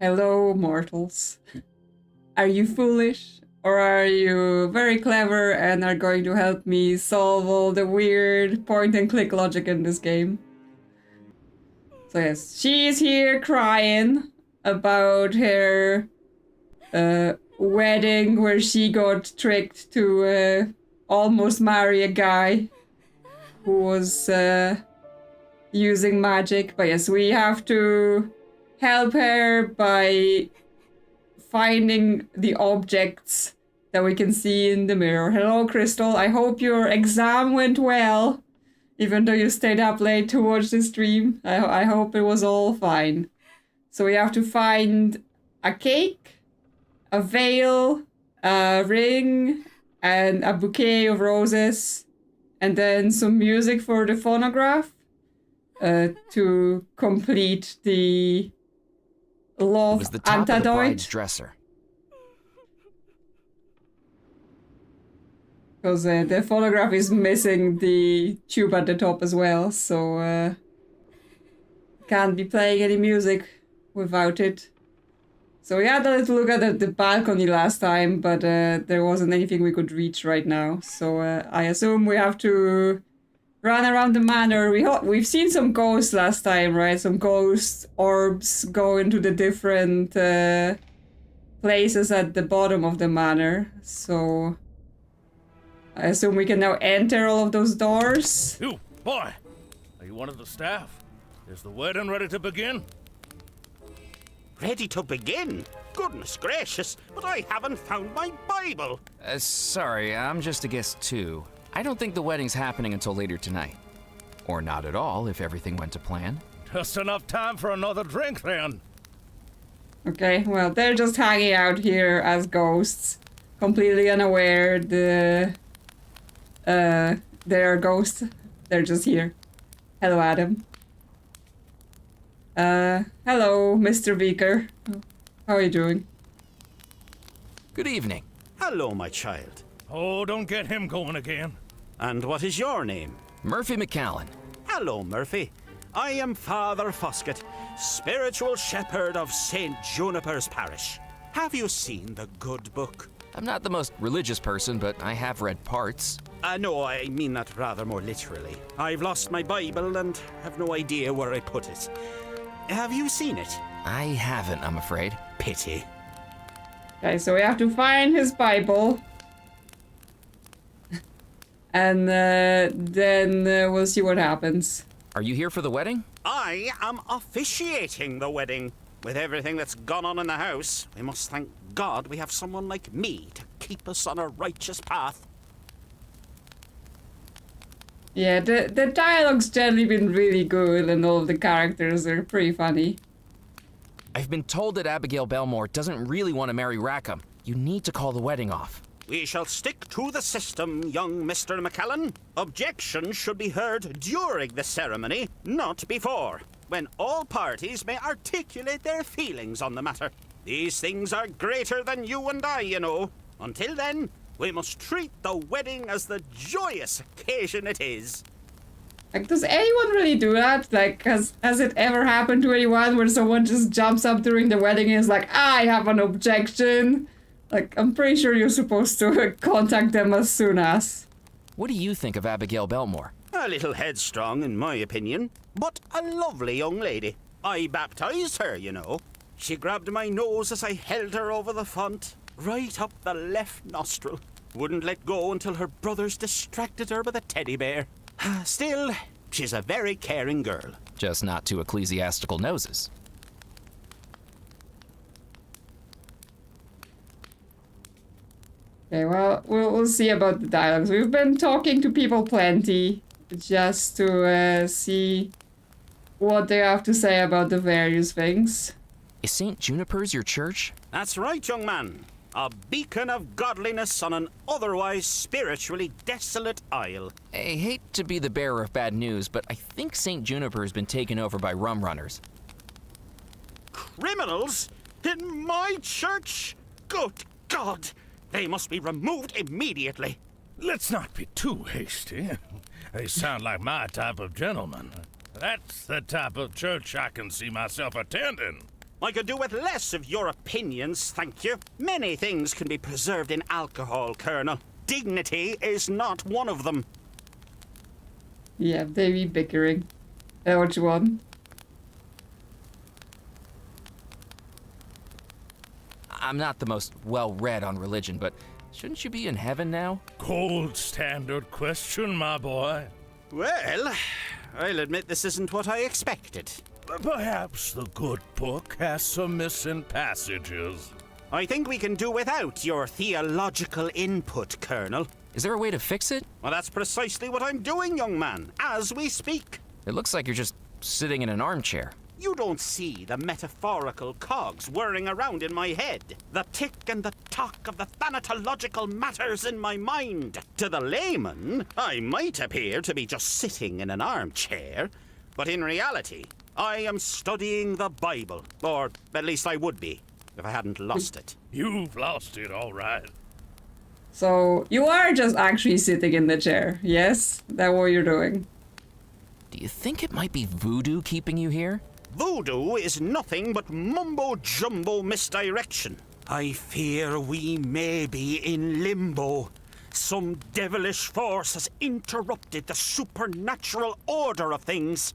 Hello, mortals. Are you foolish? Or are you very clever and are going to help me solve all the weird point-and-click logic in this game? So yes, she is here crying about her wedding where she got tricked to almost marry a guy who was using magic. But yes, we have to help her by finding the objects that we can see in the mirror. Hello, Crystal. I hope your exam went well, even though you stayed up late to watch the stream. I hope it was all fine. So we have to find a cake, a veil, a ring, and a bouquet of roses, and then some music for the phonograph to complete the love it was the top antidote. Of the bride's dresser. Because the phonograph is missing the tube at the top as well, so can't be playing any music without it. So we had a little look at the balcony last time, but there wasn't anything we could reach right now. So I assume we have to run around the manor. We've seen some ghosts last time, right? Some ghost orbs go into the different places at the bottom of the manor. So I assume we can now enter all of those doors. You, boy! Are you one of the staff? Is the wedding ready to begin? Ready to begin? Goodness gracious, but I haven't found my Bible. Sorry, I'm just a guest too. I don't think the wedding's happening until later tonight. Or not at all, if everything went to plan. Just enough time for another drink, then. Okay, well, they're just hanging out here as ghosts. Completely unaware they're ghosts. They're just here. Hello, Adam. Hello, Mr. Beaker. How are you doing? Good evening. Hello, my child. Oh, don't get him going again. And what is your name? Murphy McCallan. Hello, Murphy. I am Father Foskett, spiritual shepherd of St. Juniper's Parish. Have you seen the good book? I'm not the most religious person, but I have read parts. No, I mean that rather more literally. I've lost my Bible and have no idea where I put it. Have you seen it? I haven't, I'm afraid. Pity. Okay, so we have to find his Bible. And then we'll see what happens. Are you here for the wedding? I am officiating the wedding. With everything that's gone on in the house, we must thank God we have someone like me to keep us on a righteous path. Yeah, the dialogue's generally been really good and all of the characters are pretty funny. I've been told that Abigail Bellemore doesn't really want to marry Rackham. You need to call the wedding off. We shall stick to the system, young Mr. McCallan. Objections should be heard during the ceremony, not before, when all parties may articulate their feelings on the matter. These things are greater than you and I, you know. Until then, we must treat the wedding as the joyous occasion it is. Like, does anyone really do that? Like, has it ever happened to anyone where someone just jumps up during the wedding and is like, I have an objection? Like, I'm pretty sure you're supposed to contact them as soon as. What do you think of Abigail Bellemore? A little headstrong, in my opinion, but a lovely young lady. I baptized her, you know. She grabbed my nose as I held her over the font, right up the left nostril. Wouldn't let go until her brothers distracted her with a teddy bear. Still, she's a very caring girl. Just not two ecclesiastical noses. Okay, well, we'll see about the dialogues. We've been talking to people plenty, just to see what they have to say about the various things. Is St. Juniper's your church? That's right, young man. A beacon of godliness on an otherwise spiritually desolate isle. I hate to be the bearer of bad news, but I think St. Juniper has been taken over by rum runners. Criminals? In my church? Good God! They must be removed immediately. Let's not be too hasty. They sound like my type of gentleman. That's the type of church I can see myself attending. I could do with less of your opinions, thank you. Many things can be preserved in alcohol, Colonel. Dignity is not one of them. Yeah, they be bickering. Which one? I'm not the most well-read on religion, but shouldn't you be in heaven now? Gold standard question, my boy. Well, I'll admit this isn't what I expected. Perhaps the good book has some missing passages. I think we can do without your theological input, Colonel. Is there a way to fix it? Well, that's precisely what I'm doing, young man, as we speak. It looks like you're just sitting in an armchair. You don't see the metaphorical cogs whirring around in my head, the tick and the tock of the thanatological matters in my mind. To the layman, I might appear to be just sitting in an armchair, but in reality, I am studying the Bible, or at least I would be, if I hadn't lost it. You've lost it, all right. So, you are just actually sitting in the chair, yes? That's what you're doing. Do you think it might be voodoo keeping you here? Voodoo is nothing but mumbo-jumbo misdirection. I fear we may be in limbo. Some devilish force has interrupted the supernatural order of things.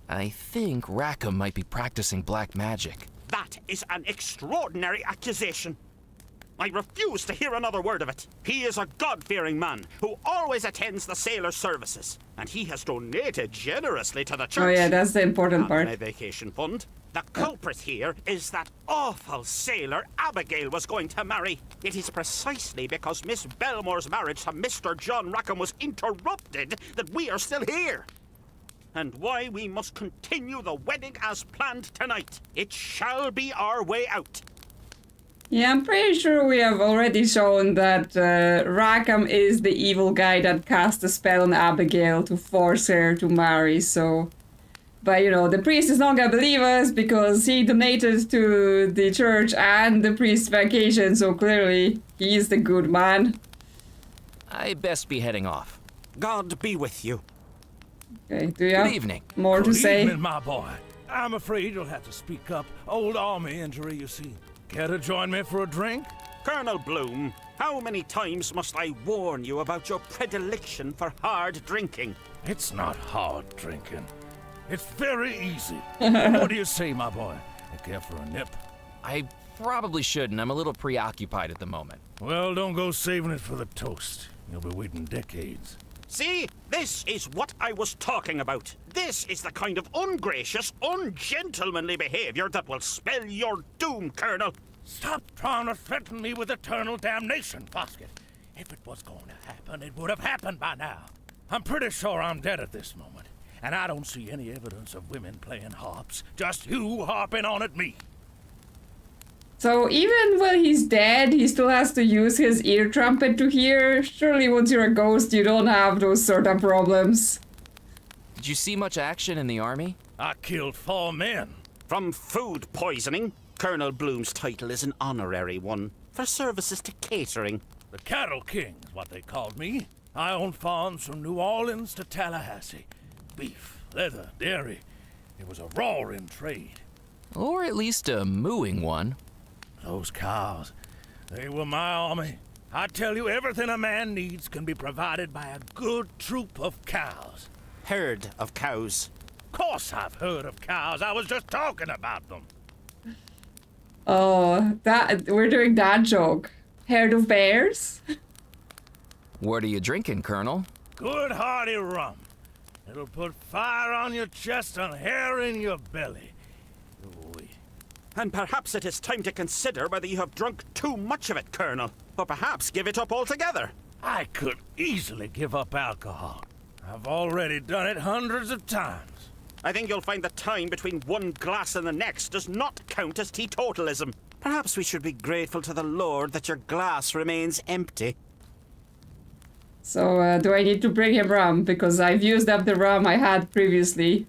I think Rackham might be practicing black magic. That is an extraordinary accusation. I refuse to hear another word of it. He is a God-fearing man who always attends the sailor services, and he has donated generously to the church. Oh yeah, that's the important And part. my vacation fund. The culprit here is that awful sailor Abigail was going to marry. It is precisely because Miss Bellemore's marriage to Mr. John Rackham was interrupted that we are still here. And why we must continue the wedding as planned tonight. It shall be our way out. Yeah, I'm pretty sure we have already shown that Rackham is the evil guy that cast a spell on Abigail to force her to marry, so... But, you know, the priest is not gonna believe us because he donated to the church and the priest's vacation, so clearly he is the good man. I best be heading off. God be with you. Okay, do you Good have evening. more to Good say? evening, my boy. I'm afraid you'll have to speak up. Old army injury, you see. Care to join me for a drink? Colonel Bloom, how many times must I warn you about your predilection for hard drinking? It's not hard drinking. It's very easy. What do you say, my boy? You care for a nip? I probably shouldn't. I'm a little preoccupied at the moment. Well, don't go saving it for the toast. You'll be waiting decades. See, this is what I was talking about. This is the kind of ungracious, ungentlemanly behavior that will spell your doom, Colonel. Stop trying to threaten me with eternal damnation, Foskett. If it was going to happen, it would have happened by now. I'm pretty sure I'm dead at this moment, and I don't see any evidence of women playing harps. Just you harping on at me. So even when he's dead, he still has to use his ear trumpet to hear? Surely once you're a ghost, you don't have those sort of problems. Did you see much action in the army? I killed 4 men. From food poisoning, Colonel Bloom's title is an honorary one for services to catering. The Cattle King is what they called me. I owned farms from New Orleans to Tallahassee. Beef, leather, dairy. It was a roaring trade. Or at least a mooing one. Those cows, they were my army. I tell you, everything a man needs can be provided by a good troop of cows. Herd of cows. Of course I've heard of cows. I was just talking about them. Oh, that we're doing that joke. Herd of bears? What are you drinking, Colonel? Good hearty rum. It'll put fire on your chest and hair in your belly. Ooh-wee. And perhaps it is time to consider whether you have drunk too much of it, Colonel. Or perhaps give it up altogether. I could easily give up alcohol. I've already done it hundreds of times. I think you'll find the time between one glass and the next does not count as teetotalism. Perhaps we should be grateful to the Lord that your glass remains empty. So, do I need to bring him rum? Because I've used up the rum I had previously.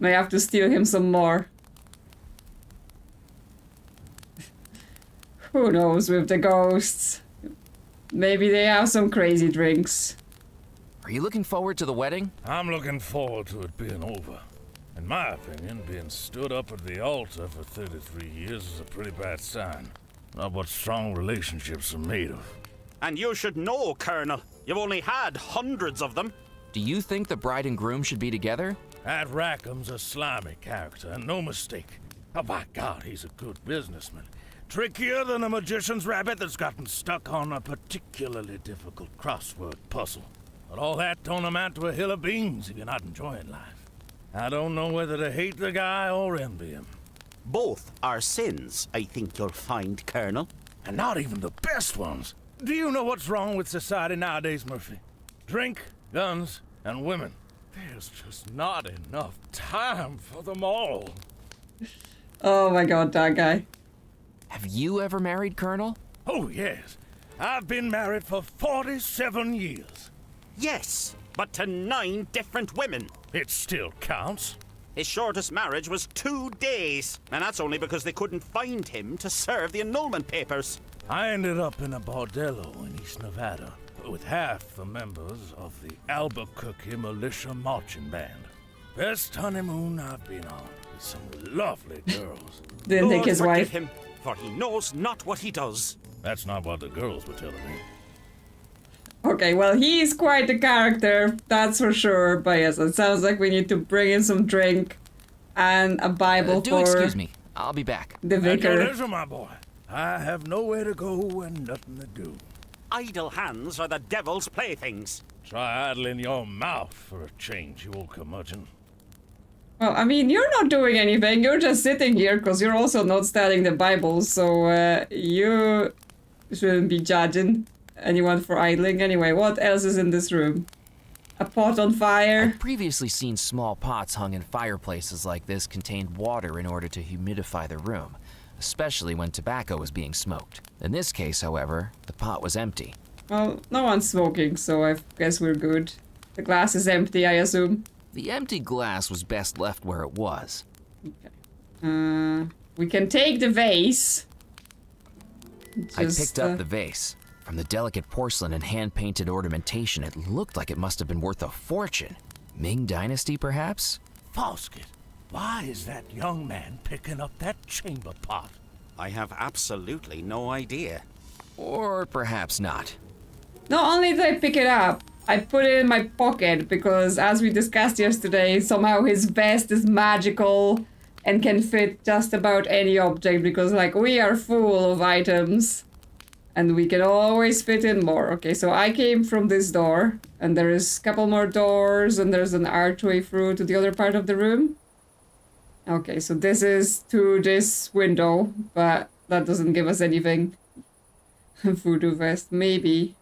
May have to steal him some more. Who knows with the ghosts? Maybe they have some crazy drinks. Are you looking forward to the wedding? I'm looking forward to it being over. In my opinion, being stood up at the altar for 33 years is a pretty bad sign. Not what strong relationships are made of. And you should know, Colonel. You've only had hundreds of them. Do you think the bride and groom should be together? That Rackham's a slimy character, and no mistake. Oh, by God, he's a good businessman. Trickier than a magician's rabbit that's gotten stuck on a particularly difficult crossword puzzle. But all that don't amount to a hill of beans if you're not enjoying life. I don't know whether to hate the guy or envy him. Both are sins, I think you'll find, Colonel. And not even the best ones. Do you know what's wrong with society nowadays, Murphy? Drink, guns, and women. There's just not enough time for them all. Oh my god, that guy. Have you ever married, Colonel? Oh, yes. I've been married for 47 years. Yes, but to 9 different women. It still counts. His shortest marriage was 2 days, and that's only because they couldn't find him to serve the annulment papers. I ended up in a bordello in East Nevada with half the members of the Albuquerque Militia Marching Band. Best honeymoon I've been on with some lovely girls. Didn't take Lord his forgive wife. him, for he knows not what he does. That's not what the girls were telling me. Okay, well, he's quite a character, that's for sure. But yes, it sounds like we need to bring in some drink and a Bible Do for excuse me. I'll be back. the At your vicar. leisure, my boy. I have nowhere to go and nothing to do. Idle hands are the devil's playthings. Try idling your mouth for a change, you old curmudgeon. Well, I mean, you're not doing anything. You're just sitting here because you're also not studying the Bible. So you shouldn't be judging anyone for idling. Anyway, what else is in this room? A pot on fire. I've previously seen small pots hung in fireplaces like this contained water in order to humidify the room, especially when tobacco was being smoked. In this case, however, the pot was empty. Well, no one's smoking, so I guess we're good. The glass is empty, I assume. The empty glass was best left where it was. We can take the vase. I picked up the vase. From the delicate porcelain and hand-painted ornamentation, it looked like it must have been worth a fortune. Ming Dynasty, perhaps? Foskett, why is that young man picking up that chamber pot? I have absolutely no idea. Or perhaps not. Not only did I pick it up, I put it in my pocket because, as we discussed yesterday, somehow his vest is magical and can fit just about any object because, like, we are full of items and we can always fit in more. Okay, so I came from this door and there is a couple more doors and there's an archway through to the other part of the room. Okay, so this is to this window, but that doesn't give us anything. Voodoo vest, maybe.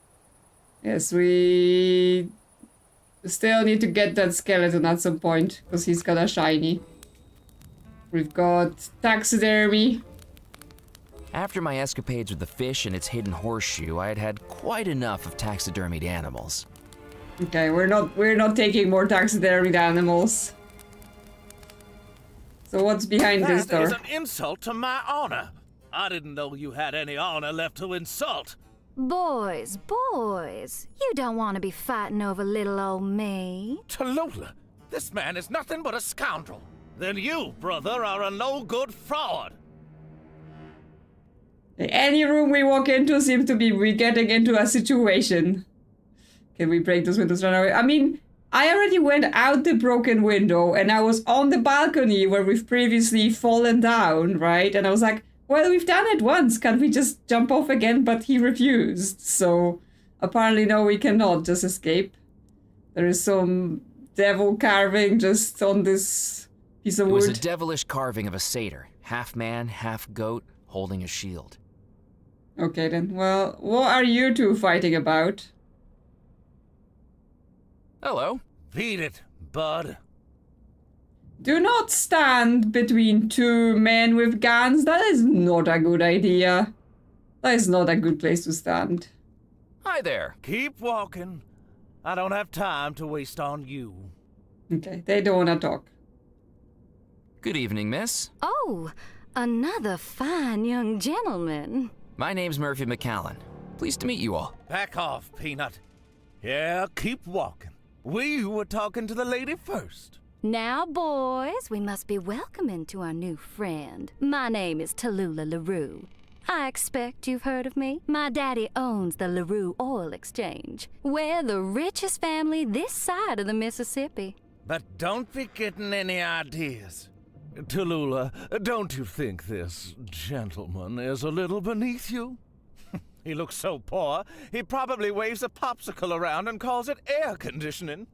Yes, we still need to get that skeleton at some point, because he's got a shiny. We've got taxidermy. After my escapades with the fish and its hidden horseshoe, I had had quite enough of taxidermied animals. Okay, we're not taking more taxidermied animals. So what's behind this That door? is an insult to my honor. I didn't know you had any honor left to insult. Boys, you don't want to be fighting over little old me. Tallulah, this man is nothing but a scoundrel. Then you, brother, are a no-good fraud. Any room we walk into seems to be we getting into a situation. Can we break those windows right away? I mean, I already went out the broken window and I was on the balcony where we've previously fallen down, right? And I was like, well, we've done it once. Can't we just jump off again? But he refused. So apparently, no, we cannot just escape. There is some devil carving just on this piece of It wood. was a devilish carving of a satyr, half man, half goat, holding a shield. Okay then. Well, what are you two fighting about? Hello. Beat it, bud. Do not stand between two men with guns. That is not a good idea. That is not a good place to stand. Hi there. Keep walking. I don't have time to waste on you. Okay, they don't want to talk. Good evening, miss. Oh, another fine young gentleman. My name's Murphy McCallan. Pleased to meet you all. Back off, Peanut. Yeah, keep walking. We were talking to the lady first. Now, boys, we must be welcoming to our new friend. My name is Tallulah LaRue. I expect you've heard of me. My daddy owns the LaRue Oil Exchange. We're the richest family this side of the Mississippi. But don't be getting any ideas. Tallulah, don't you think this gentleman is a little beneath you? He looks so poor, he probably waves a popsicle around and calls it air conditioning.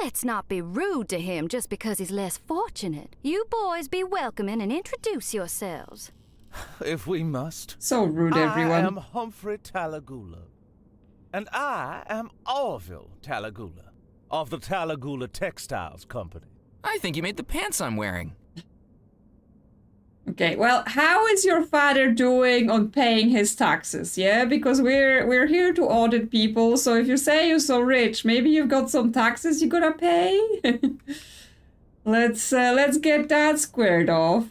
Let's not be rude to him just because he's less fortunate. You boys be welcoming and introduce yourselves. If we must. So rude, everyone. I am Humphrey Tallulah. And I am Orville Tallulah of the Tallulah Textiles Company. I think you made the pants I'm wearing. Okay, well, how is your father doing on paying his taxes? Yeah, because we're here to audit people. So if you say you're so rich, maybe you've got some taxes you gotta pay. Let's get that squared off.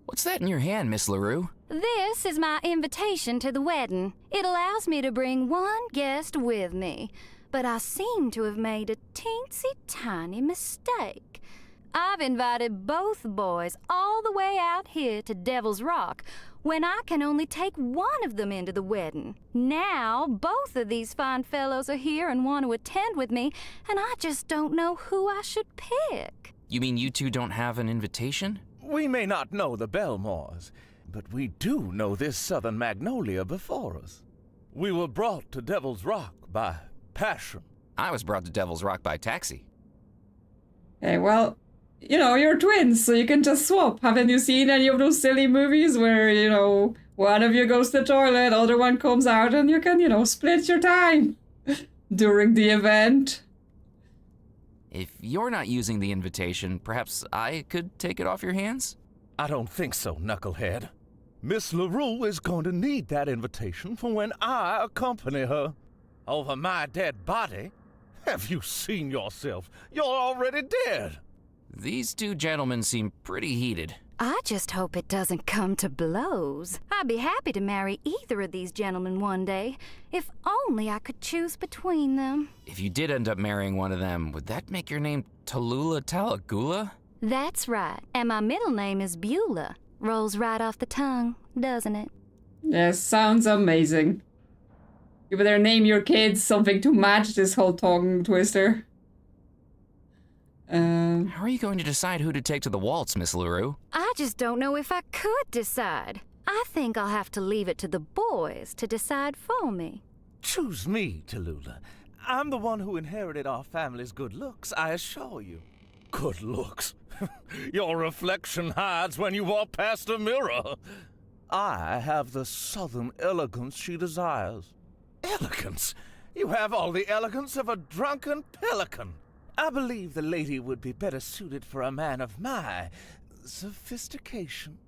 What's that in your hand, Miss LaRue? This is my invitation to the wedding. It allows me to bring one guest with me, but I seem to have made a teensy tiny mistake. I've invited both boys all the way out here to Devil's Rock when I can only take one of them into the wedding. Now, both of these fine fellows are here and want to attend with me, and I just don't know who I should pick. You mean you two don't have an invitation? We may not know the Bellemores, but we do know this southern magnolia before us. We were brought to Devil's Rock by passion. I was brought to Devil's Rock by taxi. Okay, well, you know, you're twins, so you can just swap. Haven't you seen any of those silly movies where, you know, one of you goes to the toilet, other one comes out, and you can, you know, split your time during the event? If you're not using the invitation, perhaps I could take it off your hands? I don't think so, knucklehead. Miss LaRue is going to need that invitation for when I accompany her. Over my dead body? Have you seen yourself? You're already dead. These two gentlemen seem pretty heated. I just hope it doesn't come to blows. I'd be happy to marry either of these gentlemen one day, if only I could choose between them. If you did end up marrying one of them, would that make your name Tallulah Tallulah? That's right, and my middle name is Beulah. Rolls right off the tongue, doesn't it? Yes, sounds amazing. You better name your kids something to match this whole tongue twister. How are you going to decide who to take to the waltz, Miss LaRue? I just don't know if I could decide. I think I'll have to leave it to the boys to decide for me. Choose me, Tallulah. I'm the one who inherited our family's good looks, I assure you. Good looks? Your reflection hides when you walk past a mirror. I have the southern elegance she desires. Elegance? You have all the elegance of a drunken pelican. I believe the lady would be better suited for a man of my sophistication.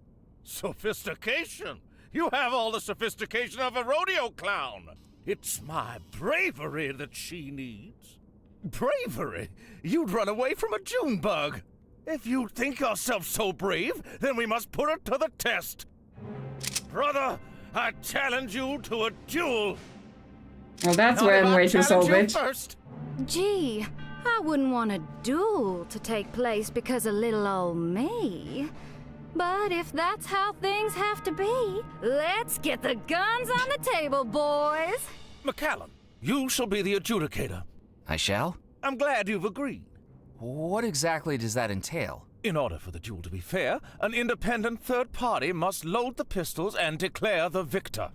Sophistication? You have all the sophistication of a rodeo clown. It's my bravery that she needs. Bravery? You'd run away from a June bug. If you think yourself so brave, then we must put it to the test. Brother, I challenge you to a duel. Well, that's one way to solve it. First. Gee, I wouldn't want a duel to take place because of little old me. But if that's how things have to be, let's get the guns on the table, boys. McCallum, you shall be the adjudicator. I shall? I'm glad you've agreed. What exactly does that entail? In order for the duel to be fair, an independent third party must load the pistols and declare the victor.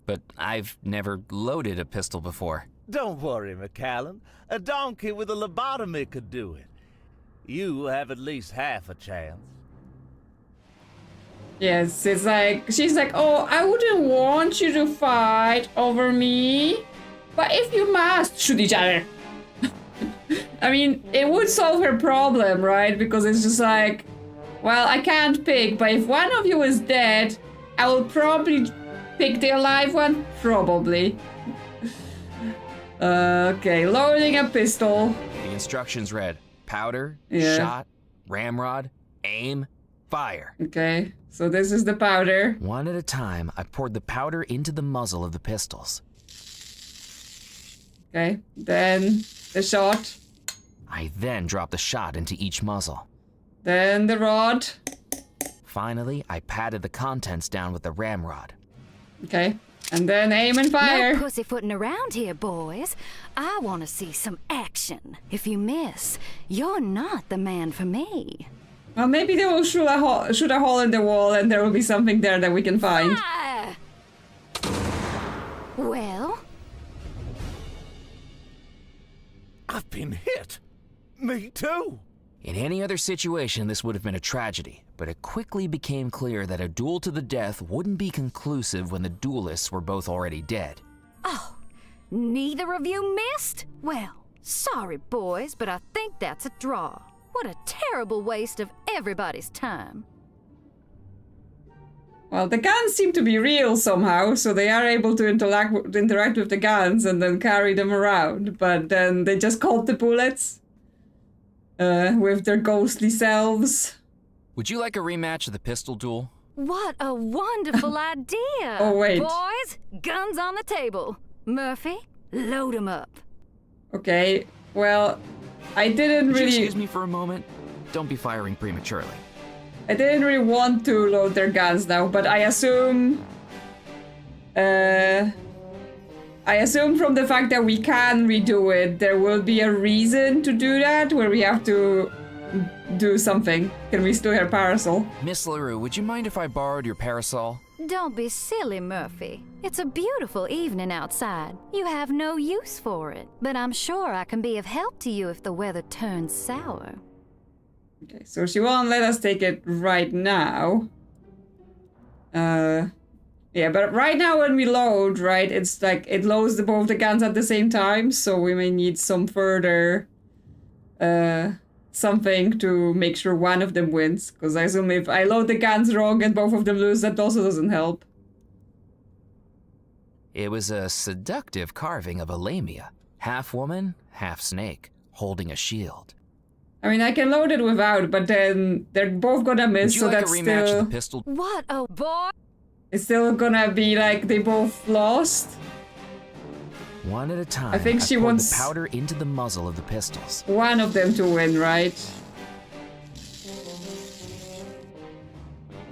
But I've never loaded a pistol before. Don't worry, McCallum. A donkey with a lobotomy could do it. You have at least half a chance. Yes, it's like, she's like, oh, I wouldn't want you to fight over me, but if you must, shoot each other. I mean, it would solve her problem, right? Because it's just like, well, I can't pick, but if one of you is dead, I will probably pick the alive one, probably. Okay, loading a pistol. The instructions read, powder, Yeah. shot, ramrod, aim, fire. Okay, so this is the powder. One at a time, I poured the powder into the muzzle of the pistols. Okay, then the shot. I then dropped the shot into each muzzle. Then the rod. Finally, I patted the contents down with the ramrod. Okay. And then aim and fire. No pussyfooting around here, boys. I want to see some action. If you miss, you're not the man for me. Well, maybe they will shoot a hole in the wall and there will be something there that we can find. Ah! Well, I've been hit. Me too. In any other situation, this would have been a tragedy, but it quickly became clear that a duel to the death wouldn't be conclusive when the duelists were both already dead. oh, neither of you missed? Well, sorry, boys, but I think that's a draw. What a terrible waste of everybody's time. Well, the guns seem to be real somehow, so they are able to interact with the guns and then carry them around. But then they just caught the bullets with their ghostly selves. Would you like a rematch of the pistol duel? What a wonderful idea! Oh, wait. Boys, guns on the table. Murphy, load 'em up. Okay, well, I didn't Would you really... excuse me for a moment? Don't be firing prematurely. I didn't really want to load their guns now, but I assume... I assume from the fact that we can redo it, there will be a reason to do that, where we have to do something. Can we still hear Parasol? Miss LaRue, would you mind if I borrowed your parasol? Don't be silly, Murphy. It's a beautiful evening outside. You have no use for it, but I'm sure I can be of help to you if the weather turns sour. Okay, so she won't let us take it right now. Yeah, but right now when we load, right, it's like it loads both the guns at the same time, so we may need some further something to make sure one of them wins. Because I assume if I load the guns wrong and both of them lose, that also doesn't help. It was a seductive carving of a lamia, half woman, half snake, holding a shield. I mean, I can load it without, but then they're both gonna miss, Would you so like that's a rematch still... of the pistol? What a boy! It's still gonna be like they both lost. One at a time, I think she poured wants- the powder into the muzzle of the pistols. One of them to win, right?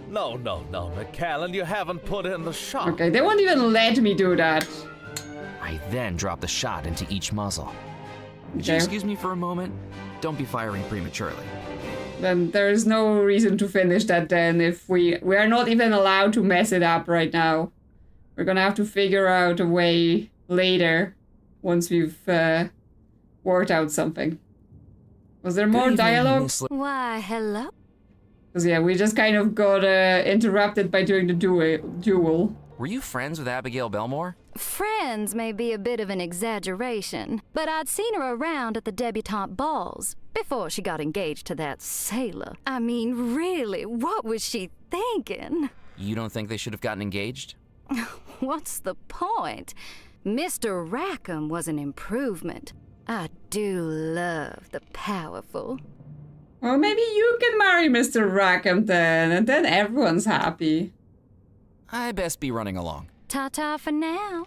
No, McCallan, you haven't put in the shot. Okay, they won't even let me do that. I then dropped the shot into each muzzle. Would you Okay. excuse me for a moment? Don't be firing prematurely. Then there's no reason to finish that then if we are not even allowed to mess it up right now. We're gonna have to figure out a way later once we've worked out something. Was there more Good evening, dialogue? Miss Why, hello? Because yeah, we just kind of got interrupted by doing the duel. Were you friends with Abigail Bellemore? Friends may be a bit of an exaggeration, but I'd seen her around at the debutante balls before she got engaged to that sailor. I mean, really, what was she thinking? You don't think they should have gotten engaged? What's the point? Mr. Rackham was an improvement. I do love the powerful. Well, maybe you can marry Mr. Rackham then, and then everyone's happy. I best be running along. Ta-ta for now.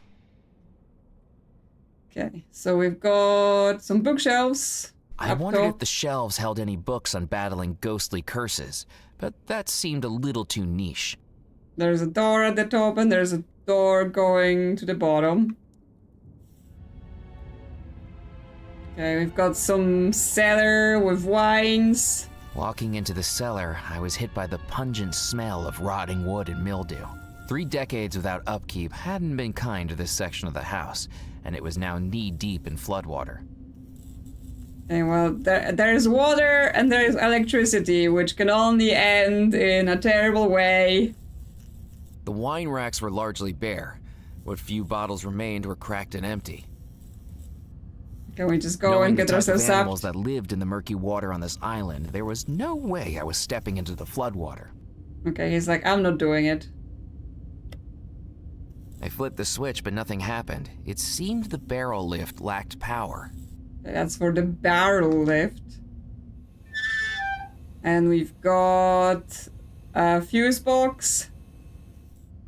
Okay, so we've got some bookshelves. I up wondered top. if the shelves held any books on battling ghostly curses, but that seemed a little too niche. There's a door at the top and there's a door going to the bottom. Okay, we've got some cellar with wines. Walking into the cellar, I was hit by the pungent smell of rotting wood and mildew. 3 decades without upkeep hadn't been kind to this section of the house, and it was now knee-deep in floodwater. Okay, well, there's water and there's electricity, which can only end in a terrible way. The wine racks were largely bare. What few bottles remained were cracked and empty. Can we just go Knowing and the get type of ourselves up? animals that lived in the murky water on this island, there was no way I was stepping into the floodwater. Okay, he's like, I'm not doing it. I flipped the switch, but nothing happened. It seemed the barrel lift lacked power. Okay, that's for the barrel lift. And we've got a fuse box.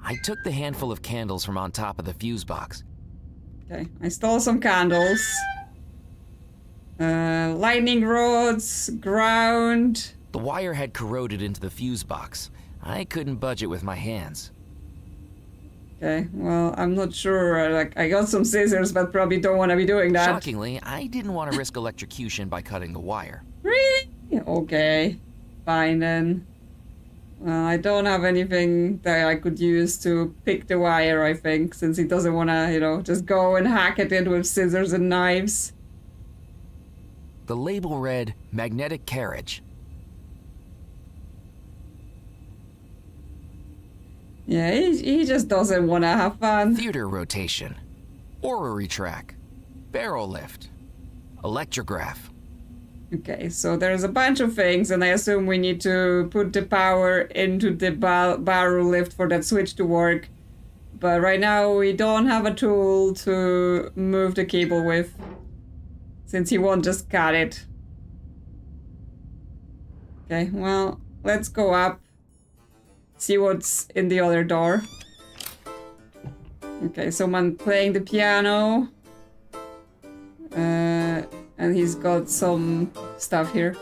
I took the handful of candles from on top of the fuse box. Okay, I stole some candles. Lightning rods, ground. The wire had corroded into the fuse box. I couldn't budge it with my hands. Okay, well, I'm not sure. Like, I got some scissors, but probably don't want to be doing that. Shockingly, I didn't want to risk electrocution by cutting the wire. Really? Okay, fine then. Well, I don't have anything that I could use to pick the wire, I think, since he doesn't want to, you know, just go and hack it in with scissors and knives. The label read, magnetic carriage. Yeah, he just doesn't want to have fun. Theater rotation. Orrery track. Barrel lift. Electrograph. Okay, so there's a bunch of things, and I assume we need to put the power into the barrel lift for that switch to work. But right now we don't have a tool to move the cable with, since he won't just cut it. Okay, well, let's go up. See what's in the other door. Okay, someone playing the piano. And he's got some stuff here.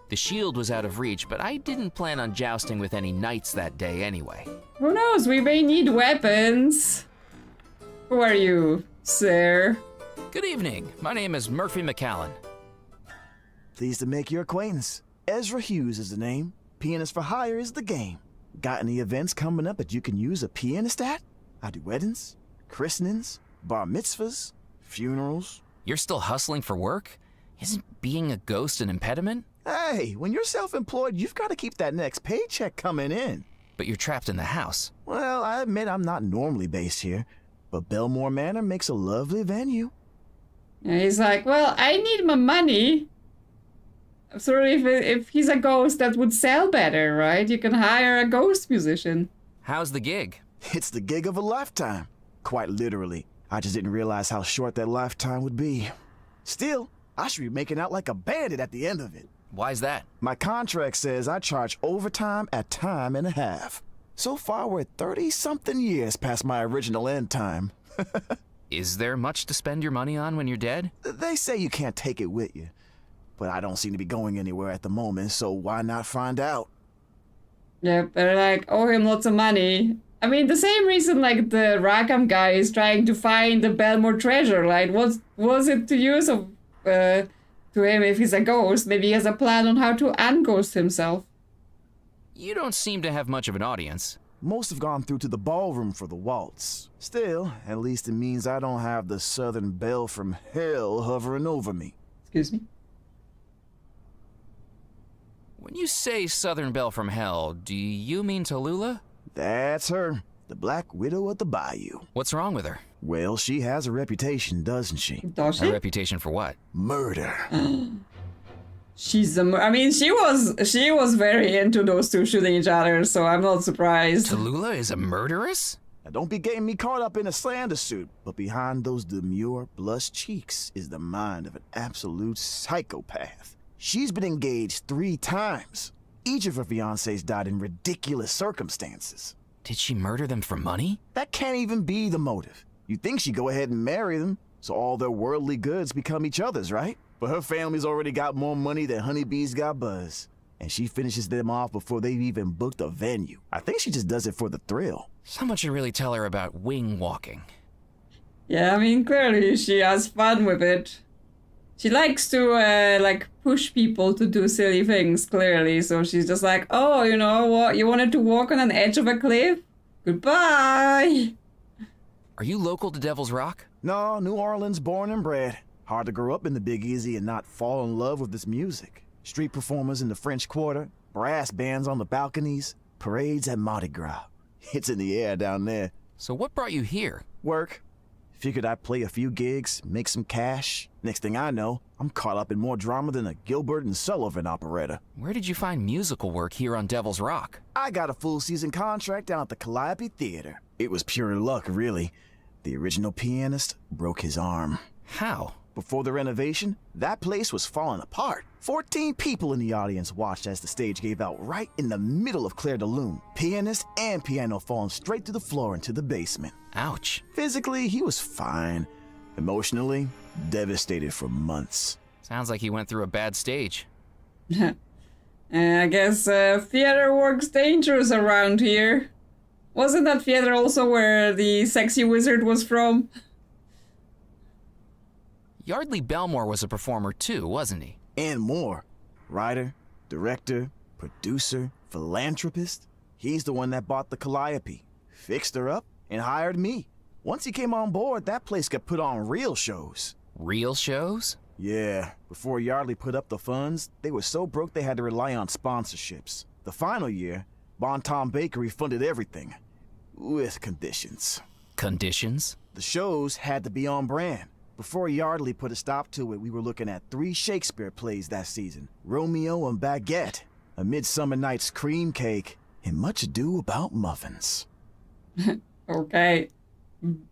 The shield was out of reach, but I didn't plan on jousting with any knights that day anyway. Who knows? We may need weapons. Who are you, sir? Good evening. My name is Murphy McAllen. Pleased to make your acquaintance. Ezra Hughes is the name. Pianist for hire is the game. Got any events coming up that you can use a pianist at? I do weddings, christenings, bar mitzvahs, funerals. You're still hustling for work? Isn't being a ghost an impediment? Hey, when you're self-employed, you've got to keep that next paycheck coming in. But you're trapped in the house. Well, I admit I'm not normally based here, but Bellemore Manor makes a lovely venue. And he's like, well, I need my money. So if he's a ghost, that would sell better, right? You can hire a ghost musician. How's the gig? It's the gig of a lifetime. Quite literally. I just didn't realize how short that lifetime would be. Still, I should be making out like a bandit at the end of it. Why's that? My contract says I charge overtime at time and a half. So far, we're 30-something years past my original end time. Is there much to spend your money on when you're dead? They say you can't take it with you. But I don't seem to be going anywhere at the moment, so why not find out? Yep, they're like, owe him lots of money. I mean, the same reason like the Rackham guy is trying to find the Bellemore treasure. Like, what was it to use of to him if he's a ghost? Maybe he has a plan on how to unghost himself. You don't seem to have much of an audience. Most have gone through to the ballroom for the waltz. Still, at least it means I don't have the Southern Belle from hell hovering over me. Excuse me? When you say Southern Belle from Hell, do you mean Tallulah? That's her, the Black Widow of the Bayou. What's wrong with her? Well, she has a reputation, doesn't she? Does A she? reputation for what? Murder. She's I mean, she was very into those two shooting each other, so I'm not surprised. Tallulah is a murderess? Now, don't be getting me caught up in a slander suit, but behind those demure, blush cheeks is the mind of an absolute psychopath. She's been engaged 3 times. Each of her fiancés died in ridiculous circumstances. Did she murder them for money? That can't even be the motive. You'd think she'd go ahead and marry them, so all their worldly goods become each other's, right? But her family's already got more money than honeybees got buzz. And she finishes them off before they've even booked a venue. I think she just does it for the thrill. Someone should really tell her about wing walking. Yeah, I mean, clearly she has fun with it. She likes to, like, push people to do silly things, clearly. So she's just like, oh, you know what? You wanted to walk on an edge of a cliff? Goodbye! Are you local to Devil's Rock? No, New Orleans born and bred. Hard to grow up in the Big Easy and not fall in love with this music. Street performers in the French Quarter, brass bands on the balconies, parades at Mardi Gras. It's in the air down there. So what brought you here? Work. Figured I'd play a few gigs, make some cash. Next thing I know, I'm caught up in more drama than a Gilbert and Sullivan operetta. Where did you find musical work here on Devil's Rock? I got a full season contract down at the Calliope Theater. It was pure luck, really. The original pianist broke his arm. How? Before the renovation, that place was falling apart. 14 people in the audience watched as the stage gave out right in the middle of Claire de Lune. Pianist and piano falling straight through the floor into the basement. Ouch. Physically, he was fine. Emotionally, devastated for months. Sounds like he went through a bad stage. I guess theater works dangerous around here. Wasn't that theater also where the sexy wizard was from? Yardley Bellemore was a performer too, wasn't he? And more. Writer, director, producer, philanthropist. He's the one that bought the Calliope, fixed her up, and hired me. Once he came on board, that place got put on real shows. Real shows? Yeah, before Yardley put up the funds, they were so broke they had to rely on sponsorships. The final year, Bon Tom Bakery funded everything. With conditions. Conditions? The shows had to be on brand. Before Yardley put a stop to it, we were looking at 3 Shakespeare plays that season. Romeo and Baguette, A Midsummer Night's Cream Cake, and Much Ado About Muffins. Okay.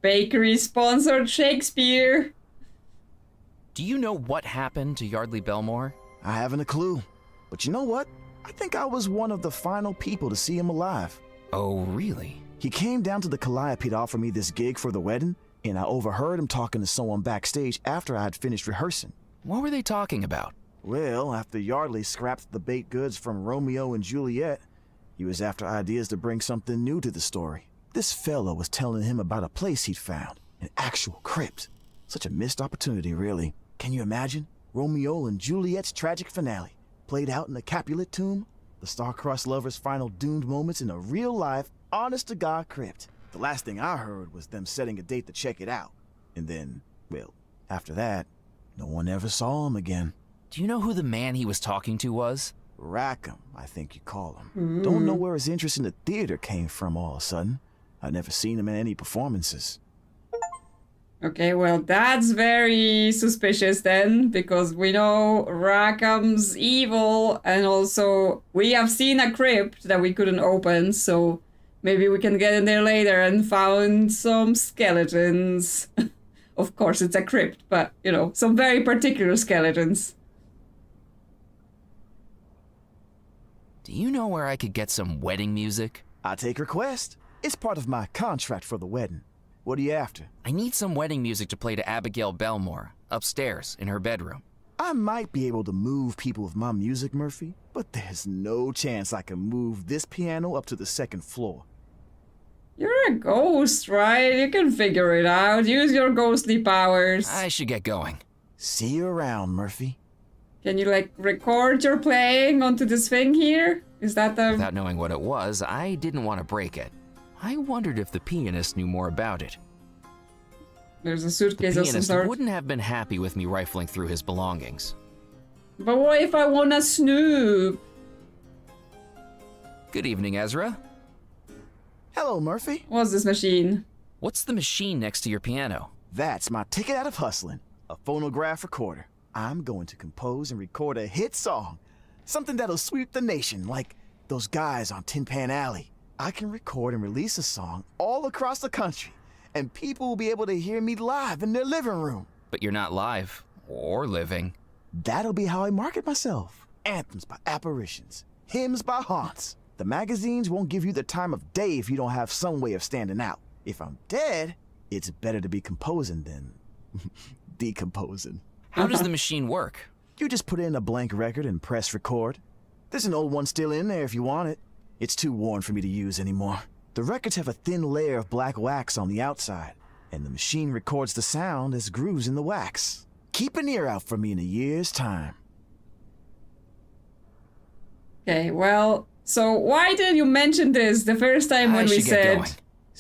Bakery sponsored Shakespeare. Do you know what happened to Yardley Bellemore? I haven't a clue. But you know what? I think I was one of the final people to see him alive. Oh, really? He came down to the Calliope to offer me this gig for the wedding, and I overheard him talking to someone backstage after I had finished rehearsing. What were they talking about? Well, after Yardley scrapped the baked goods from Romeo and Juliet, he was after ideas to bring something new to the story. This fella was telling him about a place he'd found, an actual crypt. Such a missed opportunity, really. Can you imagine? Romeo and Juliet's tragic finale, played out in the Capulet tomb, the star-crossed lovers' final doomed moments in a real-life, honest-to-God crypt. The last thing I heard was them setting a date to check it out. And then, well, after that, no one ever saw him again. Do you know who the man he was talking to was? Rackham, I think you call him. Don't know where his interest in the theater came from all of a sudden. I'd never seen him in any performances. Okay, well, that's very suspicious then, because we know Rackham's evil, and also we have seen a crypt that we couldn't open, so maybe we can get in there later and found some skeletons. Of course, it's a crypt, but, you know, some very particular skeletons. Do you know where I could get some wedding music? I take request. It's part of my contract for the wedding. What are you after? I need some wedding music to play to Abigail Bellemore, upstairs in her bedroom. I might be able to move people with my music, Murphy, but there's no chance I can move this piano up to the 2nd floor. You're a ghost, right? You can figure it out. Use your ghostly powers. I should get going. See you around, Murphy. Can you, like, record your playing onto this thing here? Is that the... Without knowing what it was, I didn't want to break it. I wondered if the pianist knew more about it. There's a The suitcase of some pianist sort. wouldn't have been happy with me rifling through his belongings. But what if I wanna snoop? Good evening, Ezra. Hello, Murphy. What's this machine? What's the machine next to your piano? That's my ticket out of hustling. A phonograph recorder. I'm going to compose and record a hit song. Something that'll sweep the nation, like those guys on Tin Pan Alley. I can record and release a song all across the country, and people will be able to hear me live in their living room. But you're not live, or living. That'll be how I market myself. Anthems by apparitions, hymns by haunts. The magazines won't give you the time of day if you don't have some way of standing out. If I'm dead, it's better to be composing than decomposing. How does the machine work? You just put in a blank record and press record. There's an old one still in there if you want it. It's too worn for me to use anymore. The records have a thin layer of black wax on the outside, and the machine records the sound as grooves in the wax. Keep an ear out for me in a year's time. Okay, well, so why didn't you mention this the first time when I we should get said, going.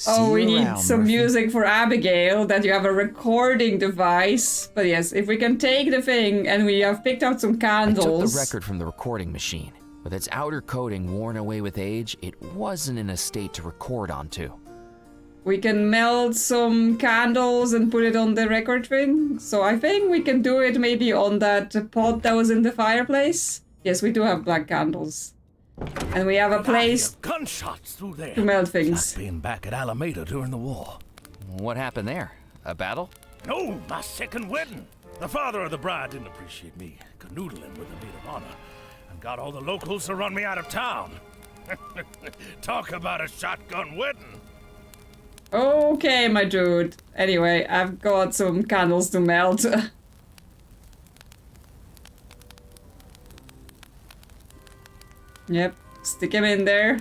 oh, we See you need around, some Murphy. music for Abigail, that you have a recording device? But yes, if we can take the thing and we have picked out some I candles. took the record from the recording machine. With its outer coating worn away with age, it wasn't in a state to record onto. We can melt some candles and put it on the record thing. So I think we can do it maybe on that pot that was in the fireplace. Yes, we do have black candles. And we have a place I hear gunshots through there. to melt Like things. being back at Alameda during the war. What happened there? A battle? No, my second wedding. The father of the bride didn't appreciate me canoodling with the maid of honor and got all the locals to run me out of town. Talk about a shotgun wedding. Okay, my dude. Anyway, I've got some candles to melt. Yep, stick him in there.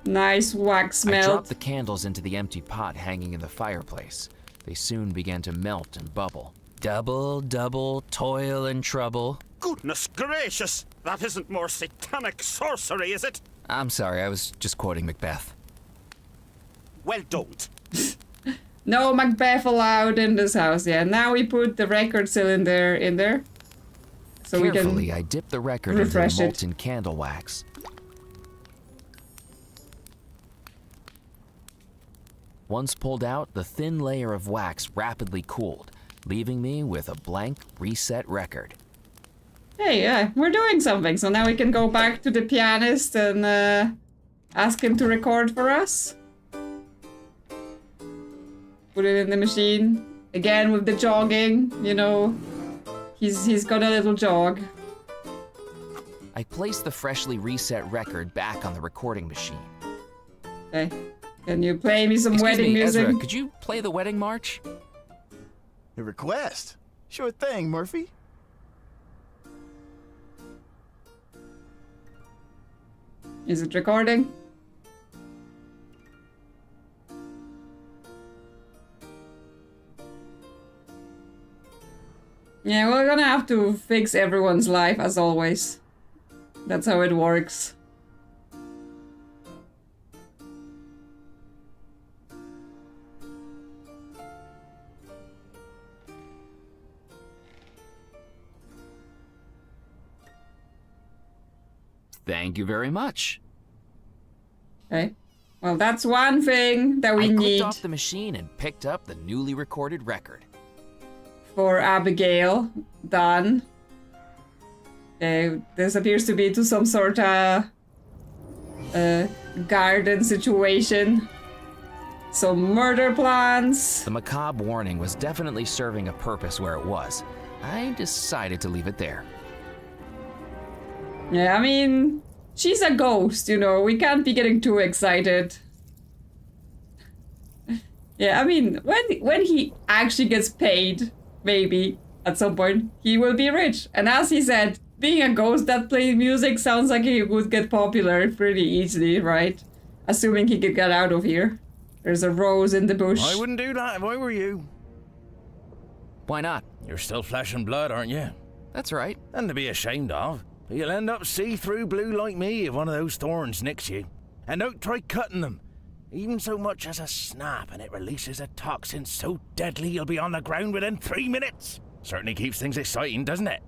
Nice wax I melt. dropped the candles into the empty pot hanging in the fireplace. They soon began to melt and bubble. Double, double, toil and trouble. Goodness gracious! That isn't more satanic sorcery, is it? I'm sorry, I was just quoting Macbeth. Well, don't. No Macbeth allowed in this house. Yeah, now we put the record cylinder in there. So Carefully, we can I dipped the record into the refresh it. molten candle wax. Once pulled out, the thin layer of wax rapidly cooled, leaving me with a blank reset record. Hey, yeah, we're doing something. So now we can go back to the pianist and ask him to record for us. Put it in the machine. Again with the jogging, you know. He's got a little jog. I placed the freshly reset record back on the recording machine. Okay. Can you play me some Excuse wedding me, music? Ezra, could you play the wedding march? A request? Sure thing, Murphy. Is it recording? Yeah, we're gonna have to fix everyone's life as always. That's how it works. Thank you very much. Okay. Well, that's one thing that we I clicked need off the machine and picked up the newly recorded record. for Abigail. Done. Okay, this appears to be to some sort of garden situation. Some murder plans. The macabre warning was definitely serving a purpose where it was. I decided to leave it there. Yeah, I mean, she's a ghost, you know. We can't be getting too excited. Yeah, I mean, when he actually gets paid, maybe at some point he will be rich. And as he said, being a ghost that plays music sounds like he would get popular pretty easily, right? Assuming he could get out of here. There's a rose in the bush. I wouldn't do that if I were you. Why not? You're still flesh and blood, aren't you? That's right. Nothing to be ashamed of. But you'll end up see-through blue like me if one of those thorns nicks you. And don't try cutting them. Even so much as a snap and it releases a toxin so deadly you'll be on the ground within 3 minutes. Certainly keeps things exciting, doesn't it?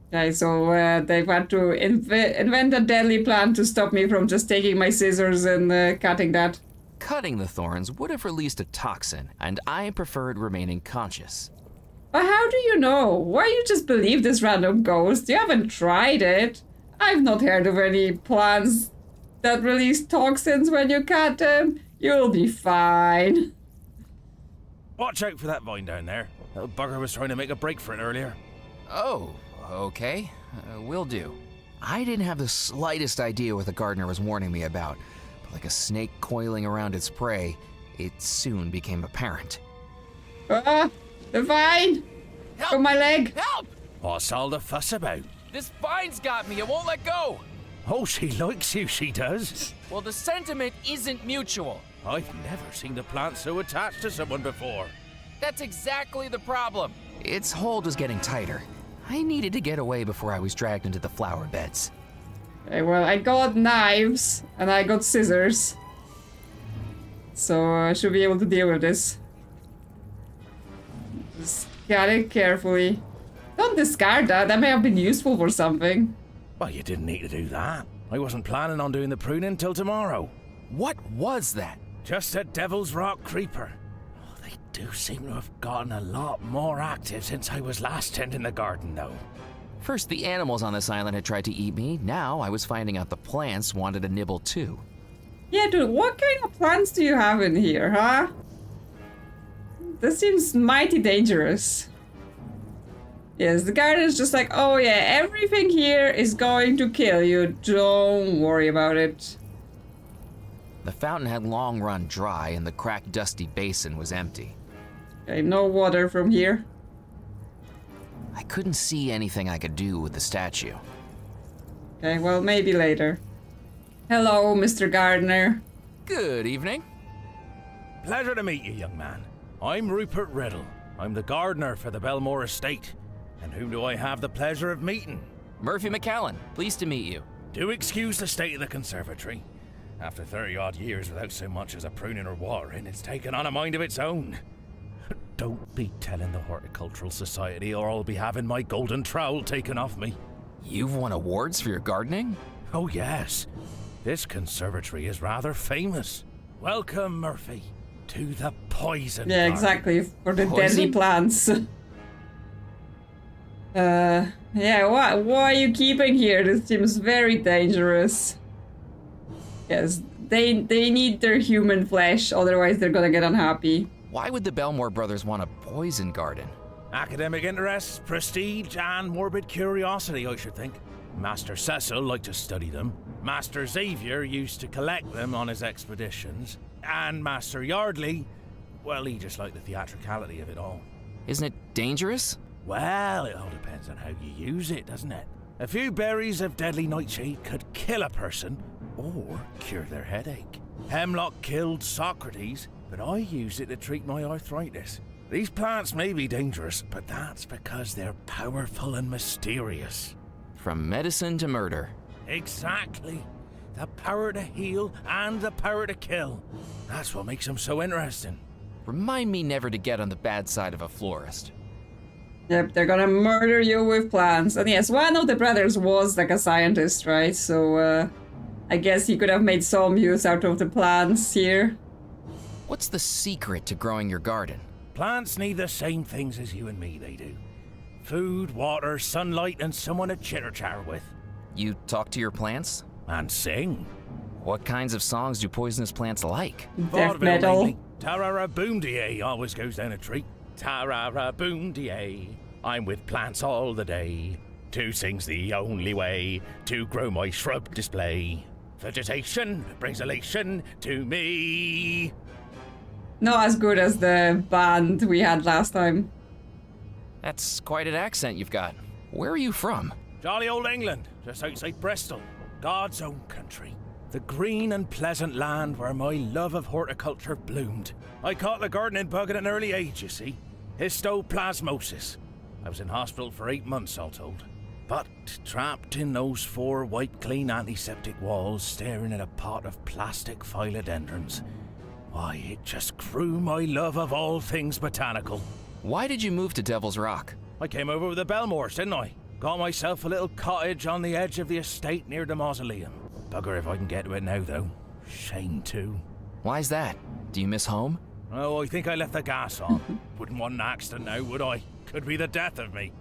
Okay, so they've had to invent a deadly plan to stop me from just taking my scissors and cutting that. Cutting the thorns would have released a toxin, and I preferred remaining conscious. But how do you know? Why you just believe this random ghost? You haven't tried it. I've not heard of any plants that release toxins when you cut them. You'll be fine. Watch out for that vine down there. That bugger was trying to make a break for it earlier. Oh, okay. Will do. I didn't have the slightest idea what the gardener was warning me about, but like a snake coiling around its prey, it soon became apparent. Ah, the vine! Help! Oh, my leg! Help! What's all the fuss about? This vine's got me, it won't let go! Oh, she likes you, she does. Well, the sentiment isn't mutual. I've never seen a plant so attached to someone before. That's exactly the problem. Its hold was getting tighter. I needed to get away before I was dragged into the flower beds. Okay, well, I got knives and I got scissors. So I should be able to deal with this. Just got it carefully. Don't discard that. That may have been useful for something. Well, you didn't need to do that. I wasn't planning on doing the pruning till tomorrow. What was that? Just a Devil's Rock creeper. Oh, they do seem to have gotten a lot more active since I was last tending the garden, though. First, the animals on this island had tried to eat me. Now I was finding out the plants wanted a nibble too. Yeah, dude, what kind of plants do you have in here, huh? this seems mighty dangerous. Yes, the gardener's just like, oh yeah, everything here is going to kill you. Don't worry about it. The fountain had long run dry and the cracked, dusty basin was empty. Okay, no water from here. I couldn't see anything I could do with the statue. Okay, well, maybe later. Hello, Mr. Gardener. Good evening. Pleasure to meet you, young man. I'm Rupert Riddle. I'm the gardener for the Bellemore estate. And whom do I have the pleasure of meeting? Murphy McCallan, pleased to meet you. Do excuse the state of the conservatory. After 30-odd years without so much as a pruning or watering, it's taken on a mind of its own. Don't be telling the Horticultural Society or I'll be having my golden trowel taken off me. You've won awards for your gardening? Oh yes, this conservatory is rather famous. Welcome, Murphy, to the poison Yeah, garden. exactly, for the Poison? deadly plants. Yeah, what are you keeping here? This seems very dangerous. Yes, they need their human flesh, otherwise they're gonna get unhappy. Why would the Bellemore brothers want a poison garden? Academic interests, prestige, and morbid curiosity, I should think. Master Cecil liked to study them. Master Xavier used to collect them on his expeditions. And Master Yardley, well, he just liked the theatricality of it all. Isn't it dangerous? Well, it all depends on how you use it, doesn't it? A few berries of deadly nightshade could kill a person, or cure their headache. Hemlock killed Socrates, but I used it to treat my arthritis. These plants may be dangerous, but that's because they're powerful and mysterious. From medicine to murder. Exactly. The power to heal and the power to kill. That's what makes them so interesting. Remind me never to get on the bad side of a florist. Yep, they're gonna murder you with plants. And yes, one of the brothers was like a scientist, right? So, I guess he could have made some use out of the plants here. What's the secret to growing your garden? Plants need the same things as you and me, they do. Food, water, sunlight, and someone to chitter-chatter with. You talk to your plants? And sing. What kinds of songs do poisonous plants like? Death metal. Tarara-boom-de-ay always goes down a treat. Tarara-boom-de-ay. I'm with plants all the day. To sing's the only way to grow my shrub display. Vegetation brings elation to me. Not as good as the band we had last time. That's quite an accent you've got. Where are you from? Jolly old England, just outside Bristol. God's own country. The green and pleasant land where my love of horticulture bloomed. I caught the gardening bug at an early age, you see. Histoplasmosis. I was in hospital for 8 months, all told. But trapped in those 4 wipe-clean antiseptic walls, staring at a pot of plastic philodendrons, why, it just grew my love of all things botanical. Why did you move to Devil's Rock? I came over with the Bellemores, didn't I? Got myself a little cottage on the edge of the estate near the mausoleum. Bugger if I can get to it now, though. Shame, too. Why's that? Do you miss home? Oh, I think I left the gas on. Wouldn't want an accident now, would I? Could be the death of me.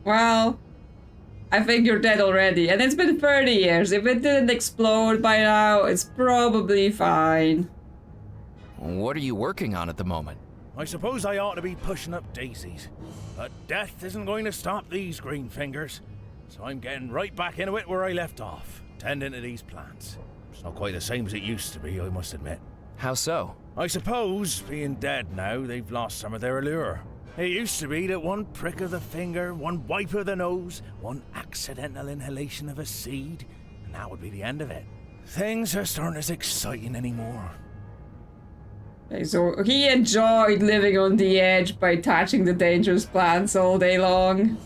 Well, I think you're dead already. And it's been 30 years. If it didn't explode by now, it's probably fine. What are you working on at the moment? I suppose I ought to be pushing up daisies. But death isn't going to stop these green fingers. So I'm getting right back into it where I left off, tending to these plants. It's not quite the same as it used to be, I must admit. How so? I suppose, being dead now, they've lost some of their allure. It used to be that one prick of the finger, one wipe of the nose, one accidental inhalation of a seed, and that would be the end of it. Things just aren't as exciting anymore. Okay, so he enjoyed living on the edge by touching the dangerous plants all day long.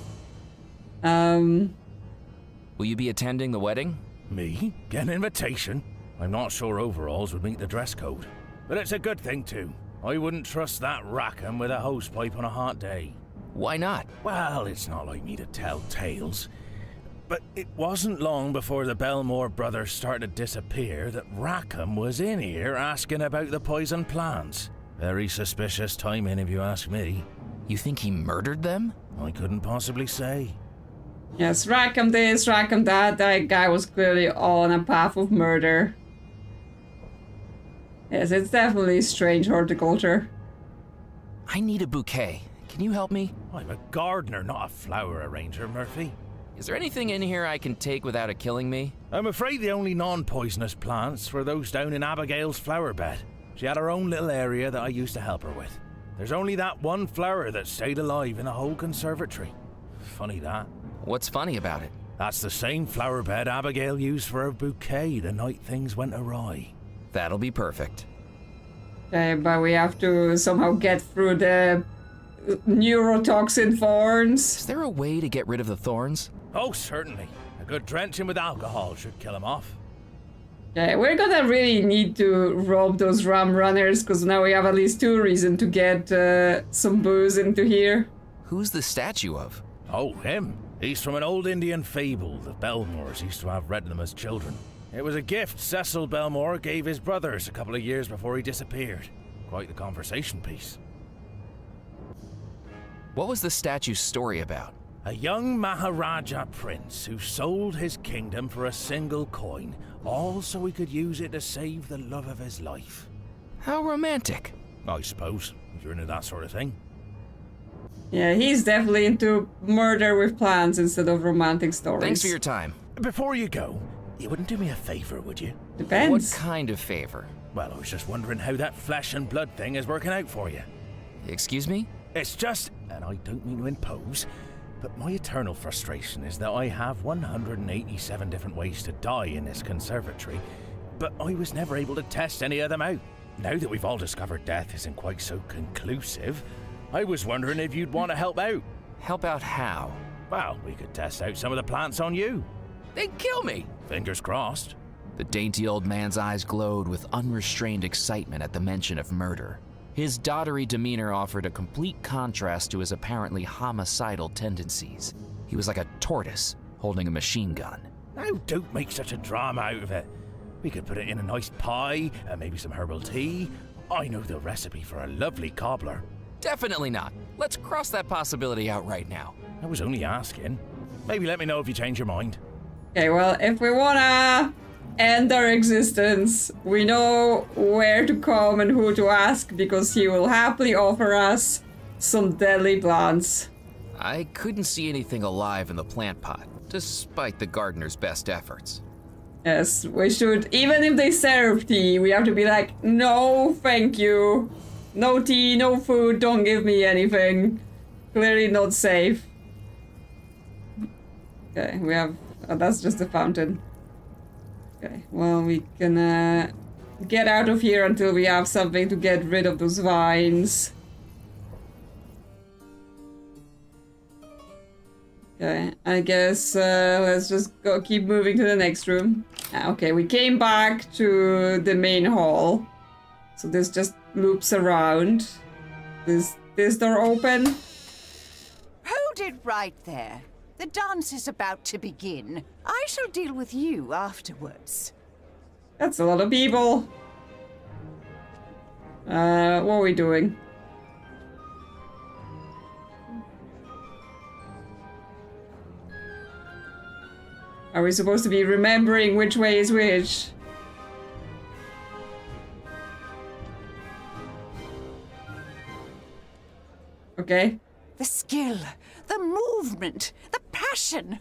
Will you be attending the wedding? Me? Get an invitation? I'm not sure overalls would meet the dress code. But it's a good thing, too. I wouldn't trust that Rackham with a hosepipe on a hot day. Why not? Well, it's not like me to tell tales. But it wasn't long before the Bellemore brothers started to disappear that Rackham was in here asking about the poison plants. Very suspicious timing, if you ask me. You think he murdered them? I couldn't possibly say. Yes, Rackham this, Rackham that. That guy was clearly on a path of murder. Yes, it's definitely strange horticulture. I need a bouquet. Can you help me? I'm a gardener, not a flower arranger, Murphy. Is there anything in here I can take without it killing me? I'm afraid the only non-poisonous plants were those down in Abigail's flower bed. She had her own little area that I used to help her with. There's only that one flower that stayed alive in the whole conservatory. Funny that. What's funny about it? That's the same flower bed Abigail used for her bouquet the night things went awry. That'll be perfect. Okay, but we have to somehow get through the neurotoxin thorns. Is there a way to get rid of the thorns? Oh, certainly. A good drenching with alcohol should kill them off. Okay, we're gonna really need to rob those rum runners, because now we have at least 2 reasons to get some booze into here. Who's the statue of? Oh, him. He's from an old Indian fable the Bellemores used to have read them as children. It was a gift Cecil Bellemore gave his brothers a couple of years before he disappeared. Quite the conversation piece. What was the statue's story about? A young Maharaja prince who sold his kingdom for a single coin, all so he could use it to save the love of his life. How romantic. I suppose, if you're into that sort of thing. Yeah, he's definitely into murder with plans instead of romantic stories. Thanks for your time. Before you go, you wouldn't do me a favor, would you? Depends. What kind of favor? Well, I was just wondering how that flesh and blood thing is working out for you. Excuse me? It's just, and I don't mean to impose, but my eternal frustration is that I have 187 different ways to die in this conservatory, but I was never able to test any of them out. Now that we've all discovered death isn't quite so conclusive, I was wondering if you'd want to help out. Help out how? Well, we could test out some of the plants on you. They'd kill me! Fingers crossed. The dainty old man's eyes glowed with unrestrained excitement at the mention of murder. His dottery demeanor offered a complete contrast to his apparently homicidal tendencies. He was like a tortoise holding a machine gun. Now, don't make such a drama out of it. We could put it in a nice pie, and maybe some herbal tea. I know the recipe for a lovely cobbler. Definitely not. Let's cross that possibility out right now. I was only asking. Maybe let me know if you change your mind. Okay, well, if we wanna end our existence, we know where to come and who to ask, because he will happily offer us some deadly plants. I couldn't see anything alive in the plant pot, despite the gardener's best efforts. Yes, we should, even if they serve tea, we have to be like, no, thank you. No tea, no food, don't give me anything. Clearly not safe. Okay, we have, that's just a fountain. Okay, well, we can get out of here until we have something to get rid of those vines. Okay, I guess let's just go keep moving to the next room. Okay, we came back to the main hall. So this just loops around. This door open? Hold it right there. The dance is about to begin. I shall deal with you afterwards. That's a lot of people. What are we doing? Are we supposed to be remembering which way is which? Okay. The skill, the movement, the passion.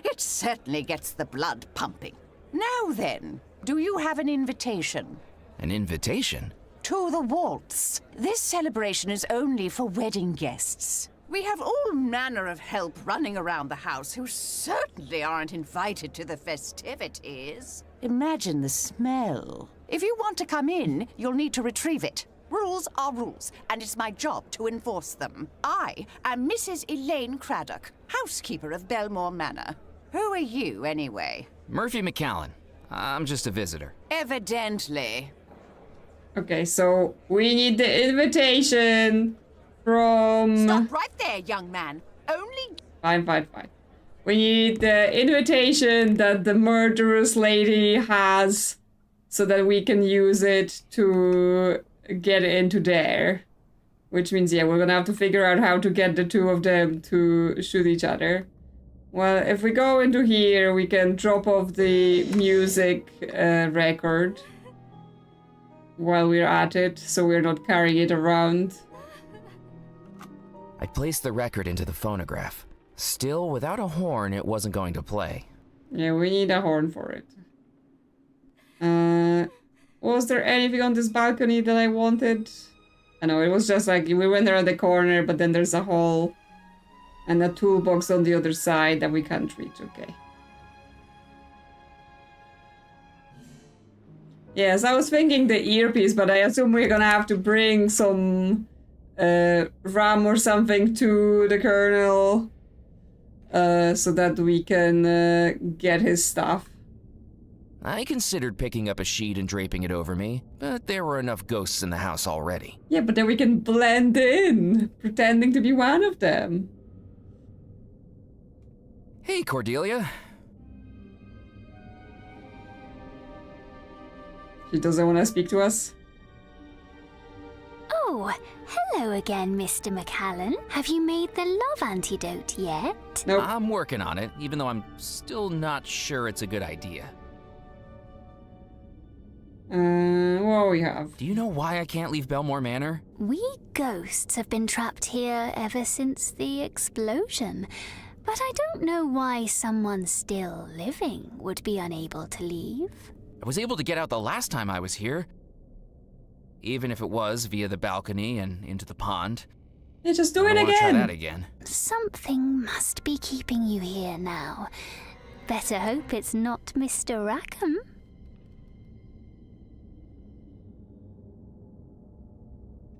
It certainly gets the blood pumping. Now then, do you have an invitation? An invitation? To the waltz. This celebration is only for wedding guests. We have all manner of help running around the house who certainly aren't invited to the festivities. Imagine the smell. If you want to come in, you'll need to retrieve it. Rules are rules, and it's my job to enforce them. I am Mrs. Elaine Craddock, housekeeper of Bellemore Manor. Who are you, anyway? Murphy McCallan. I'm just a visitor. Evidently. Okay, so we need the invitation from... Stop right there, young man. Only... Fine. We need the invitation that the murderous lady has so that we can use it to get into there. Which means, yeah, we're gonna have to figure out how to get the two of them to shoot each other. Well, if we go into here, we can drop off the music record while we're at it, so we're not carrying it around. I placed the record into the phonograph. Still, without a horn, it wasn't going to play. Yeah, we need a horn for it. Was there anything on this balcony that I wanted? I know, it was just like, we went around the corner, but then there's a hole and a toolbox on the other side that we can't reach, okay. Yes, I was thinking the earpiece, but I assume we're gonna have to bring some ram or something to the colonel so that we can get his stuff. I considered picking up a sheet and draping it over me, but there were enough ghosts in the house already. Yeah, but then we can blend in, pretending to be one of them. Hey, Cordelia. She doesn't want to speak to us. Oh, hello again, Mr. McCallan. Have you made the love antidote yet? Nope. I'm working on it, even though I'm still not sure it's a good idea. What we have? Do you know why I can't leave Bellemore Manor? We ghosts have been trapped here ever since the explosion. But I don't know why someone still living would be unable to leave. I was able to get out the last time I was here. Even if it was via the balcony and into the pond. Yeah, just do I it don't wanna try again. that again. Something must be keeping you here now. Better hope it's not Mr. Rackham.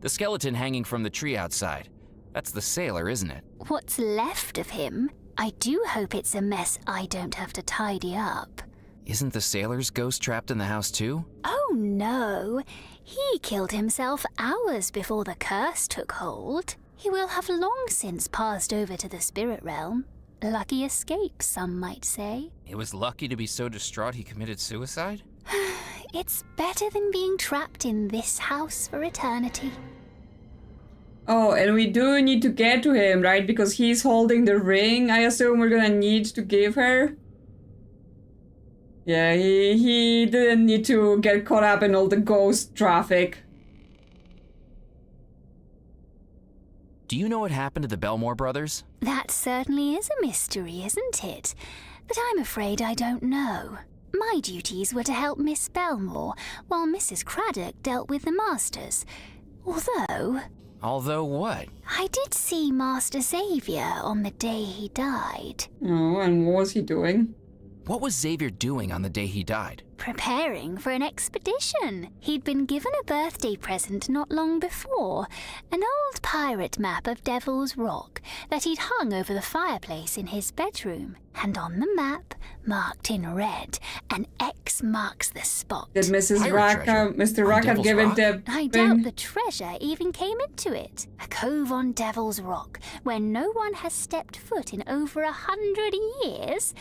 The skeleton hanging from the tree outside. That's the sailor, isn't it? What's left of him? I do hope it's a mess I don't have to tidy up. Isn't the sailor's ghost trapped in the house too? Oh no! He killed himself hours before the curse took hold. He will have long since passed over to the spirit realm. Lucky escape, some might say. It was lucky to be so distraught he committed suicide? It's better than being trapped in this house for eternity. Oh, and we do need to get to him, right? Because he's holding the ring. I assume we're gonna need to give her. Yeah, he didn't need to get caught up in all the ghost traffic. Do you know what happened to the Bellemore brothers? That certainly is a mystery, isn't it? But I'm afraid I don't know. My duties were to help Miss Bellemore, while Mrs. Craddock dealt with the masters. Although what? I did see Master Xavier on the day he died. Oh, and what was he doing? What was Xavier doing on the day he died? Preparing for an expedition. He'd been given a birthday present not long before, an old pirate map of Devil's Rock that he'd hung over the fireplace in his bedroom. And on the map, marked in red, an X marks the spot. Did Mr. On Rackham give him Devil's the I doubt the treasure even came into it. A cove on Devil's Rock, where no one has stepped foot in over 100 years.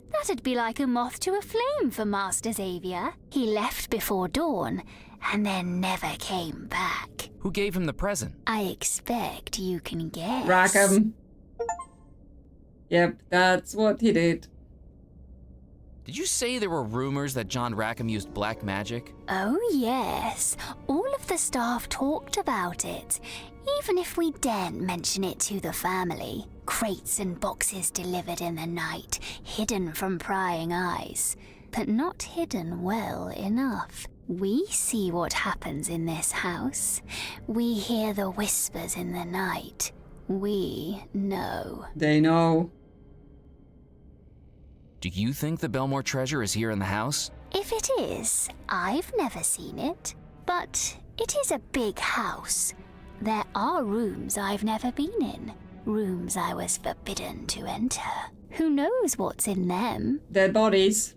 That'd be like a moth to a flame for Master Xavier. He left before dawn, and then never came back. Who gave him the present? I expect you can guess. Rackham. Yep, that's what he did. Did you say there were rumors that John Rackham used black magic? Oh yes, all of the staff talked about it. Even if we daren't mention it to the family. Crates and boxes delivered in the night, hidden from prying eyes. But not hidden well enough. We see what happens in this house. We hear the whispers in the night. We know. They know. Do you think the Bellemore treasure is here in the house? If it is, I've never seen it. But it is a big house. There are rooms I've never been in. Rooms I was forbidden to enter. Who knows what's in them? Dead bodies.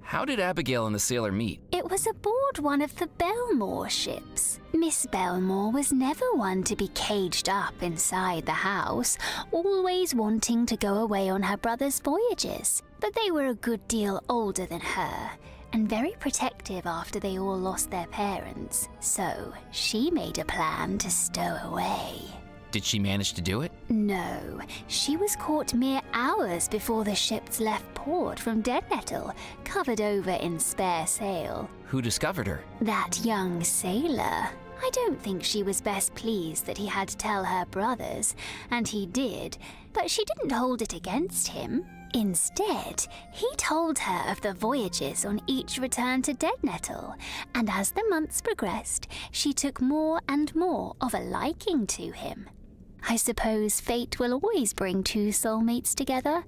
How did Abigail and the sailor meet? It was aboard one of the Bellemore ships. Miss Bellemore was never one to be caged up inside the house, always wanting to go away on her brother's voyages. But they were a good deal older than her, and very protective after they all lost their parents. So she made a plan to stow away. Did she manage to do it? No, she was caught mere hours before the ships left port from Deadnettle, covered over in spare sail. Who discovered her? That young sailor. I don't think she was best pleased that he had to tell her brothers, and he did, but she didn't hold it against him. Instead, he told her of the voyages on each return to Dead Nettle, and as the months progressed, she took more and more of a liking to him. I suppose fate will always bring two soulmates together,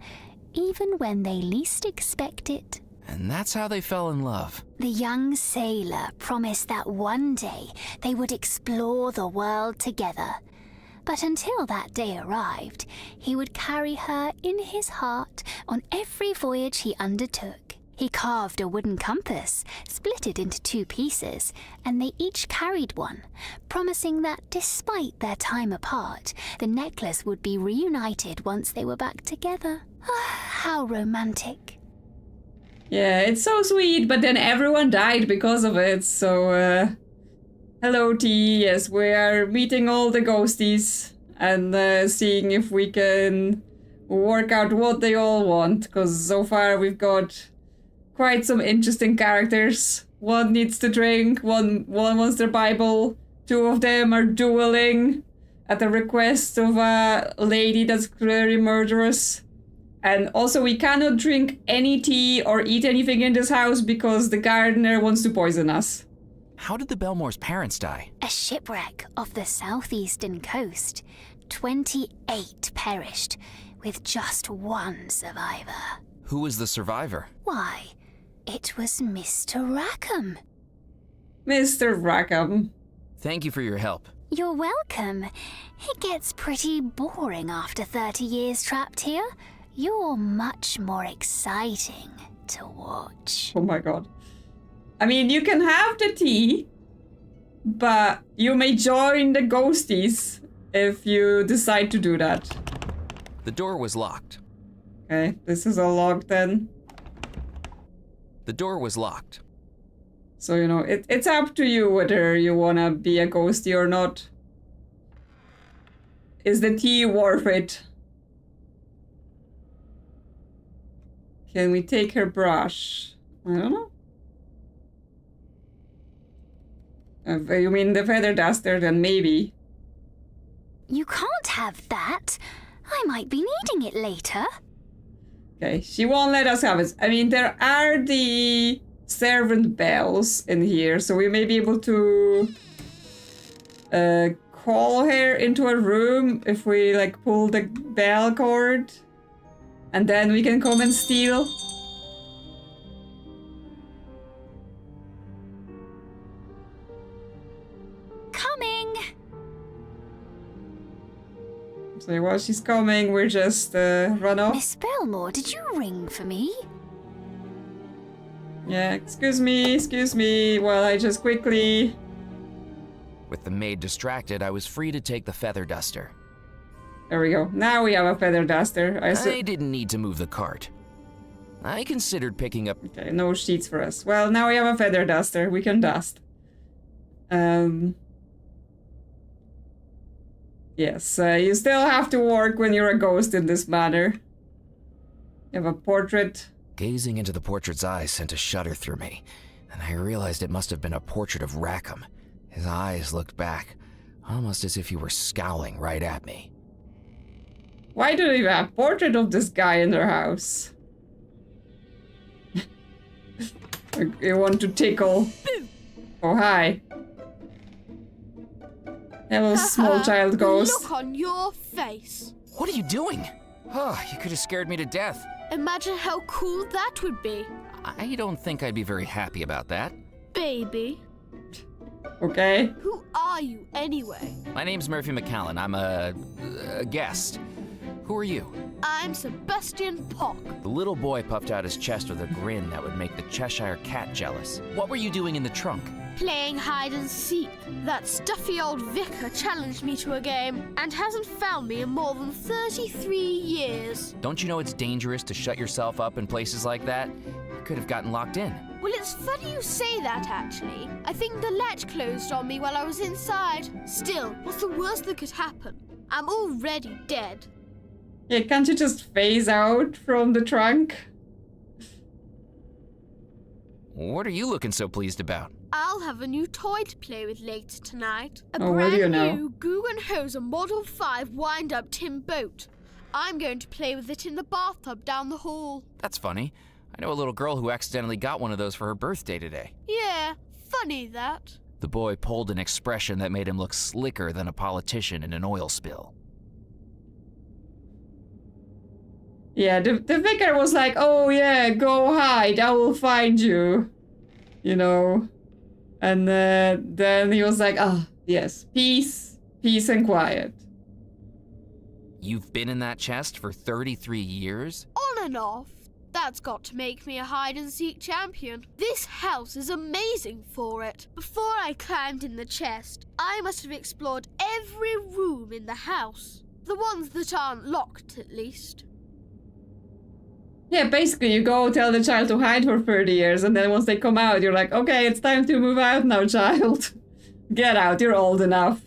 even when they least expect it. And that's how they fell in love. The young sailor promised that one day they would explore the world together. But until that day arrived, he would carry her in his heart on every voyage he undertook. He carved a wooden compass, split it into 2 pieces, and they each carried one, promising that despite their time apart, the necklace would be reunited once they were back together. How romantic. Yeah, it's so sweet, but then everyone died because of it, so, hello, T. Yes, we are meeting all the ghosties and seeing if we can work out what they all want, because so far we've got quite some interesting characters. One needs to drink, one wants their Bible, 2 of them are dueling at the request of a lady that's clearly murderous. And also, we cannot drink any tea or eat anything in this house because the gardener wants to poison us. How did the Bellemore's parents die? A shipwreck off the southeastern coast. 28 perished, with just 1 survivor. Who was the survivor? Why, it was Mr. Rackham. Mr. Rackham. Thank you for your help. You're welcome. It gets pretty boring after 30 years trapped here. You're much more exciting to watch. Oh my god. I mean, you can have the tea, but you may join the ghosties if you decide to do that. The door was locked. Okay, this is a lock then. The door was locked. So, you know, it's up to you whether you wanna be a ghosty or not. Is the tea worth it? Can we take her brush? I don't know. If you mean the feather duster, then maybe. You can't have that. I might be needing it later. Okay, she won't let us have it. I mean, there are the servant bells in here, so we may be able to call her into a room if we, like, pull the bell cord. And then we can come and steal. Coming! So while she's coming, we're just run off. Miss Bellemore, did you ring for me? Yeah, excuse me, while I just quickly... With the maid distracted, I was free to take the feather duster. There we go. Now we have a feather duster. I didn't need to move the cart. I considered picking up... Okay, no sheets for us. Well, now we have a feather duster. We can dust. Yes, you still have to work when you're a ghost in this manner. You have a portrait. Gazing into the portrait's eyes sent a shudder through me, and I realized it must have been a portrait of Rackham. His eyes looked back, almost as if he were scowling right at me. Why do they have a portrait of this guy in their house? You want to tickle? Oh, hi. Hello, small child ghost. Look on your face. What are you doing? Oh, you could have scared me to death. Imagine how cool that would be. I don't think I'd be very happy about that. Baby. Okay. Who are you, anyway? My name's Murphy McCallan. I'm a guest. Who are you? I'm Sebastian Pock. The little boy puffed out his chest with a grin that would make the Cheshire Cat jealous. What were you doing in the trunk? Playing hide and seek. That stuffy old vicar challenged me to a game and hasn't found me in more than 33 years. Don't you know it's dangerous to shut yourself up in places like that? You could have gotten locked in. Well, it's funny you say that, actually. I think the latch closed on me while I was inside. Still, what's the worst that could happen? I'm already dead. Yeah, can't you just phase out from the trunk? What are you looking so pleased about? I'll have a new toy to play with later tonight. A Oh, what do you brand know? new Guggenhose Model 5 wind-up tin boat. I'm going to play with it in the bathtub down the hall. That's funny. I know a little girl who accidentally got one of those for her birthday today. Yeah, funny that. The boy pulled an expression that made him look slicker than a politician in an oil spill. Yeah, the vicar was like, oh yeah, go hide, I will find you. You know. And then he was like, ah, yes, peace and quiet. You've been in that chest for 33 years? On and off. That's got to make me a hide-and-seek champion. This house is amazing for it. Before I climbed in the chest, I must have explored every room in the house. The ones that aren't locked, at least. Yeah, basically you go tell the child to hide for 30 years, and then once they come out, you're like, okay, it's time to move out now, child. Get out, you're old enough.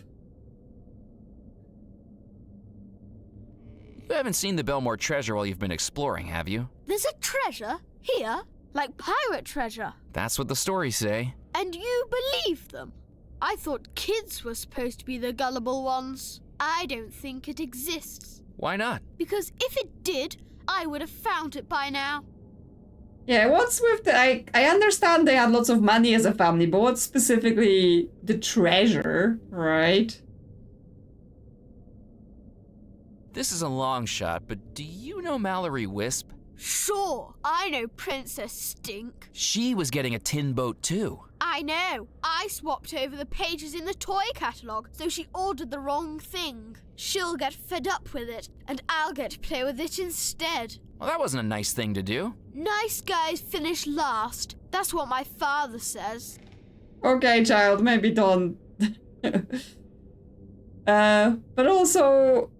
You haven't seen the Bellemore treasure while you've been exploring, have you? There's a treasure here, like pirate treasure. That's what the stories say. And you believe them? I thought kids were supposed to be the gullible ones. I don't think it exists. Why not? Because if it did, I would have found it by now. Yeah, what's with the... I understand they had lots of money as a family, but what's specifically the treasure, right? This is a long shot, but do you know Mallory Wisp? Sure, I know Princess Stink. She was getting a tin boat too. I know. I swapped over the pages in the toy catalogue, so she ordered the wrong thing. She'll get fed up with it, and I'll get to play with it instead. Well, that wasn't a nice thing to do. Nice guys finish last. That's what my father says. Okay, child, maybe don't. But also...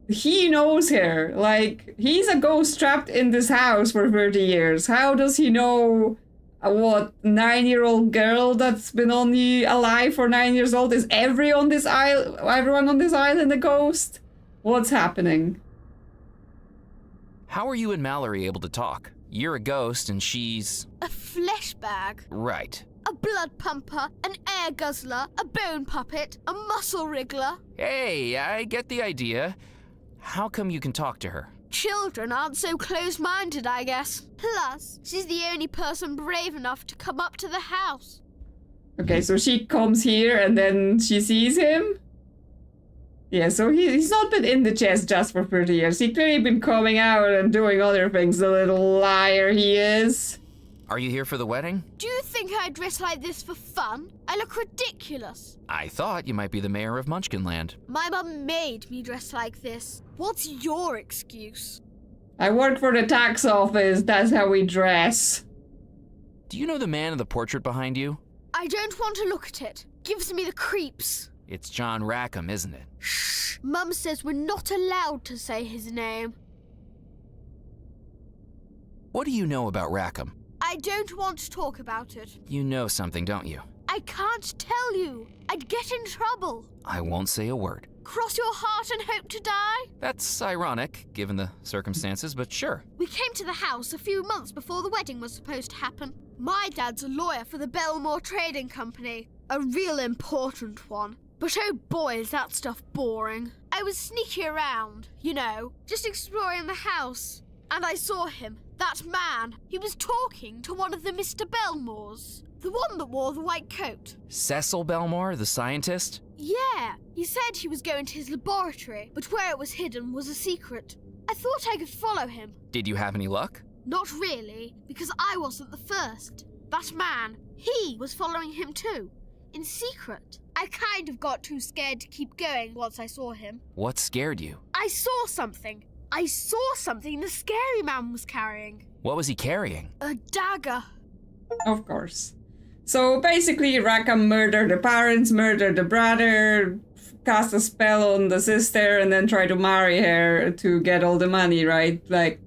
he knows her. Like, he's a ghost trapped in this house for 30 years. How does he know what 9-year-old girl that's been only alive for 9 years old? Is everyone on this island a ghost? What's happening? How are you and Mallory able to talk? You're a ghost and she's... A flesh bag. Right. A blood pumper, an air guzzler, a bone puppet, a muscle wriggler. Hey, I get the idea. How come you can talk to her? Children aren't so close-minded, I guess. Plus, she's the only person brave enough to come up to the house. Okay, so she comes here and then she sees him? Yeah, so he's not been in the chest just for 30 years. He's clearly been coming out and doing other things, the little liar he is. Are you here for the wedding? Do you think I dress like this for fun? I look ridiculous. I thought you might be the mayor of Munchkinland. My mum made me dress like this. What's your excuse? I work for the tax office, that's how we dress. Do you know the man in the portrait behind you? I don't want to look at it. Gives me the creeps. It's John Rackham, isn't it? Shh! Mum says we're not allowed to say his name. What do you know about Rackham? I don't want to talk about it. You know something, don't you? I can't tell you. I'd get in trouble. I won't say a word. Cross your heart and hope to die? That's ironic, given the circumstances, but sure. We came to the house a few months before the wedding was supposed to happen. My dad's a lawyer for the Bellemore Trading Company. A real important one. But oh boy, is that stuff boring. I was sneaking around, you know, just exploring the house. And I saw him, that man. He was talking to one of the Mr. Bellemores. The one that wore the white coat. Cecil Bellemore, the scientist? Yeah, he said he was going to his laboratory, but where it was hidden was a secret. I thought I could follow him. Did you have any luck? Not really, because I wasn't the first. That man, he was following him too, in secret. I kind of got too scared to keep going once I saw him. What scared you? I saw something. I saw something the scary man was carrying. What was he carrying? A dagger. Of course. So basically, Rackham murdered the parents, murdered the brother, cast a spell on the sister, and then tried to marry her to get all the money, right? Like,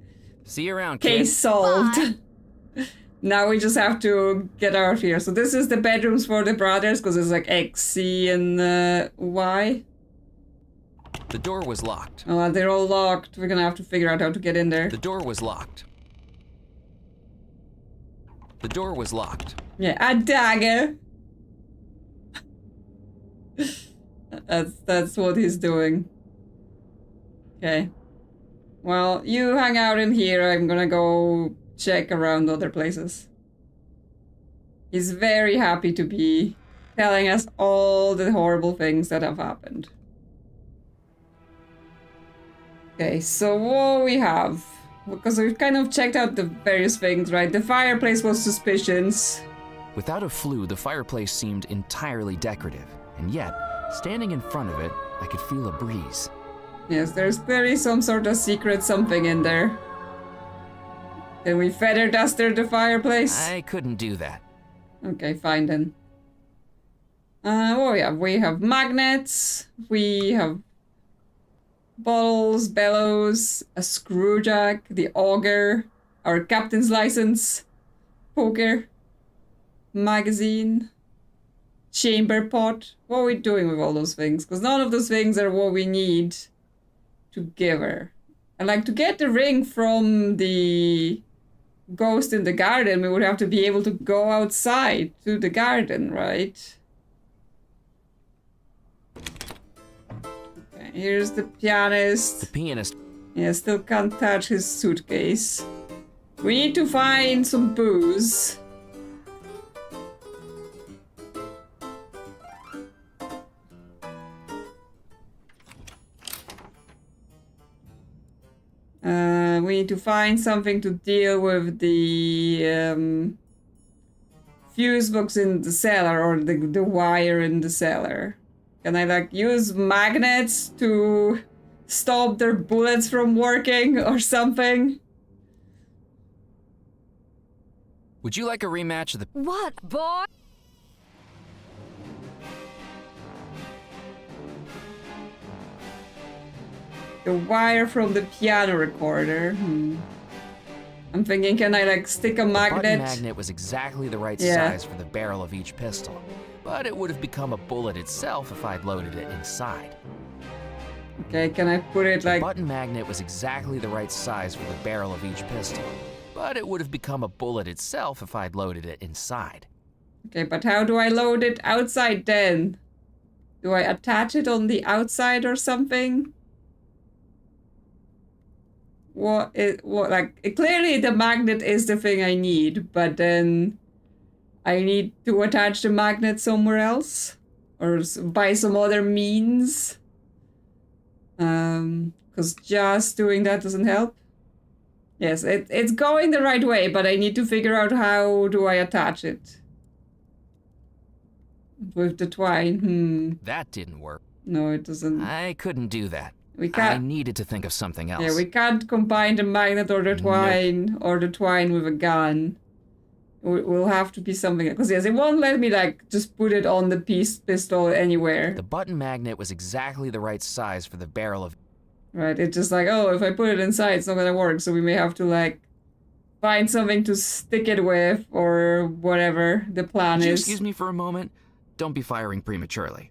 see you around, kid. Case solved. Bye. Now we just have to get out of here. So this is the bedrooms for the brothers, because it's like X, C, and Y. The door was locked. Oh, they're all locked. We're gonna have to figure out how to get in there. The door was locked. The door was locked. Yeah, a dagger. That's what he's doing. Okay. Well, you hang out in here. I'm gonna go check around other places. He's very happy to be telling us all the horrible things that have happened. Okay, so what we have? Because we've kind of checked out the various things, right? The fireplace was suspicious. Without a flue, the fireplace seemed entirely decorative, and yet, standing in front of it, I could feel a breeze. Yes, there's clearly some sort of secret something in there. Can we feather duster the fireplace? I couldn't do that. Okay, fine then. Oh yeah, we have magnets, we have bottles, bellows, a screwjack, the auger, our captain's license, poker, magazine, chamber pot. What are we doing with all those things? Because none of those things are what we need to give her. And like to get the ring from the ghost in the garden, we would have to be able to go outside to the garden, right? Okay, here's the pianist. The pianist. Yeah, still can't touch his suitcase. We need to find some booze. We need to find something to deal with the fuse box in the cellar, or the wire in the cellar. Can I like use magnets to stop their bullets from working or something? Would you like a rematch of the... What, boy? The wire from the piano recorder. I'm thinking, can I like stick a magnet? The button magnet was exactly the right size for the barrel of each pistol, but it would have become a bullet itself if I'd loaded it inside. Okay, can I put it like... The button magnet was exactly the right size for the barrel of each pistol, but it would have become a bullet itself if I'd loaded it inside. Okay, but how do I load it outside then? Do I attach it on the outside or something? Clearly the magnet is the thing I need, but then I need to attach the magnet somewhere else or by some other means. Because just doing that doesn't help. Yes, it's going the right way, but I need to figure out how do I attach it. With the twine, That didn't work. No, it doesn't. I couldn't do that. We can't. I needed to think of something else. Yeah, we can't combine the magnet or the twine or the twine with a gun. We'll have to be something, because yes, it won't let me like just put it on the pistol anywhere. The button magnet was exactly the right size for the barrel of... Right, it's just like, oh, if I put it inside, it's not gonna work, so we may have to like find something to stick it with or whatever the plan Would you is. excuse me for a moment? Don't be firing prematurely.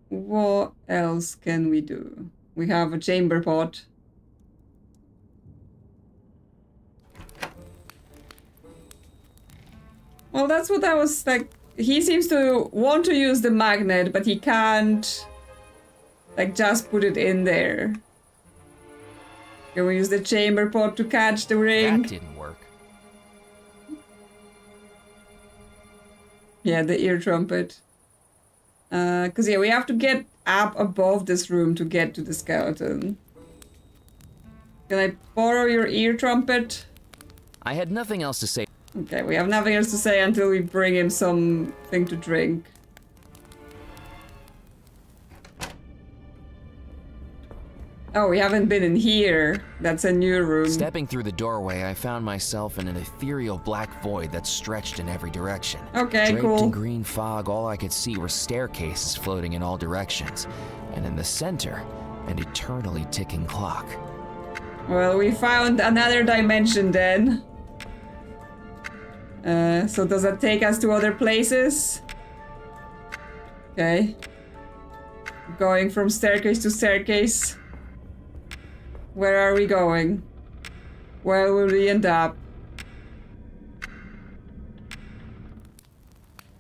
What else can we do? We have a chamber pot. Well, that's what I was like. He seems to want to use the magnet, but he can't like just put it in there. Can we use the chamber pot to catch the ring? That didn't work. Yeah, the ear trumpet. Because yeah, we have to get up above this room to get to the skeleton. Can I borrow your ear trumpet? I had nothing else to say. Okay, we have nothing else to say until we bring him something to drink. Oh, we haven't been in here. That's a new room. Stepping through the doorway, I found myself in an ethereal black void that stretched in every direction. Okay, Draped cool. in green fog, all I could see were staircases floating in all directions. And in the center, an eternally ticking clock. Well, we found another dimension then. So does that take us to other places? Okay. Going from staircase to staircase. Where are we going? Where will we end up?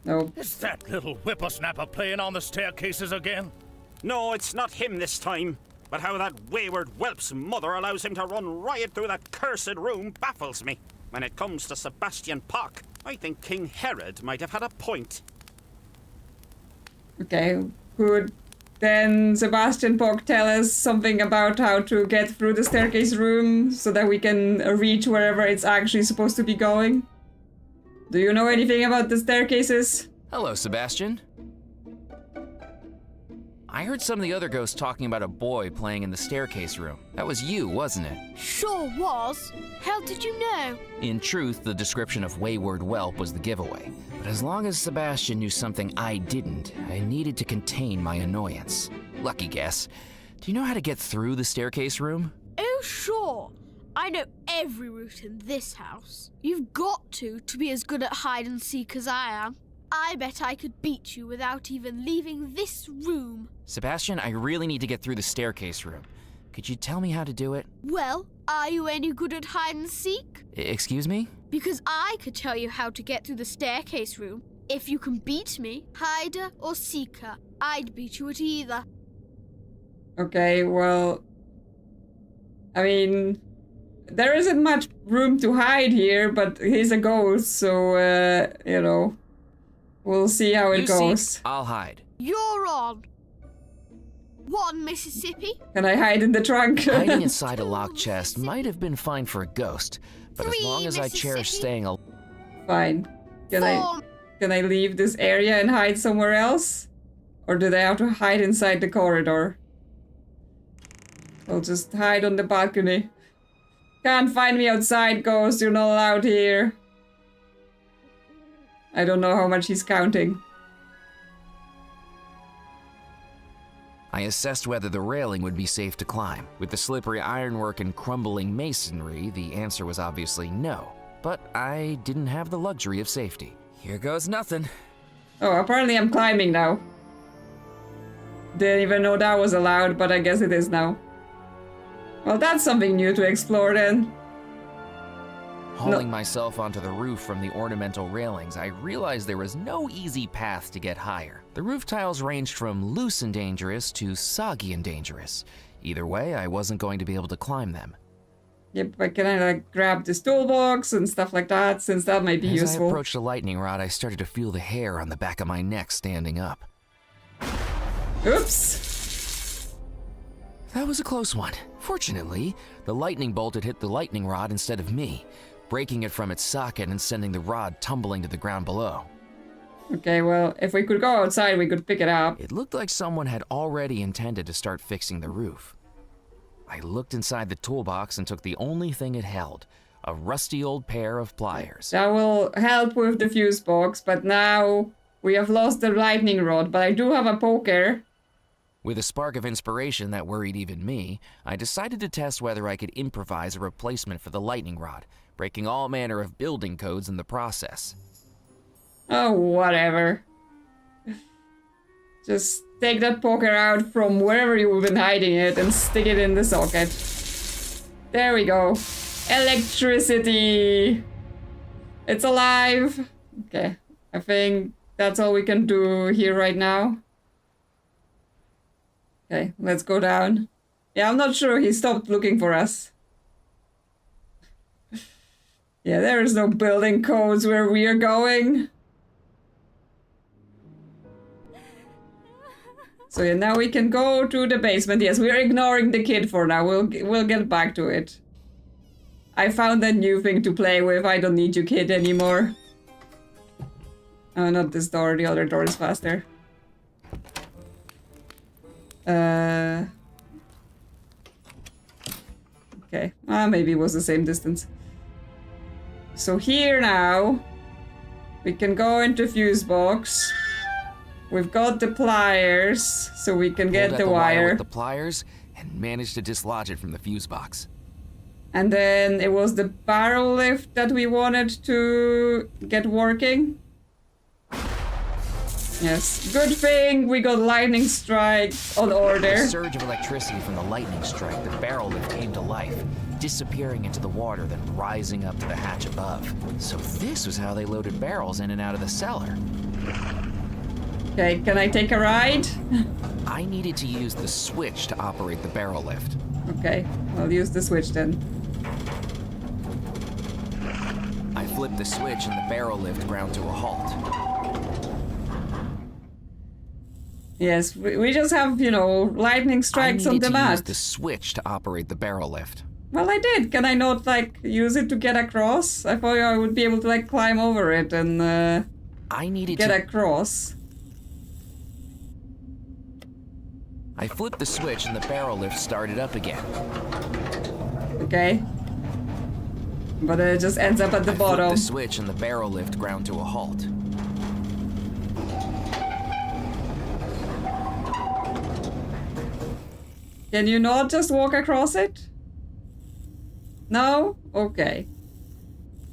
Nope. Is that little whippersnapper playing on the staircases again? No, it's not him this time. But how that wayward whelp's mother allows him to run riot through that cursed room baffles me. When it comes to Sebastian Pock, I think King Herod might have had a point. Okay, could then Sebastian Pock tell us something about how to get through the staircase room so that we can reach wherever it's actually supposed to be going? Do you know anything about the staircases? Hello, Sebastian. I heard some of the other ghosts talking about a boy playing in the staircase room. That was you, wasn't it? Sure was. How did you know? In truth, the description of wayward whelp was the giveaway. But as long as Sebastian knew something I didn't, I needed to contain my annoyance. Lucky guess. Do you know how to get through the staircase room? Oh, sure. I know every route in this house. You've got to be as good at hide and seek as I am. I bet I could beat you without even leaving this room. Sebastian, I really need to get through the staircase room. Could you tell me how to do it? Well, are you any good at hide and seek? Excuse me? Because I could tell you how to get through the staircase room. If you can beat me, hider or seeker, I'd beat you at either. Okay, well... I mean... There isn't much room to hide here, but he's a ghost, so, you know... We'll see how it goes. Seek, I'll hide. You're on. 1 Mississippi. Can I hide in the trunk? Hiding inside a locked chest might have been fine for a ghost, but 3 as long as I cherish staying alive... Fine. Can 4. I leave this area and hide somewhere else? Or do they have to hide inside the corridor? I'll just hide on the balcony. Can't find me outside, ghost. You're not allowed here. I don't know how much he's counting. I assessed whether the railing would be safe to climb. With the slippery ironwork and crumbling masonry, the answer was obviously no. But I didn't have the luxury of safety. Here goes nothing. Oh, apparently I'm climbing now. Didn't even know that was allowed, but I guess it is now. Well, that's something new to explore then. Hauling myself onto the roof from the ornamental railings, I realized there was no easy path to get higher. The roof tiles ranged from loose and dangerous to soggy and dangerous. Either way, I wasn't going to be able to climb them. Yep, but can I like grab this toolbox and stuff like that, since that might be useful? As I useful. approached the lightning rod, I started to feel the hair on the back of my neck standing up. Oops! That was a close one. Fortunately, the lightning bolt had hit the lightning rod instead of me, breaking it from its socket and sending the rod tumbling to the ground below. Okay, well, if we could go outside, we could pick it up. It looked like someone had already intended to start fixing the roof. I looked inside the toolbox and took the only thing it held, a rusty old pair of pliers. That will help with the fuse box, but now we have lost the lightning rod, but I do have a poker. With a spark of inspiration that worried even me, I decided to test whether I could improvise a replacement for the lightning rod, breaking all manner of building codes in the process. Oh, whatever. Just take that poker out from wherever you've been hiding it and stick it in the socket. There we go. Electricity! It's alive! Okay, I think that's all we can do here right now. Okay, let's go down. Yeah, I'm not sure he stopped looking for us. Yeah, there is no building codes where we are going. So yeah, now we can go to the basement. Yes, we are ignoring the kid for now. We'll get back to it. I found a new thing to play with. I don't need you, kid, anymore. Oh, not this door. The other door is faster. Okay. Maybe it was the same distance. So here now, we can go into fuse box. We've got the pliers, so we can get the wire. With the pliers and managed to dislodge it from the fuse box. And then it was the barrel lift that we wanted to get working. Yes, good thing we got lightning strike on A order. surge of electricity from the lightning strike, the barrel lift came to life, disappearing into the water, then rising up to the hatch above. So this was how they loaded barrels in and out of the cellar. Okay, can I take a ride? I needed to use the switch to operate the barrel lift. Okay, I'll use the switch then. I flipped the switch and the barrel lift ground to a halt. Yes, we just have, you know, lightning strikes on I needed to demand. use the switch to operate the barrel lift. Well, I did. Can I not, like, use it to get across? I thought I would be able to, like, climb over it and I needed get to... across. I flipped the switch and the barrel lift started up again. Okay. But it just ends up at the I bottom. flipped the switch and the barrel lift ground to a halt. Can you not just walk across it? No? Okay.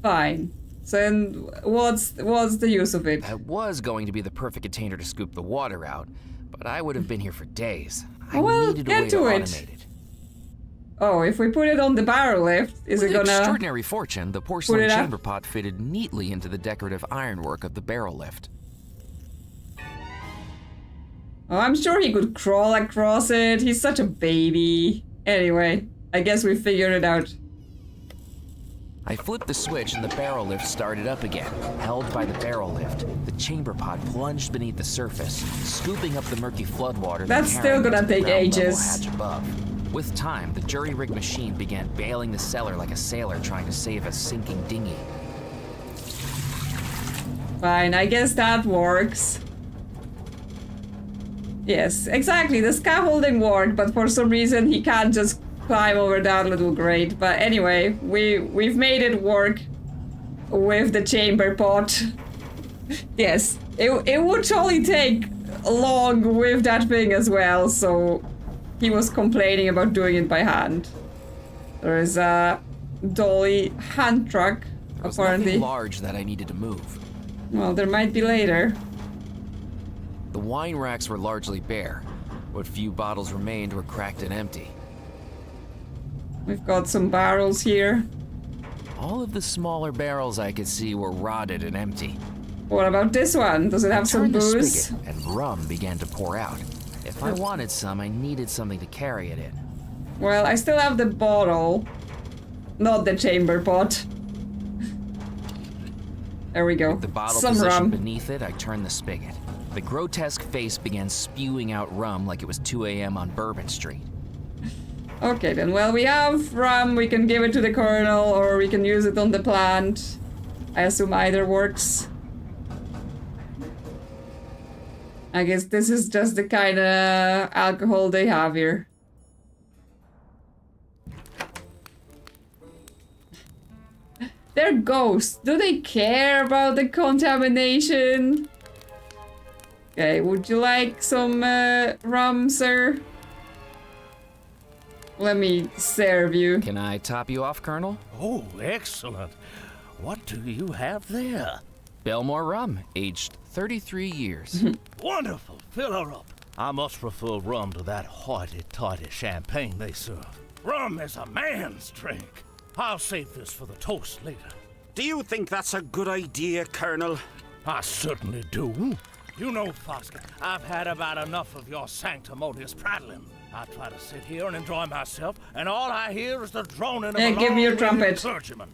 Fine. So then what's the use of it? That was going to be the perfect container to scoop the water out, but I would have been here for days. I Well, needed a get way to to it. automate it. Oh, if we put it on the barrel lift, is it With gonna... extraordinary fortune, the Put porcelain it up? chamber pot fitted neatly into the decorative ironwork of the barrel lift. Oh, I'm sure he could crawl across it. He's such a baby. Anyway, I guess we figured it out. I flipped the switch and the barrel lift started up again. Held by the barrel lift, the chamber pot plunged beneath the surface, scooping up the murky floodwater. That's still gonna take ages. Hatch above. With time, the jury-rigged machine began bailing the cellar like a sailor trying to save a sinking dinghy. Fine, I guess that works. Yes, exactly. The scaffolding worked, but for some reason he can't just climb over that little grate. But anyway, we've made it work with the chamber pot. Yes, it would surely take long with that thing as well, so he was complaining about doing it by hand. There is a dolly hand truck, There was apparently. nothing large that I needed to move. Well, there might be later. The wine racks were largely bare. What few bottles remained were cracked and empty. We've got some barrels here. All of the smaller barrels I could see were rotted and empty. What about this one? Does it have some Turned the booze? spigot, and rum began to pour out. If I wanted some, I needed something to carry it in. Well, I still have the bottle. Not the chamber pot. There we go. With the bottle Some positioned rum. beneath it, I turned the spigot. The grotesque face began spewing out rum like it was 2 a.m. on Bourbon Street. Okay then, well, we have rum. We can give it to the colonel or we can use it on the plant. I assume either works. I guess this is just the kind of alcohol they have here. They're ghosts. Do they care about the contamination? Okay, would you like some rum, sir? Let me serve you. Can I top you off, Colonel? Oh, excellent. What do you have there? Bellemore rum, aged 33 years. Wonderful. Fill her up. I much prefer rum to that hoity-toity champagne they serve. Rum is a man's drink. I'll save this for the toast later. Do you think that's a good idea, Colonel? I certainly do. You know, Foskett, I've had about enough of your sanctimonious prattling. I try to sit here and enjoy myself, and all I hear is the droning of Hey, a give me your long-winded trumpet. clergyman.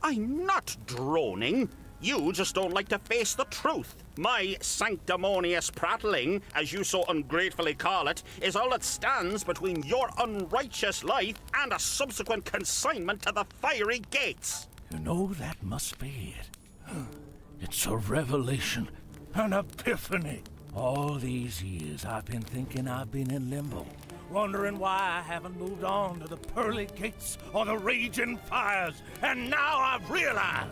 I'm not droning. You just don't like to face the truth. My sanctimonious prattling, as you so ungratefully call it, is all that stands between your unrighteous life and a subsequent consignment to the fiery gates. You know, that must be it. It's a revelation, an epiphany. All these years I've been thinking I've been in limbo, wondering why I haven't moved on to the pearly gates or the raging fires, and now I've realized.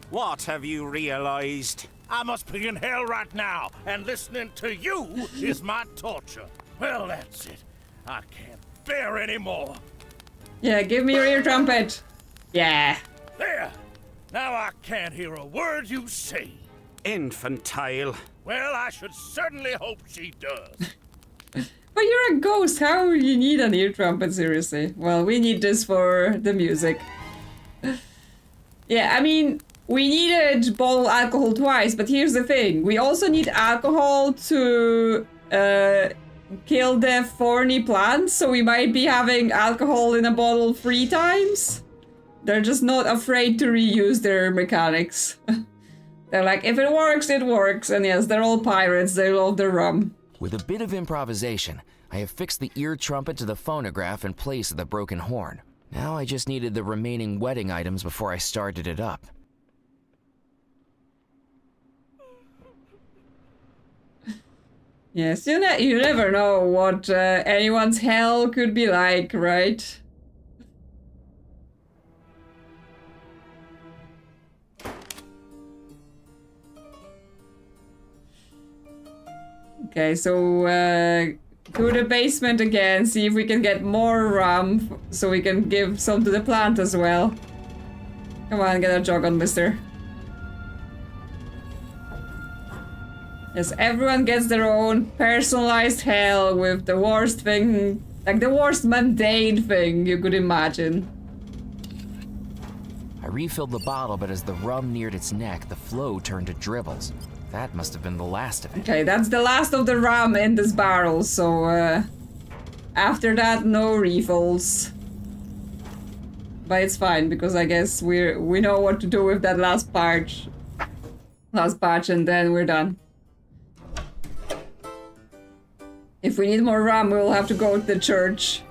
What have you realized? I must be in hell right now, and listening to you is my torture. Well, that's it. I can't bear any more. Yeah, give me your ear trumpet. Yeah. There! Now I can't hear a word you say. infantile. Well, I should certainly hope she does. But you're a ghost, how you need an ear trumpet, seriously? Well, we need this for the music. Yeah, I mean, we needed bottled alcohol twice, but here's the thing. We also need alcohol to kill the thorny plants, so we might be having alcohol in a bottle 3 times. They're just not afraid to reuse their mechanics. They're like, if it works, it works. And yes, they're all pirates, they love their rum. With a bit of improvisation, I have fixed the ear trumpet to the phonograph in place of the broken horn. Now I just needed the remaining wedding items before I started it up. Yes, you never know what anyone's hell could be like, right? Okay, so to the basement again, see if we can get more rum so we can give some to the plant as well. Come on, get a jog on, mister. Yes, everyone gets their own personalized hell with the worst thing, like the worst mundane thing you could imagine. I refilled the bottle, but as the rum neared its neck, the flow turned to dribbles. That must have been the last of it. Okay, that's the last of the rum in this barrel, so after that, no refills. But it's fine, because I guess we know what to do with that last batch, and then we're done. If we need more rum, we'll have to go to the church.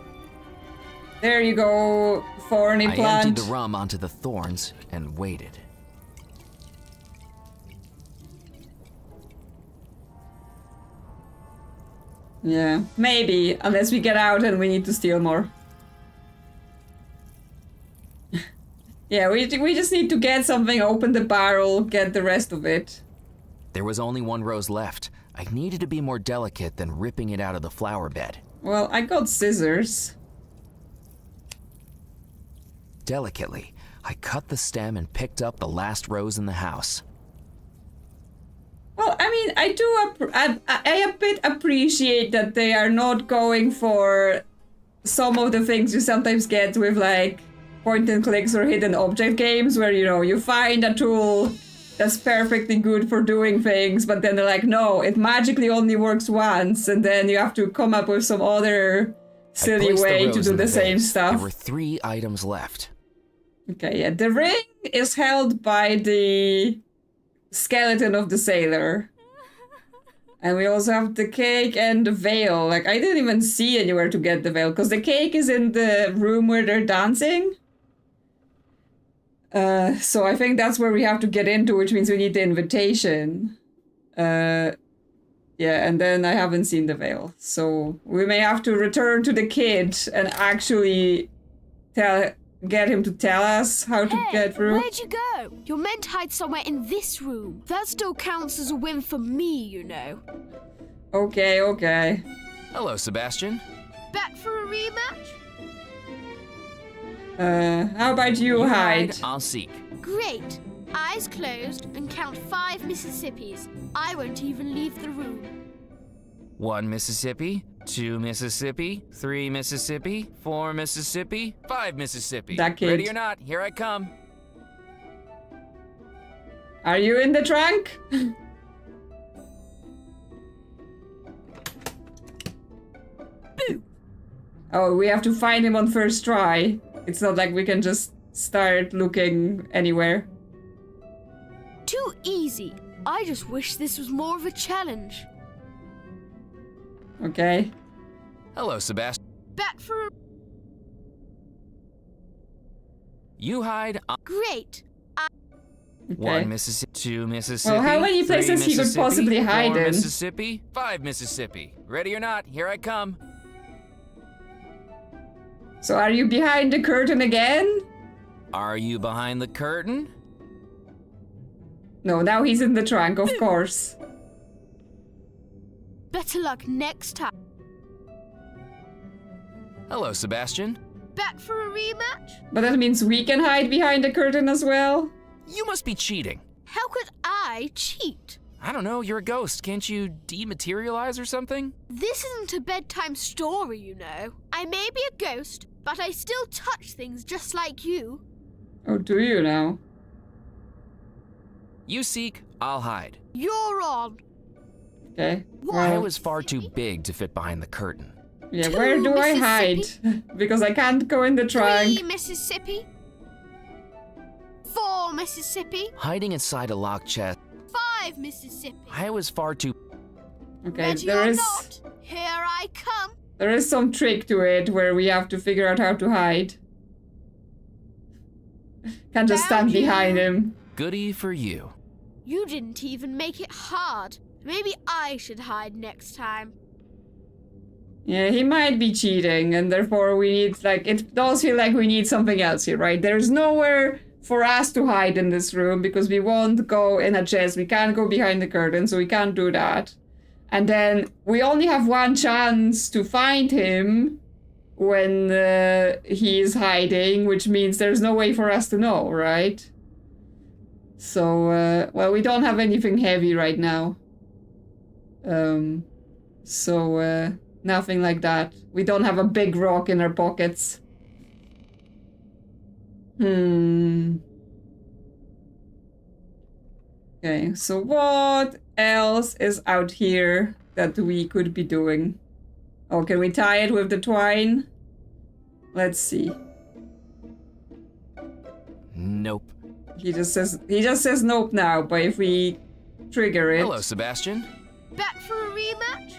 There you go, thorny plant. I emptied the rum onto the thorns and waited. Yeah, maybe, unless we get out and we need to steal more. Yeah, we just need to get something, open the barrel, get the rest of it. There was only 1 rose left. I needed to be more delicate than ripping it out of the flower bed. Well, I got scissors. Delicately, I cut the stem and picked up the last rose in the house. Well, I mean, I a bit appreciate that they are not going for some of the things you sometimes get with like point and clicks or hidden object games where, you know, you find a tool that's perfectly good for doing things, but then they're like, no, it magically only works once, and then you have to come up with some other silly way to do the same stuff. There were 3 items left. Okay, yeah, the ring is held by the skeleton of the sailor. And we also have the cake and the veil. Like, I didn't even see anywhere to get the veil, because the cake is in the room where they're dancing. So I think that's where we have to get into, which means we need the invitation. Yeah, and then I haven't seen the veil. So we may have to return to the kid and actually get him to tell us how to get through. Where'd you go? You're meant to hide somewhere in this room. That still counts as a win for me, you know. Okay, okay. Hello, Sebastian. Back for a rematch? How about you hide? I'll seek. Great. Eyes closed and count 5 Mississippis. I won't even leave the room. 1 Mississippi, 2 Mississippi, 3 Mississippi, 4 Mississippi, 5 Mississippi. That kid. Ready or not, here I come. Are you in the trunk? Boo! Oh, we have to find him on first try. It's not like we can just start looking anywhere. Too easy. I just wish this was more of a challenge. Okay. Hello, Sebastian. Back for a... You hide. Great. Okay. 1 Mississippi, 2 Mississippi. Well, how many places he could possibly hide 4 in? Mississippi, 5 Mississippi. Ready or not, here I come. So are you behind the curtain again? Are you behind the curtain? No, now he's in the trunk, of course. Better luck next time. Hello, Sebastian. Back for a rematch? But that means we can hide behind the curtain as well? You must be cheating. How could I? I cheat? I don't know, you're a ghost. Can't you dematerialize or something? This isn't a bedtime story, you know. I may be a ghost, but I still touch things just like you. Oh, do you now? You seek, I'll hide. You're on. Okay. I Well, was far too big to fit behind the curtain. yeah, Two where do I hide? Mississippi. Because I can't go in the trunk. 3 Mississippi. 4 Mississippi. Hiding inside a locked chest, 5 Mississippi. I was far too... Okay, Ready there or is not, here I come. there is some trick to it where we have to figure out how to hide. Can't just stand Found you. behind him. Goody for you. You didn't even make it hard. Maybe I should hide next time. Yeah, he might be cheating, and therefore we need, like, it does feel like we need something else here, right? There's nowhere for us to hide in this room because we won't go in a chest. We can't go behind the curtain, so we can't do that. And then we only have one chance to find him when he is hiding, which means there's no way for us to know, right? So, well, we don't have anything heavy right now. Nothing like that. We don't have a big rock in our pockets. Okay, so what else is out here that we could be doing? Oh, can we tie it with the twine? Let's see. Nope. He just says nope now, but if we trigger it. Hello, Sebastian. Back for a rematch?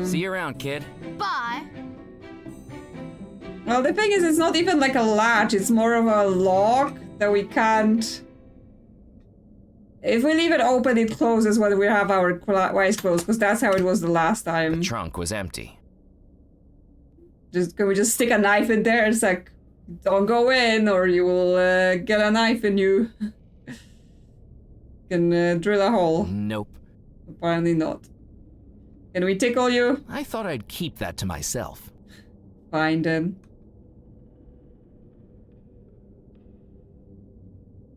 See you around, kid. Bye. Well, the thing is, it's not even like a latch, it's more of a lock that we can't... If we leave it open, it closes when we have our eyes closed, because that's how it was the last time. The trunk was empty. Can we just stick a knife in there? It's like, don't go in, or you will get a knife in you. Can drill a hole. Nope. Apparently not. Can we tickle you? I thought I'd keep that to myself. Fine then.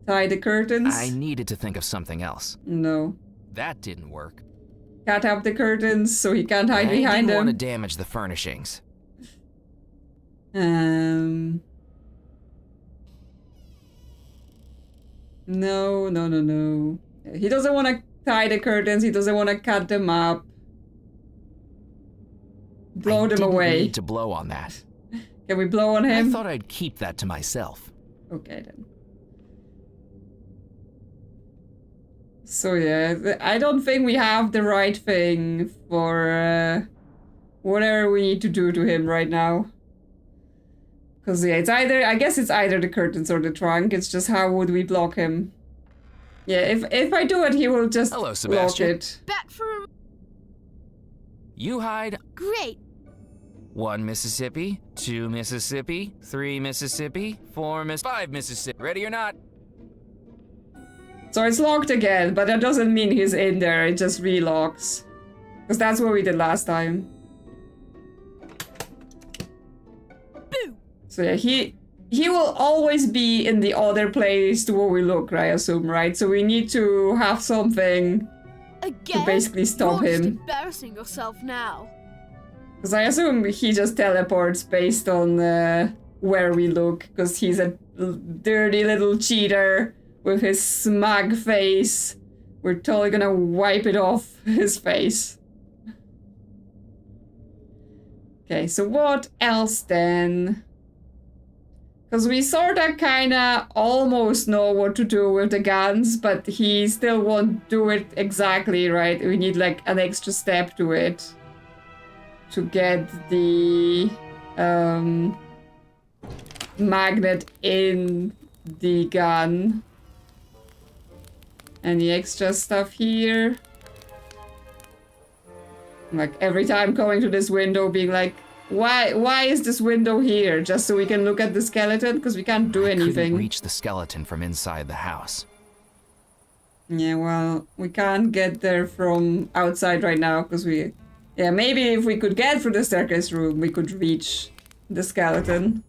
Tie the curtains? I needed to think of something else. No. That didn't work. Can't have the curtains, so he can't hide I behind didn't want to them. damage the furnishings. No. He doesn't want to tie the curtains. He doesn't want to cut them up. Blow them away. I need to blow on that. Can we blow on him? I thought I'd keep that to myself. Okay then. So yeah, I don't think we have the right thing for whatever we need to do to him right now. Because yeah, it's either, I guess it's either the curtains or the trunk. It's just how would we block him? Yeah, if I do it, he will just Hello, block Sebastian. it. Back for a... You hide. Great. 1 Mississippi, 2 Mississippi, 3 Mississippi, 5 Mississippi. Ready or not? So it's locked again, but that doesn't mean he's in there. It just relocks. Because that's what we did last time. Boo. So yeah, he will always be in the other place to where we look, I assume, right? So we need to have something Again? to basically stop You're just him. embarrassing yourself now. Because I assume he just teleports based on where we look. Because he's a dirty little cheater with his smug face. We're totally gonna wipe it off his face. Okay, so what else then? Because we sorta kinda almost know what to do with the guns, but he still won't do it exactly, right? We need like an extra step to it. To get the magnet in the gun. Any extra stuff here? Like every time going to this window being like, why is this window here? Just so we can look at the skeleton? Because we can't do I anything. couldn't reach the skeleton from inside the house. Yeah, well, we can't get there from outside right now because we... Yeah, maybe if we could get through the staircase room, we could reach the skeleton.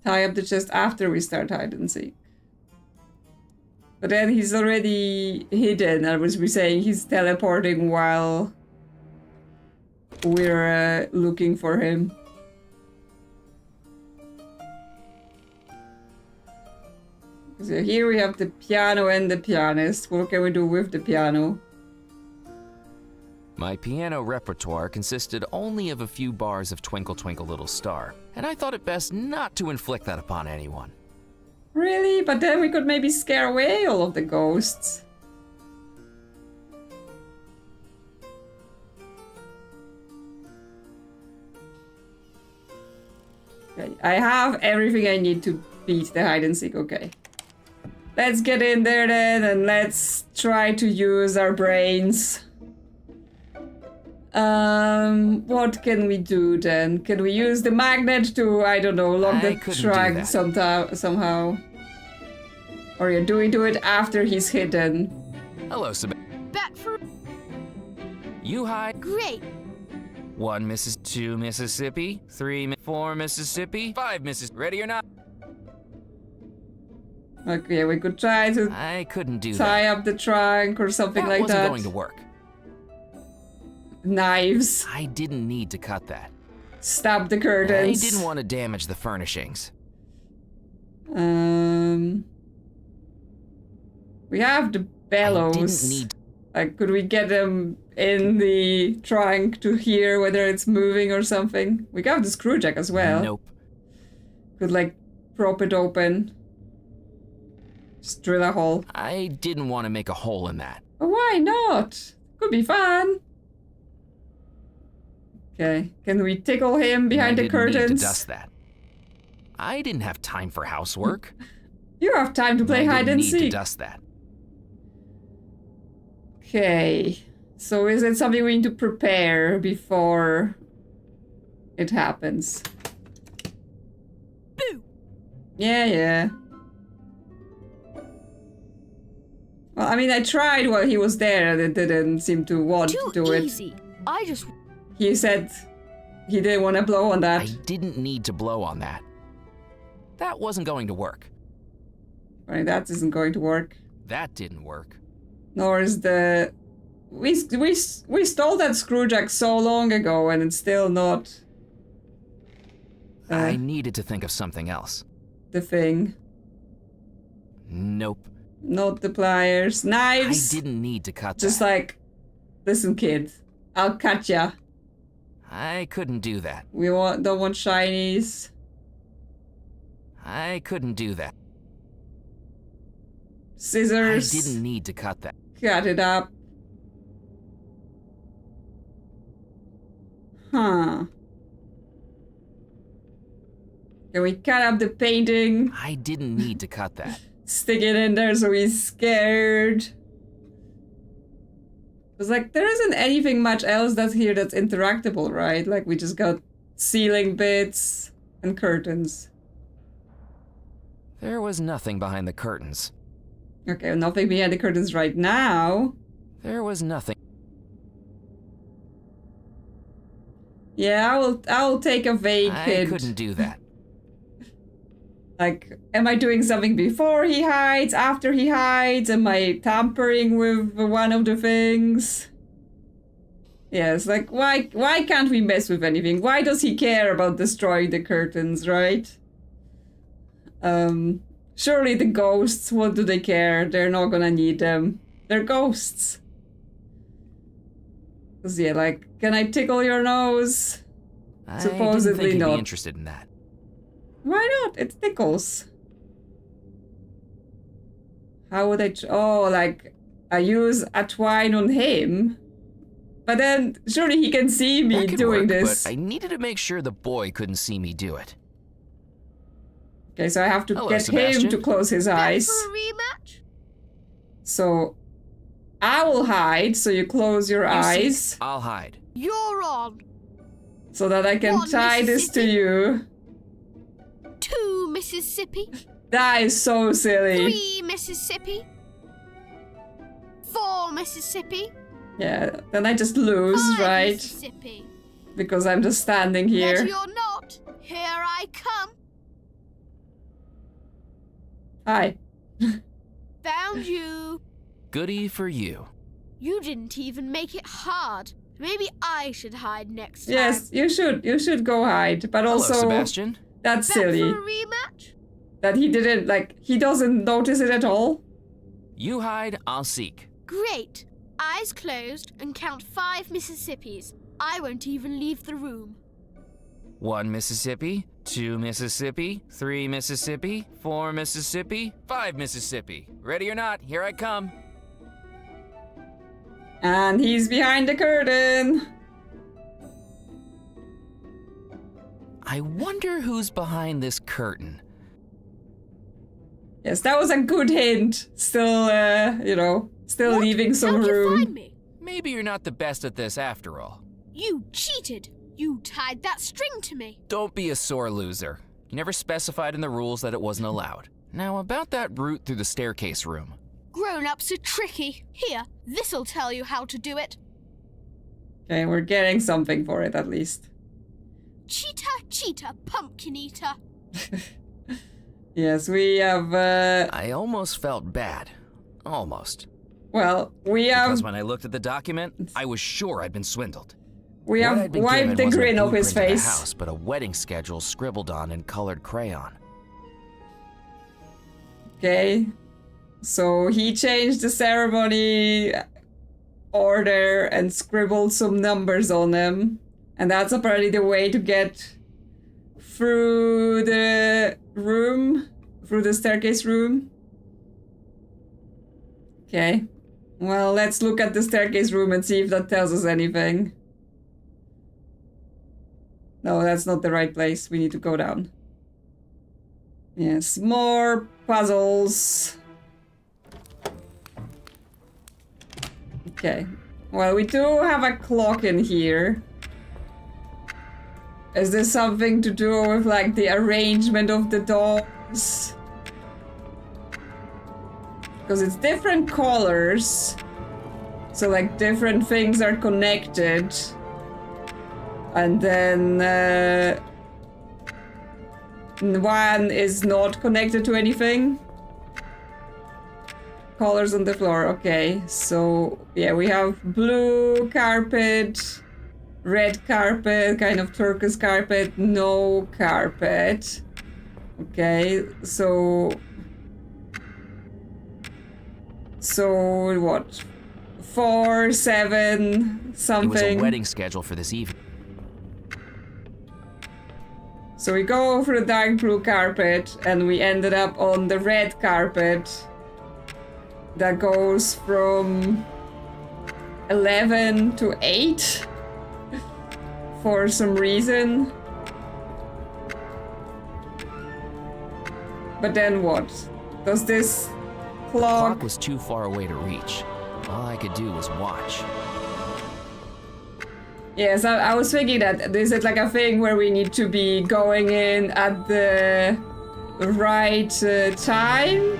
tie up the chest after we start hide and seek. But then he's already hidden. I was saying he's teleporting while we're looking for him. So here we have the piano and the pianist. What can we do with the piano? My piano repertoire consisted only of a few bars of Twinkle Twinkle Little Star, and I thought it best not to inflict that upon anyone. Really? But then we could maybe scare away all of the ghosts. Okay, I have everything I need to beat the hide and seek. Okay. Let's get in there then and let's try to use our brains. What can we do then? Can we use the magnet to, I don't know, lock the trunk somehow? Or do we do it after he's hidden? Hello, Sebastian. Back for... You hide. Great. 1 2 Mississippi, 3 4 Mississippi, 5 Mississippi. Ready or not? Okay, we could try to I couldn't do tie that. up the trunk or something like that. That wasn't going to work. Knives. I didn't need to cut that. Stab the I curtains. didn't want to damage the furnishings. We have the bellows. I didn't need... Like, could we get them in the trunk to hear whether it's moving or something? We got the screw jack as well. Nope. Could, like, prop it open. Just drill a hole. I didn't want to make a hole in that. But why not? Could be fun. Okay, can we tickle him behind the curtains? I didn't need to dust that. I didn't have time for housework. You have time to play hide and I didn't need seek. to dust that. Okay, so is it something we need to prepare before it happens? Boo! Yeah. Well, I mean, I tried while he was there and it didn't seem to want to do it. Too easy. I just... He said he didn't want to blow on that. I didn't need to blow on that. That wasn't going to work. Right, that isn't going to work. That didn't work. Nor is the... We stole that screw jack so long ago and it's still not... I needed to think of something else. The thing. Nope. Not the pliers. Knives! I didn't need to cut Just that. like, listen kid, I'll cut ya. I couldn't do that. We don't want shinies. I couldn't do that. Scissors. I didn't need to cut that. Cut it up. Huh. Can we cut up the painting? I didn't need to cut that. Stick it in there so he's scared. It's like, there isn't anything much else that's here that's interactable, right? Like, we just got ceiling bits and curtains. There was nothing behind the curtains. Okay, nothing behind the curtains right now. There was nothing. Yeah, I will take a vague hint. I couldn't do that. Like, am I doing something before he hides, after he hides? Am I tampering with one of the things? Yes, like, why can't we mess with anything? Why does he care about destroying the curtains, right? Surely the ghosts, what do they care? They're not gonna need them. They're ghosts. 'Cause yeah, like, can I tickle your nose? Supposedly I didn't think he'd not. be interested in that. Why not? It tickles. How would I... Oh, like, I use a twine on him? But then, surely he can see me That could doing work, this. But I needed to make sure the boy couldn't see me do it. Okay, so I have to Hello, get Sebastian. him to close his eyes. For a rematch? So, I will hide, so you close your eyes. I'll hide. You're on. So that I can One tie this to Mississippi. you. 2 Mississippi. That is so silly. 3 Mississippi. 4 Mississippi. Yeah, then I just lose, 5 right? Mississippi. Because I'm just standing here. Ready or not, here I come. Hi. Found you. Goody for you. You didn't even make it hard. Maybe I should hide next time. Yes, you should. You should go hide. But also, Hello, Sebastian. that's Bet silly. for a rematch? That he didn't, like, he doesn't notice it at all. You hide, I'll seek. Great. Eyes closed and count 5 Mississippis. I won't even leave the room. 1 Mississippi, 2 Mississippi, 3 Mississippi, 4 Mississippi, 5 Mississippi. Ready or not, here I come. And he's behind the curtain. I wonder who's behind this curtain. Yes, that was a good hint. Still, still What? leaving some How'd room. you find me? Maybe you're not the best at this after all. You cheated. You tied that string to me. Don't be a sore loser. You never specified in the rules that it wasn't allowed. Now about that route through the staircase room. Grown-ups are tricky. Here, this'll tell you how to do it. Okay, we're getting something for it at least. Cheetah, pumpkin eater. Yes, we have, I almost felt bad. Almost. well, we have, Because when I looked at the document, I was sure I'd been swindled. we What have I'd been wiped given the wasn't a grin off his blueprint of the face. house, but a wedding schedule scribbled on in colored crayon. Okay, so he changed the ceremony order and scribbled some numbers on them. And that's apparently the way to get through the room, through the staircase room. Okay, well, let's look at the staircase room and see if that tells us anything. No, that's not the right place. We need to go down. Yes, more puzzles. Okay. Well, we do have a clock in here. Is this something to do with, like, the arrangement of the doors? Because it's different colors. So, like, different things are connected. And then, one is not connected to anything. Colors on the floor, okay. So, yeah, we have blue carpet, red carpet, kind of turquoise carpet, no carpet. Okay, so what? 4, 7, something. It was a wedding schedule for this evening. So we go for the dark blue carpet and we ended up on the red carpet that goes from 11 to 8 for some reason. But then what? Does this The clock... clock was too far away to reach. All I could do was watch. Yes, I was thinking that is it like a thing where we need to be going in at the right time?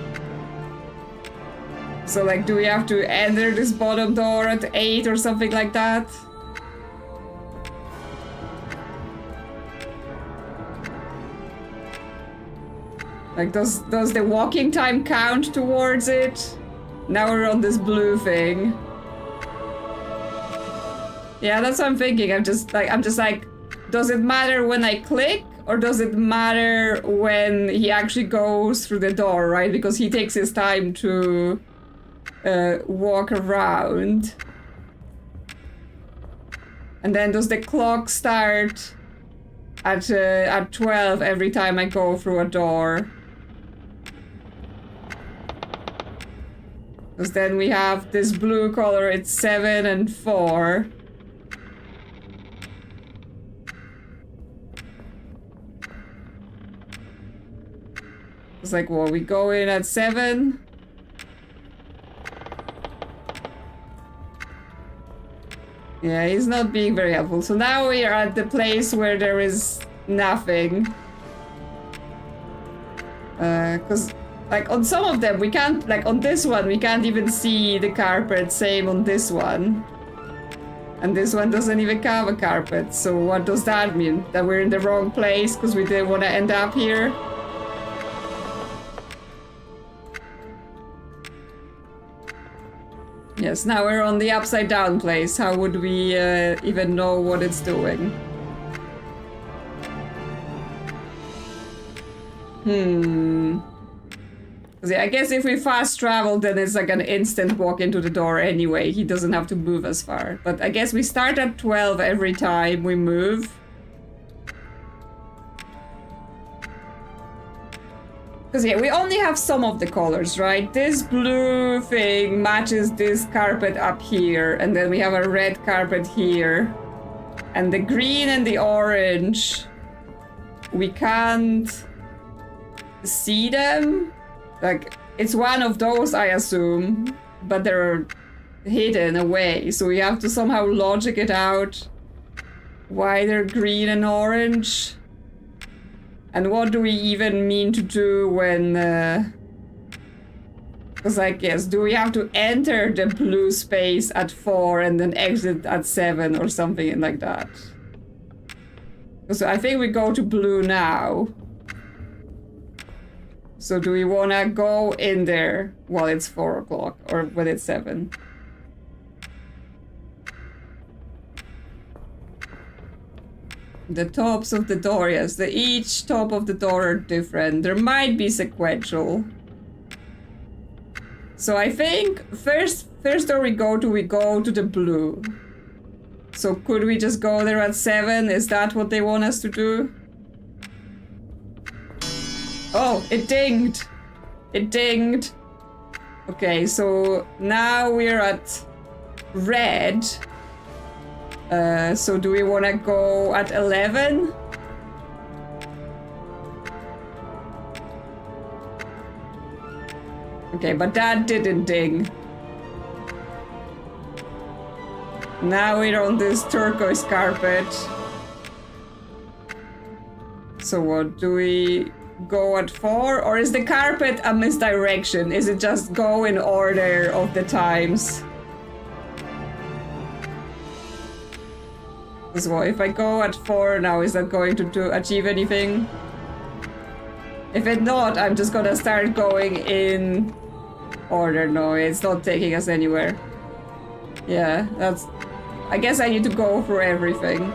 So, like, do we have to enter this bottom door at 8 or something like that? Like, does the walking time count towards it? Now we're on this blue thing. Yeah, that's what I'm thinking. I'm just like, does it matter when I click, or does it matter when he actually goes through the door, right? Because he takes his time to walk around. And then does the clock start at 12 every time I go through a door? Because then we have this blue color, it's 7 and 4. It's like, well, we go in at 7. Yeah, he's not being very helpful. So now we are at the place where there is nothing. Because, like, on some of them, we can't, like, on this one, we can't even see the carpet. Same on this one. And this one doesn't even have a carpet. So what does that mean? That we're in the wrong place because we didn't want to end up here? Yes, now we're on the upside down place. How would we even know what it's doing? I guess if we fast travel, then it's like an instant walk into the door anyway. He doesn't have to move as far. But I guess we start at 12 every time we move. Because yeah, we only have some of the colors, right? This blue thing matches this carpet up here, and then we have a red carpet here. And the green and the orange, we can't see them. Like, it's one of those, I assume, but they're hidden away, so we have to somehow logic it out why they're green and orange. And what do we even mean to do when, because I guess, do we have to enter the blue space at 4 and then exit at 7 or something like that? So I think we go to blue now. So do we want to go in there while it's 4 o'clock or when it's 7? The tops of the door, yes. Each top of the door are different. There might be sequential. So I think first door we go to the blue. So could we just go there at 7? Is that what they want us to do? Oh, it dinged. It dinged. Okay, so now we're at red. So do we want to go at 11? Okay, but that didn't ding. Now we're on this turquoise carpet. So what, do we go at 4? Or is the carpet a misdirection? Is it just go in order of the times? So if I go at 4 now, is that going to achieve anything? If it's not, I'm just gonna start going in order. No, it's not taking us anywhere. Yeah, that's... I guess I need to go through everything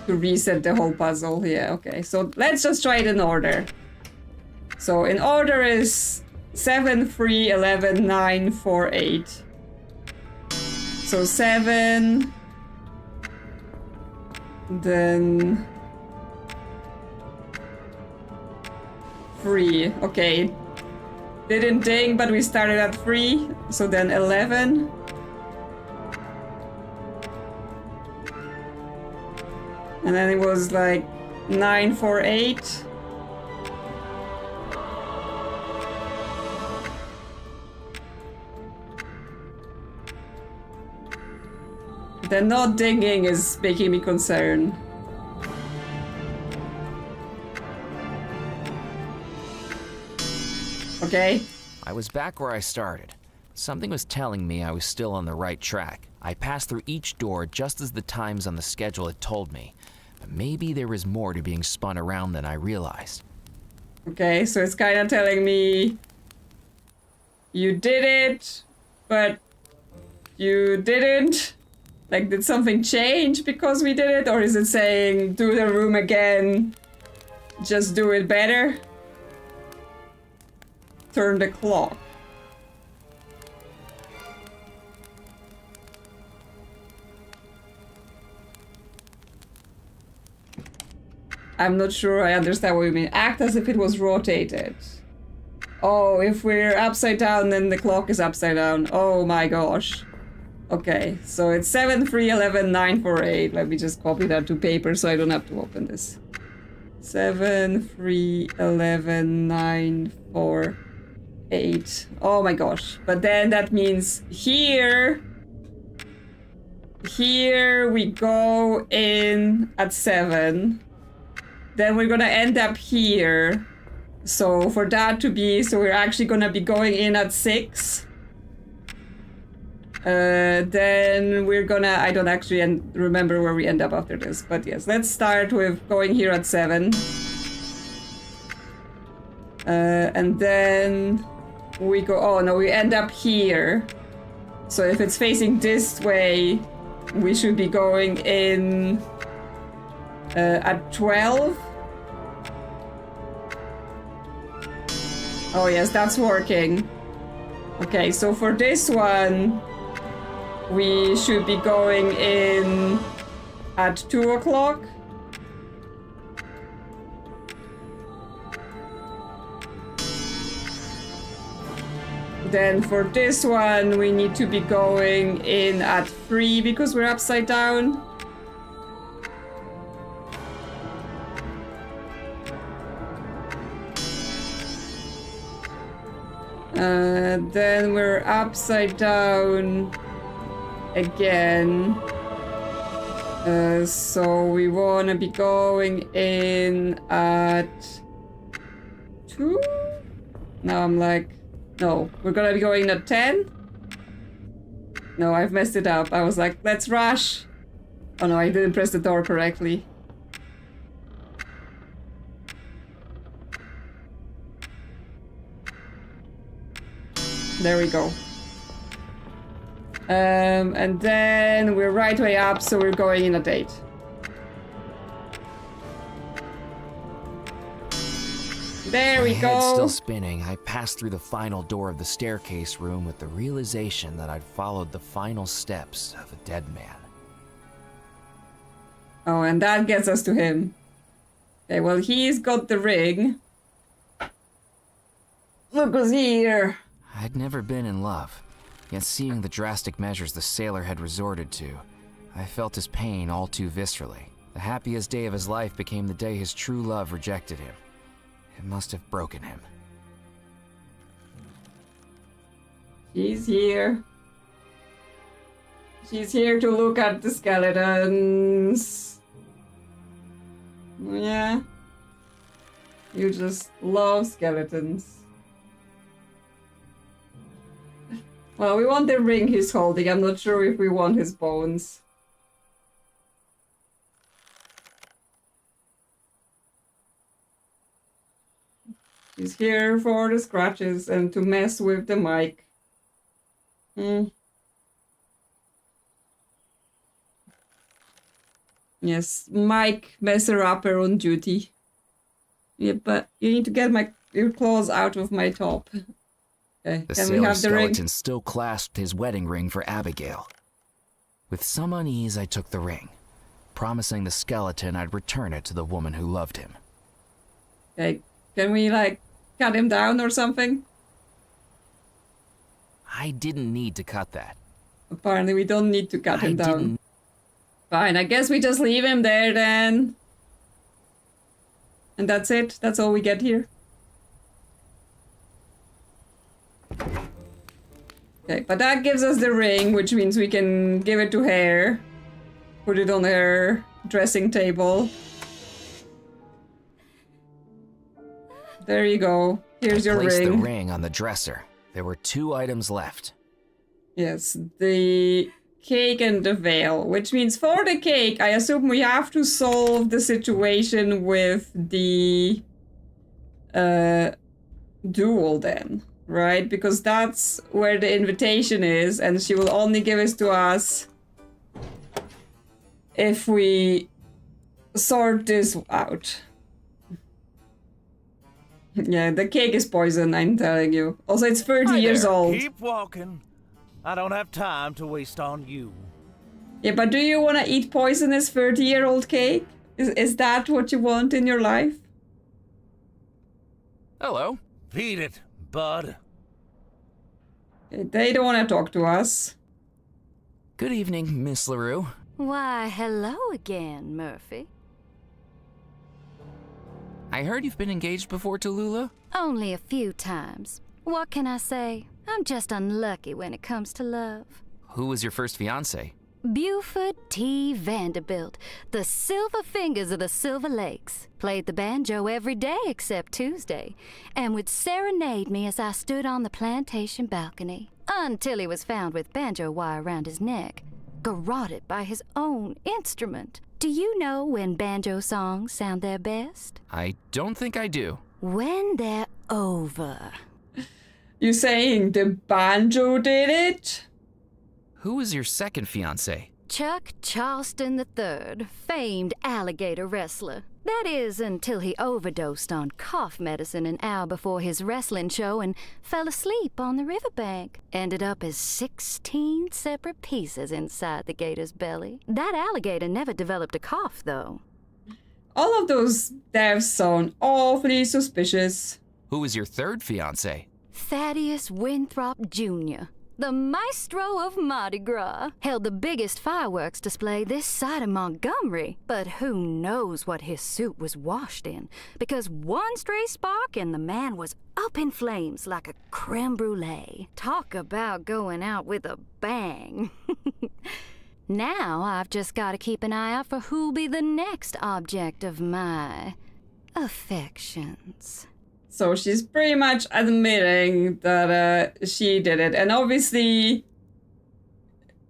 to reset the whole puzzle. Yeah, okay. So let's just try it in order. So in order is 7, 3, 11, 9, 4, 8. So 7... Then 3. Okay. Didn't ding, but we started at 3. So then 11. And then it was like 9, 4, 8. The not dinging is making me concerned. Okay. I was back where I started. Something was telling me I was still on the right track. I passed through each door just as the times on the schedule had told me. But maybe there was more to being spun around than I realized. Okay, so it's kind of telling me you did it, but you didn't. Like, did something change because we did it? Or is it saying, do the room again, just do it better? Turn the clock. I'm not sure I understand what you mean. Act as if it was rotated. Oh, if we're upside down, then the clock is upside down. Oh my gosh. Okay, so it's 7, 3, 11, 9, 4, 8. Let me just copy that to paper so I don't have to open this. 7, 3, 11, 9, 4, 8. Oh my gosh. But then that means here we go in at 7. Then we're gonna end up here. So for that to be, so we're actually gonna be going in at 6. Then we're gonna, I don't actually remember where we end up after this, but yes, let's start with going here at 7. And then we go, oh no, we end up here. So if it's facing this way, we should be going in at 12. Oh yes, that's working. Okay, so for this one, we should be going in at 2 o'clock. Then for this one, we need to be going in at 3 because we're upside down. Then we're upside down again. So we want to be going in at 2? Now I'm like, no, we're gonna be going at 10? No, I've messed it up. I was like, let's rush. Oh no, I didn't press the door correctly. There we go. And then we're right way up, so we're going in at 8. There we go. My head still spinning, I passed through the final door of the staircase room with the realization that I'd followed the final steps of a dead man. Oh, and that gets us to him. Okay, well, he's got the ring. Look who's here. I'd never been in love, yet seeing the drastic measures the sailor had resorted to, I felt his pain all too viscerally. The happiest day of his life became the day his true love rejected him. It must have broken him. She's here. She's here to look at the skeletons. Yeah. You just love skeletons. Well, we want the ring he's holding. I'm not sure if we want his bones. He's here for the scratches and to mess with the mic. Yes, mic messer-upper on duty. Yeah, but you need to get your claws out of my top. Okay, The can we have sailor's the ring? skeleton still clasped his wedding ring for Abigail. With some unease, I took the ring, promising the skeleton I'd return it to the woman who loved him. Okay, can we, like, cut him down or something? I didn't need to cut that. Apparently we don't need to cut him down. didn't. Fine, I guess we just leave him there then. And that's it? That's all we get here? Okay, but that gives us the ring, which means we can give it to her. Put it on her dressing table. There you go. Here's your Placed ring. the ring on the dresser. There were 2 items left. Yes, the cake and the veil, which means for the cake, I assume we have to solve the situation with the duel then, right? Because that's where the invitation is, and she will only give it to us if we sort this out. Yeah, the cake is poison, I'm telling you. Also, it's 30 years old. Keep walking. I don't have time to waste on you. Yeah, but do you want to eat poisonous 30-year-old cake? Is that what you want in your life? Hello. Beat it, bud. They don't want to talk to us. Good evening, Miss LaRue. Why, hello again, Murphy. I heard you've been engaged before to Lula? Only a few times. What can I say? I'm just unlucky when it comes to love. Who was your first fiancé? Buford T. Vanderbilt, the Silver Fingers of the Silver Lakes, played the banjo every day except Tuesday, and would serenade me as I stood on the plantation balcony, until he was found with banjo wire around his neck, garroted by his own instrument. Do you know when banjo songs sound their best? I don't think I do. When they're over. You saying the banjo did it? Who is your second fiancé? Chuck Charleston III, famed alligator wrestler. That is, until he overdosed on cough medicine an hour before his wrestling show and fell asleep on the riverbank. Ended up as 16 separate pieces inside the gator's belly. That alligator never developed a cough, though. All of those deaths sound awfully suspicious. Who is your third fiancé? Thaddeus Winthrop Jr., the maestro of Mardi Gras, held the biggest fireworks display this side of Montgomery. But who knows what his suit was washed in, because one stray spark and the man was up in flames like a creme brulee. Talk about going out with a bang. Now I've just got to keep an eye out for who'll be the next object of my affections. So she's pretty much admitting that she did it. And obviously,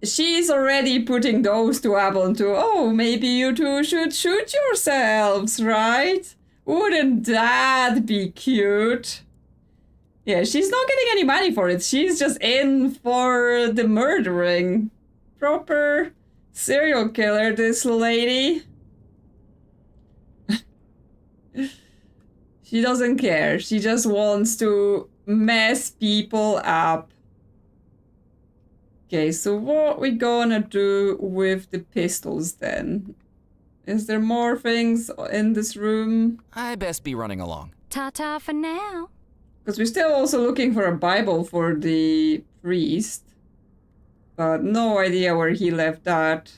she's already putting those two up onto, oh, maybe you two should shoot yourselves, right? Wouldn't that be cute? Yeah, she's not getting any money for it. She's just in for the murdering. Proper serial killer, this lady. She doesn't care. She just wants to mess people up. Okay, so what we gonna do with the pistols then? Is there more things in this room? I best be running along. Ta-ta for now. Because we're still also looking for a Bible for the priest. But no idea where he left that.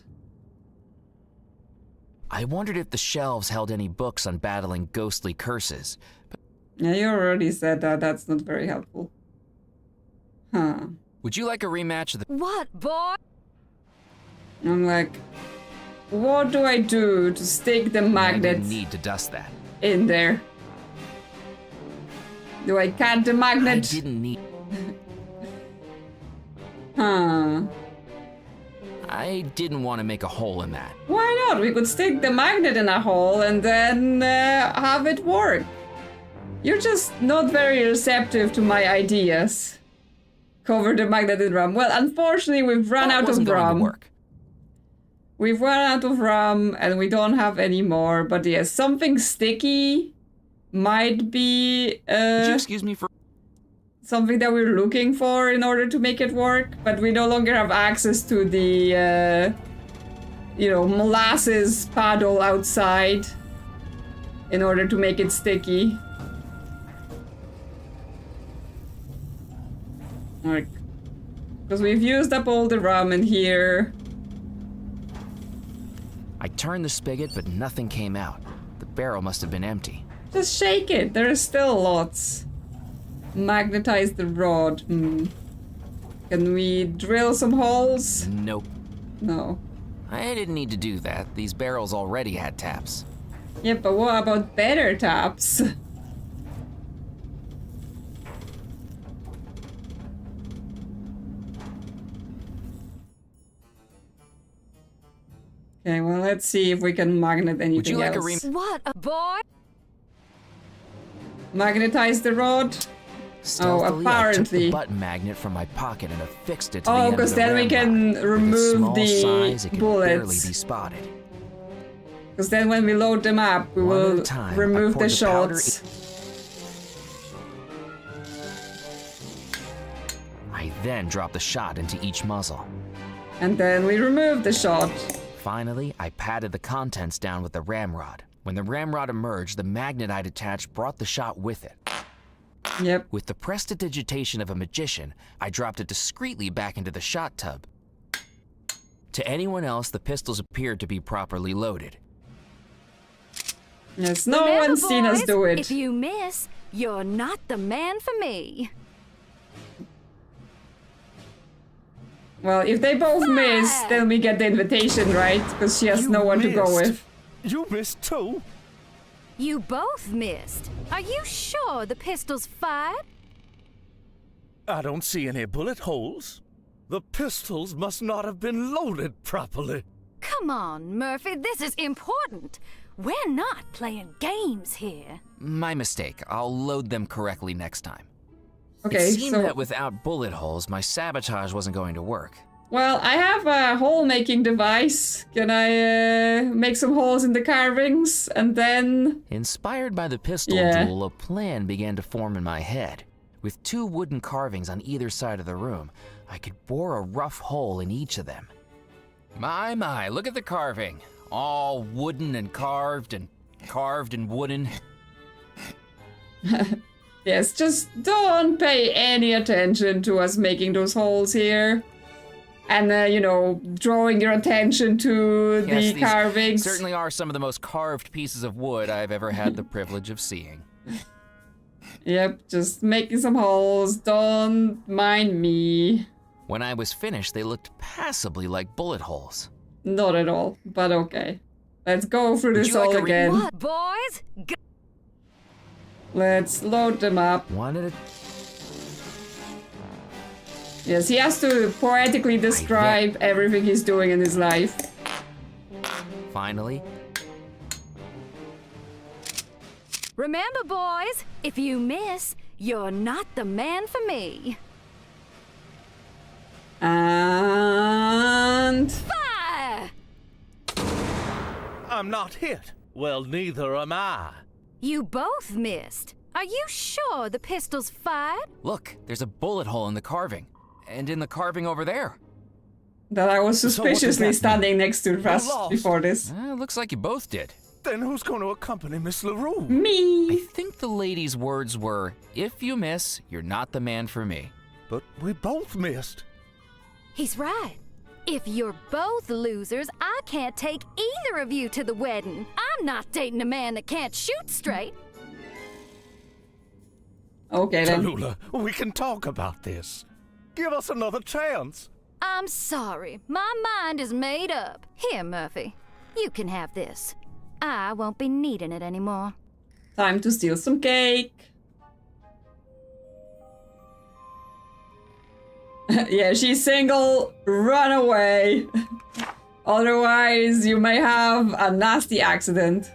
I wondered if the shelves held any books on battling ghostly curses. Yeah, you already said that. That's not very helpful. Huh. Would you like a rematch of the... What, boy? I'm like, what do I do to stick the I magnet didn't need to dust that. in there? Do I cut the I magnet? didn't need... Huh. I didn't want to make a hole in that. Why not? We could stick the magnet in a hole and then have it work. You're just not very receptive to my ideas. Cover the magnet in rum. Well, unfortunately, we've run out of rum. We've run out of rum and we don't have any more. But yes, something sticky might be Would you excuse me for... something that we're looking for in order to make it work. But we no longer have access to the, molasses paddle outside in order to make it sticky. Like, because we've used up all the rum in here. I turned the spigot, but nothing came out. The barrel must have been empty. Just shake it. There are still lots. Magnetize the rod. Can we drill some holes? Nope. No. I didn't need to do that. These barrels already had taps. Yeah, but what about better taps? Okay, well, let's see if we can magnet anything Would you like else. What, a boy? Magnetize the rod? Stealthily, apparently. I took the button magnet from my pocket and affixed it to the end of because the then we can ramrod. With remove its small the size, it could barely bullets. be spotted. Because then when we load them up, we One at will a time, I remove poured the the powder shots. I then dropped the shot into each muzzle. And then we remove the shot. Finally, I patted the contents down with the ramrod. When the ramrod emerged, the magnet I'd attached brought the shot with it. Yep. With the prestidigitation of a magician, I dropped it discreetly back into the shot tub. To anyone else, the pistols appeared to be properly loaded. Yes, no Remember, one's seen us boys, do it. If you miss, you're not the man for me. Well, if they both miss, then we get the invitation, right? Because she has no one to go with. You missed too? You both missed. Are you sure the pistol's fired? I don't see any bullet holes. The pistols must not have been loaded properly. Come on, Murphy, this is important. We're not playing games here. My mistake. I'll load them correctly next time. Okay, It seemed so that without bullet holes, my sabotage wasn't going to work. Well, I have a hole-making device. Can I make some holes in the carvings and then... Inspired by the pistol duel, a plan began to form in my head. With 2 wooden carvings on either side of the room, I could bore a rough hole in each of them. My, look at the carving. All wooden and carved and wooden. Yes, just don't pay any attention to us making those holes here. And, you know, drawing your attention to the carvings. Certainly are some of the most carved pieces of wood I've ever had the privilege of seeing. Yep, just making some holes. Don't mind me. When I was finished, they looked passably like bullet holes. Not at all, but okay. Let's go through this all again. What, boys? Let's load them up. One at a... Yes, he has to poetically describe everything he's doing in his life. Finally. Remember, boys, if you miss, you're not the man for me. And... Fire! I'm not hit. Well, neither am I. You both missed. Are you sure the pistol's fired? Look, there's a bullet hole in the carving. And in the carving over there. That I was suspiciously standing next to Russ before this. Looks like you both did. Then who's going to accompany Miss LaRue? Me! I think the lady's words were, if you miss, you're not the man for me. But we both missed. He's right. If you're both losers, I can't take either of you to the wedding. I'm not dating a man that can't shoot straight. Okay then. Tallulah, we can talk about this. Give us another chance. I'm sorry. My mind is made up. Here, Murphy. You can have this. I won't be needing it anymore. Time to steal some cake. Yeah, she's single. Run away. Otherwise, you may have a nasty accident.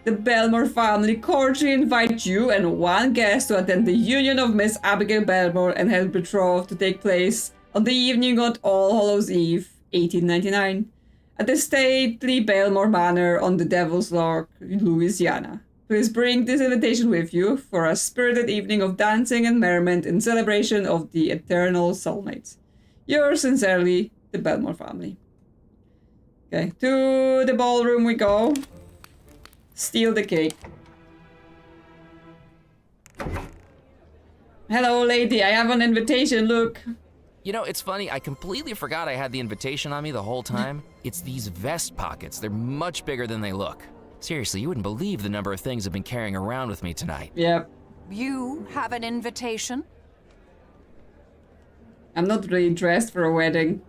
The Bellemore family cordially invite you and 1 guest to attend the union of Miss Abigail Bellemore and her betrothed to take place on the evening of All Hallows Eve, 1899, at the stately Bellemore Manor on the Devil's Rock, Louisiana. Please bring this invitation with you for a spirited evening of dancing and merriment in celebration of the eternal soulmates. Yours sincerely, the Bellemore family. Okay, to the ballroom we go. Steal the cake. Hello, lady. I have an invitation. Look. You know, it's funny. I completely forgot I had the invitation on me the whole time. It's these vest pockets. They're much bigger than they look. Seriously, you wouldn't believe the number of things I've been carrying around with me tonight. Yep. You have an invitation? I'm not really dressed for a wedding.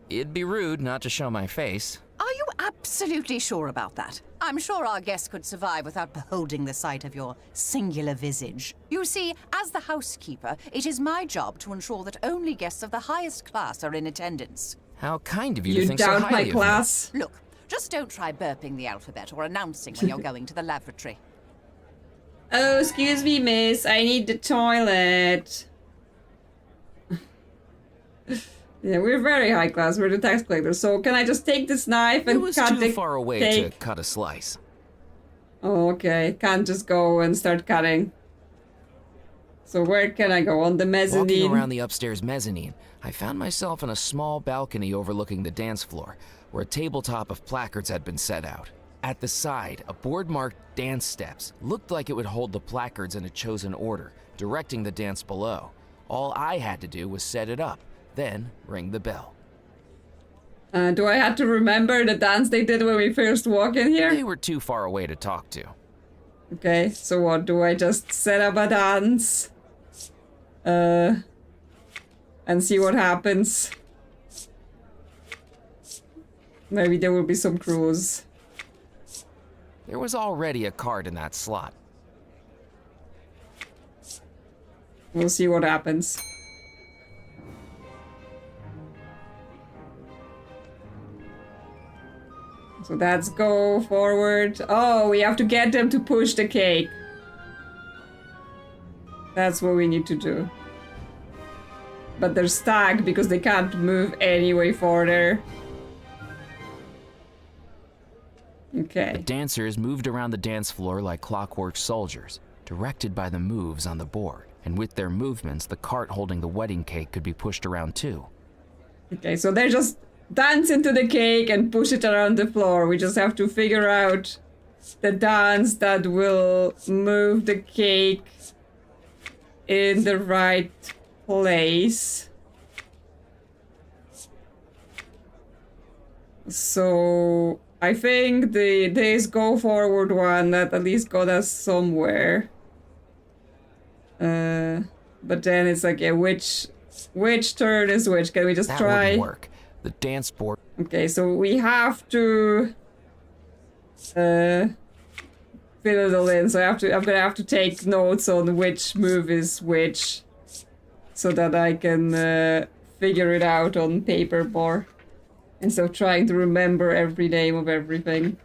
It'd be rude not to show my face. Are you absolutely sure about that? I'm sure our guests could survive without beholding the sight of your singular visage. You see, as the housekeeper, it is my job to ensure that only guests of the highest class are in attendance. How kind of you to think so doubt highly my of me. class? Look, just don't try burping the alphabet or announcing when you're going to the lavatory. Oh, excuse me, miss. I need the toilet. Yeah, we're very high class. We're the tax collectors. So can I just take this knife and It was cut too the far away cake? to cut a slice. Oh, okay. Can't just go and start cutting. So where can I go? On the mezzanine? Walking around the upstairs mezzanine, I found myself in a small balcony overlooking the dance floor, where a tabletop of placards had been set out. At the side, a board marked dance steps looked like it would hold the placards in a chosen order, directing the dance below. All I had to do was set it up, then ring the bell. Do I have to remember the dance they did when we first walk in here? They were too far away to talk to. Okay, so what? Do I just set up a dance? And see what happens? Maybe there will be some clues. There was already a card in that slot. We'll see what happens. So that's go forward. Oh, we have to get them to push the cake. That's what we need to do. but they're stuck because they can't move any way further. Okay. The dancers moved around the dance floor like clockwork soldiers, directed by the moves on the board. And with their movements, the cart holding the wedding cake could be pushed around too. Okay, so they just dance into the cake and push it around the floor. We just have to figure out the dance that will move the cake in the right place. So I think this go forward one that at least got us somewhere. But then it's like, yeah, which turn is which? Can we just that try? Wouldn't work. The dance board. Okay, so we have to fill it all in. So I'm gonna have to take notes on which move is which, so that I can figure it out on paper more, instead of trying to remember every name of everything.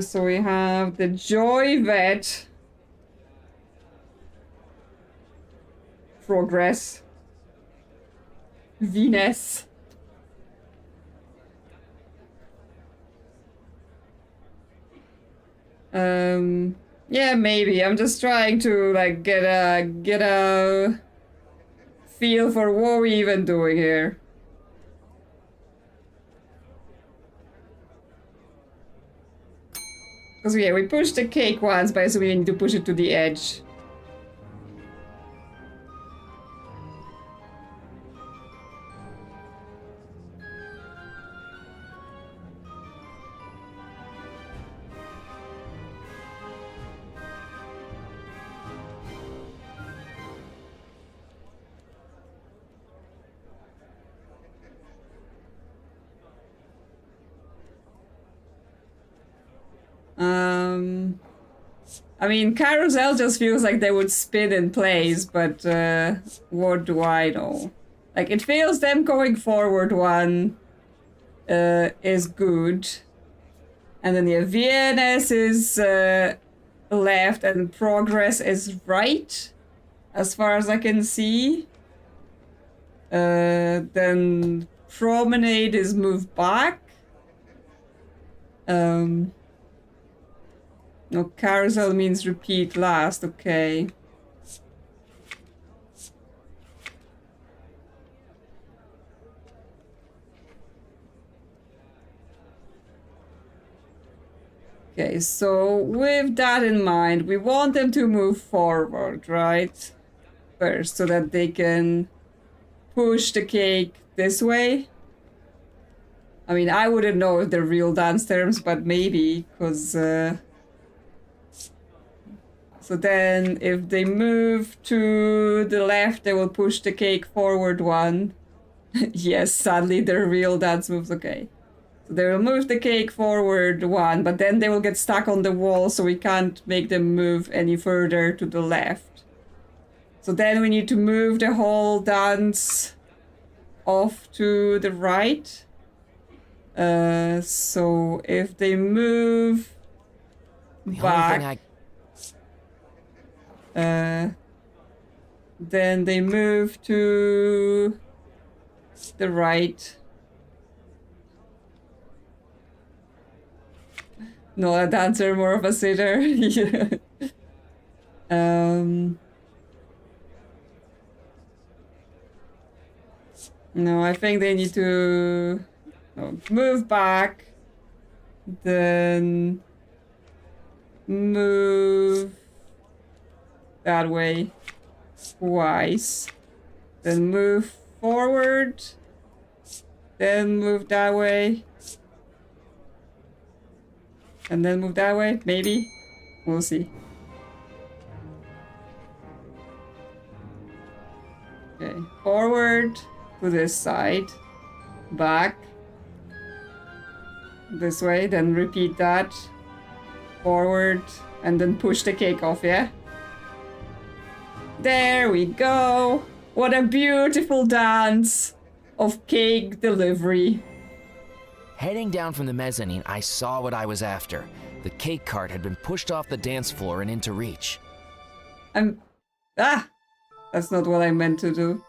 So we have the Joy Vet. Progress. Venus. Yeah, maybe. I'm just trying to like get a feel for what we're even doing here. Because yeah, we pushed the cake once, but so we need to push it to the edge. I mean, carousel just feels like they would spin in place, but what do I know? Like, it feels them going forward one is good. And then the VNS is left and progress is right, as far as I can see. Then promenade is moved back. No, carousel means repeat last, okay. Okay, so with that in mind, we want them to move forward, right? First, so that they can push the cake this way. I mean, I wouldn't know if they're real dance terms, but maybe, because... So then, if they move to the left, they will push the cake forward one. Yes, sadly, they're real dance moves, okay. So they will move the cake forward one, but then they will get stuck on the wall, so we can't make them move any further to the left. So then we need to move the whole dance off to the right. So if they move back... then they move to the right. No, a dancer, more of a sitter. Yeah. No, I think they need to move back, then move that way twice, then move forward, then move that way, and then move that way, maybe? We'll see. Okay, forward to this side, back, this way, then repeat that, forward, and then push the cake off, yeah? There we go! What a beautiful dance of cake delivery. Heading down from the mezzanine, I saw what I was after. The cake cart had been pushed off the dance floor and into reach. That's not what I meant to do.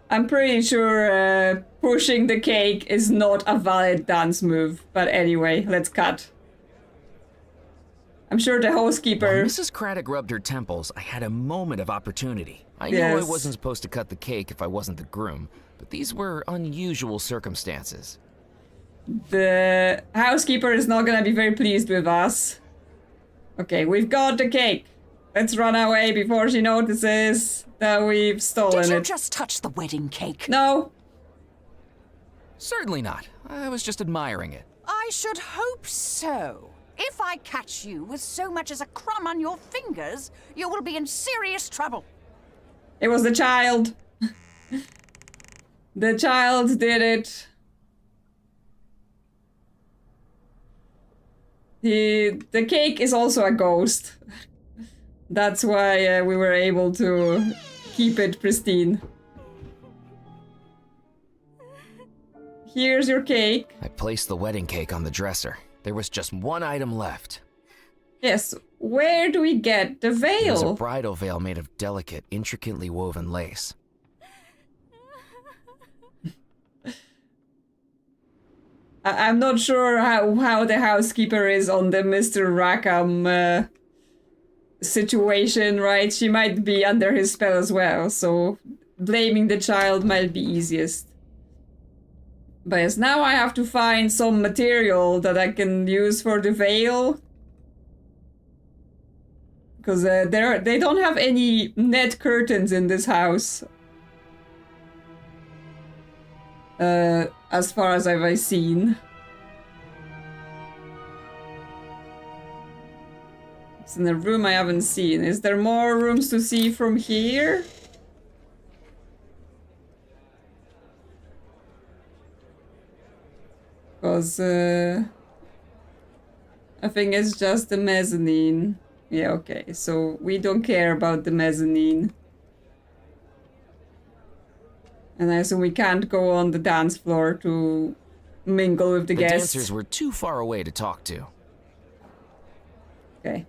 I'm pretty sure pushing the cake is not a valid dance move. But anyway, let's cut. I'm sure the housekeeper... While Mrs. Craddock rubbed her temples, I had a moment of opportunity. I knew I wasn't supposed to cut the cake if I wasn't the groom, but these were unusual circumstances. The housekeeper is not gonna be very pleased with us. Okay, we've got the cake. Let's run away before she notices that we've stolen it. Did you just touch the wedding cake? No. Certainly not. I was just admiring it. I should hope so. If I catch you with so much as a crumb on your fingers, you will be in serious trouble. It was the child. The child did it. The cake is also a ghost. That's why we were able to keep it pristine. Here's your cake. I placed the wedding cake on the dresser. There was just one item left. Yes, where do we get the veil? It was a bridal veil made of delicate, intricately woven lace. I'm not sure how the housekeeper is on the Mr. Rackham situation, right? She might be under his spell as well, so blaming the child might be easiest. But yes, now I have to find some material that I can use for the veil. Because they don't have any net curtains in this house. As far as I've seen. It's in a room I haven't seen. Is there more rooms to see from here? Because I think it's just the mezzanine. Yeah, okay. So we don't care about the mezzanine. And I assume we can't go on the dance floor to mingle with the guests. The dancers were too far away to talk to. Okay.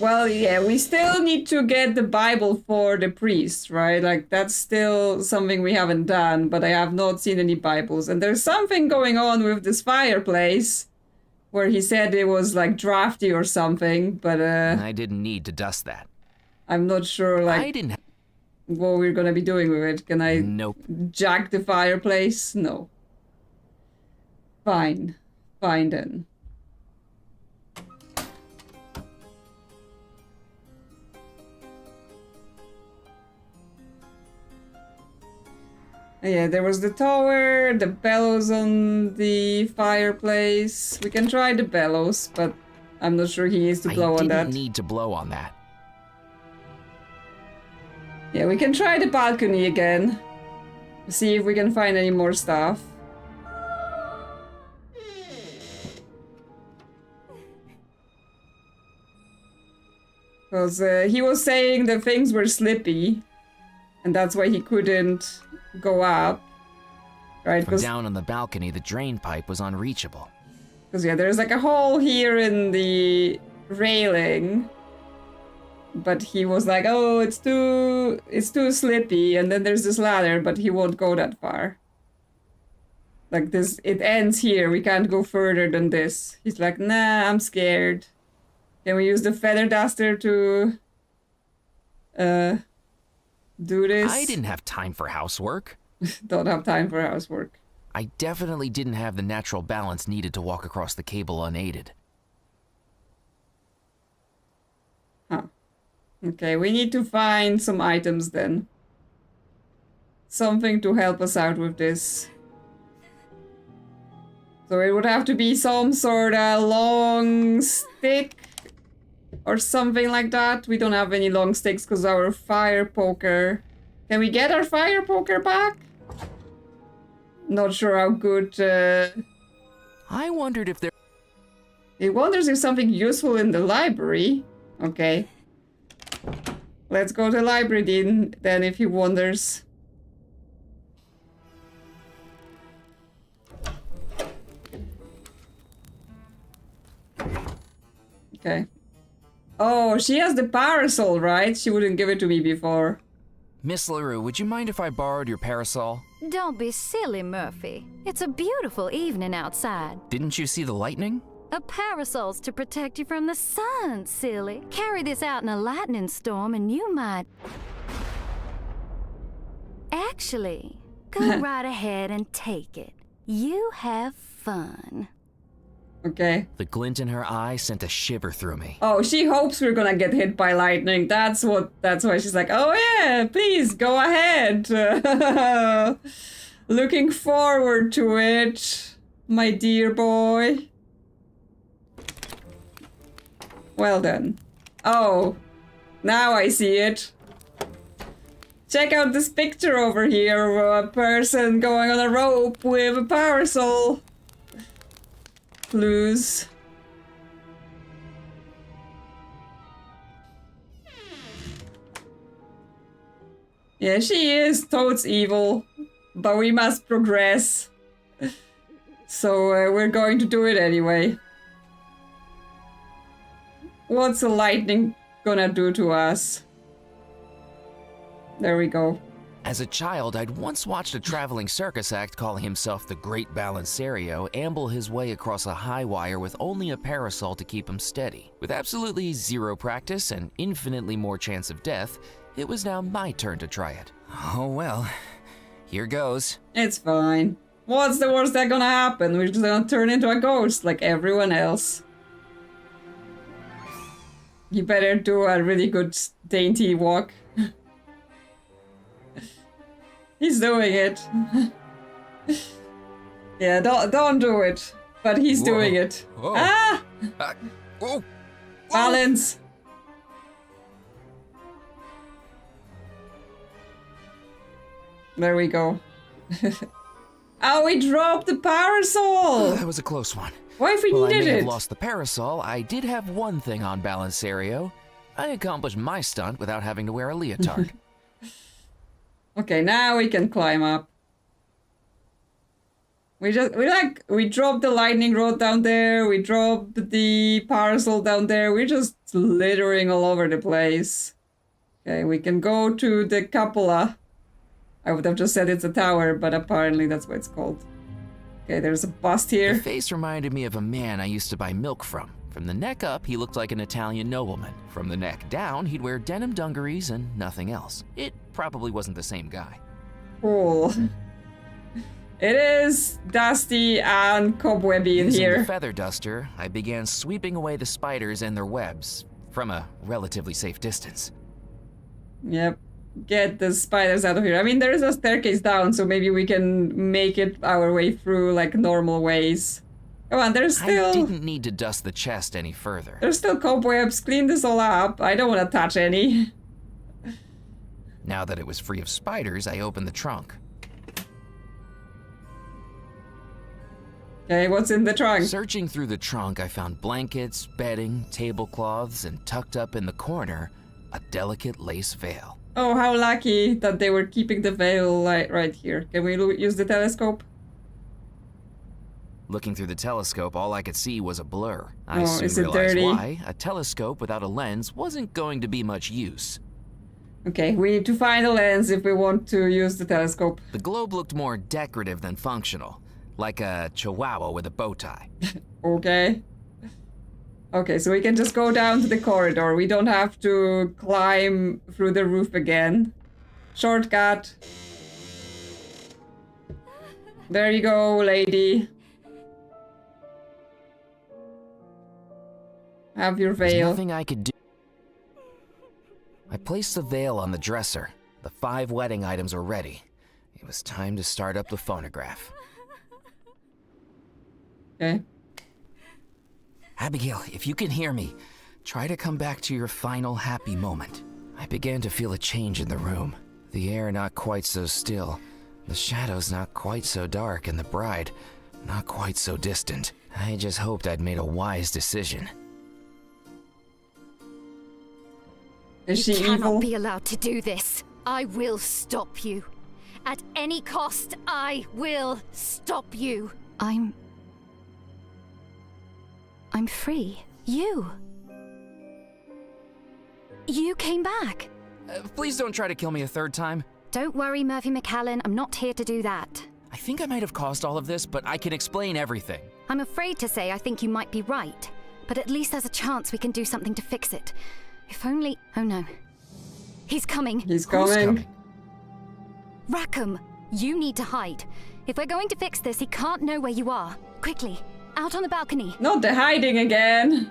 Well, yeah, we still need to get the Bible for the priest, right? Like, that's still something we haven't done, but I have not seen any Bibles. And there's something going on with this fireplace, where he said it was, like, drafty or something, but, I didn't need to dust that. I'm not sure, like... I didn't... what we're gonna be doing with it. Can I jack the fireplace? No. Fine. Fine then. Yeah, there was the tower, the bellows on the fireplace. We can try the bellows, but I'm not sure he needs to blow on that. I didn't need to blow on that. Yeah, we can try the balcony again. See if we can find any more stuff. Because he was saying the things were slippy. And that's why he couldn't go up. Right? From down on the balcony, the drain pipe was unreachable. Because yeah, there's like a hole here in the railing. But he was like, oh, it's too slippy, and then there's this ladder, but he won't go that far. Like this, it ends here, we can't go further than this. He's like, nah, I'm scared. Can we use the feather duster to do this? I didn't have time for housework. Don't have time for housework. I definitely didn't have the natural balance needed to walk across the cable unaided. Huh. Okay, we need to find some items then. Something to help us out with this. So it would have to be some sort of long stick or something like that. We don't have any long sticks because our fire poker... Can we get our fire poker back? Not sure how good... I wondered if there... He wonders if something useful in the library. Okay. Let's go to the library then if he wonders. Okay. Oh, she has the parasol, right? She wouldn't give it to me before. Miss LaRue, would you mind if I borrowed your parasol? Don't be silly, Murphy. It's a beautiful evening outside. Didn't you see the lightning? A parasol's to protect you from the sun, silly. Carry this out in a lightning storm and you might... Actually, go right ahead and take it. You have fun. Okay. The glint in her eye sent a shiver through me. Oh, she hopes we're gonna get hit by lightning. That's why she's like, oh yeah, please go ahead. Looking forward to it, my dear boy. Well done. Oh, now I see it. Check out this picture over here of a person going on a rope with a parasol. Clues. Yeah, she is totes evil, but we must progress. So we're going to do it anyway. What's the lightning gonna do to us? There we go. As a child, I'd once watched a traveling circus act calling himself the Great Balancerio amble his way across a high wire with only a parasol to keep him steady. With absolutely zero practice and infinitely more chance of death, it was now my turn to try it. Oh well, here goes. It's fine. What's the worst that's gonna happen? We're just gonna turn into a ghost like everyone else. You better do a really good dainty walk. He's doing it. Yeah, don't do it. But he's doing it. Whoa. Ah! Whoa. Balance. There we go. Oh, we dropped the parasol! That was a close one. What if we Well, I needed may it? have lost the parasol, I did have one thing on Balancerio. I accomplished my stunt without having to wear a leotard. Okay, now we can climb up. We dropped the lightning rod down there, we dropped the parasol down there, we're just littering all over the place. Okay, we can go to the cupola. I would have just said it's a tower, but apparently that's what it's called. Okay, there's a bust here. The face reminded me of a man I used to buy milk from. From the neck up, he looked like an Italian nobleman. From the neck down, he'd wear denim dungarees and nothing else. It probably wasn't the same guy. Cool. It is dusty and cobwebby in Using here. the feather duster, I began sweeping away the spiders and their webs from a relatively safe distance. Yep. Get the spiders out of here. I mean, there is a staircase down, so maybe we can make it our way through like normal ways. Come on, there's still... I didn't need to dust the chest any further. There's still cobwebs. Clean this all up. I don't want to touch any. Now that it was free of spiders, I opened the trunk. Okay, what's in the trunk? Searching through the trunk, I found blankets, bedding, tablecloths, and tucked up in the corner, a delicate lace veil. Oh, how lucky that they were keeping the veil right here. Can we use the telescope? Looking through the telescope, all I could see was a blur. I Oh, soon is it realized dirty? why. A telescope without a lens wasn't going to be much use. Okay, we need to find a lens if we want to use the telescope. The globe looked more decorative than functional, like a chihuahua with a bow tie. Okay. Okay, so we can just go down to the corridor. We don't have to climb through the roof again. Shortcut. There you go, lady. Have your There's veil. nothing I could do. I placed the veil on the dresser. The 5 wedding items were ready. It was time to start up the phonograph. Okay. Abigail, if you can hear me, try to come back to your final happy moment. I began to feel a change in the room. The air not quite so still, the shadows not quite so dark, and the bride not quite so distant. I just hoped I'd made a wise decision. Is she You cannot evil? be allowed to do this. I will stop you. At any cost, I will stop you. I'm free. You. You came back. Please don't try to kill me a third time. Don't worry, Murphy McAllen. I'm not here to do that. I think I might have caused all of this, but I can explain everything. I'm afraid to say I think you might be right. But at least there's a chance we can do something to fix it. If only... Oh no. He's coming. He's Who's coming. Rackham, you need to hide. If we're going to fix this, he can't know where you are. Quickly, out on the balcony. Not the hiding again.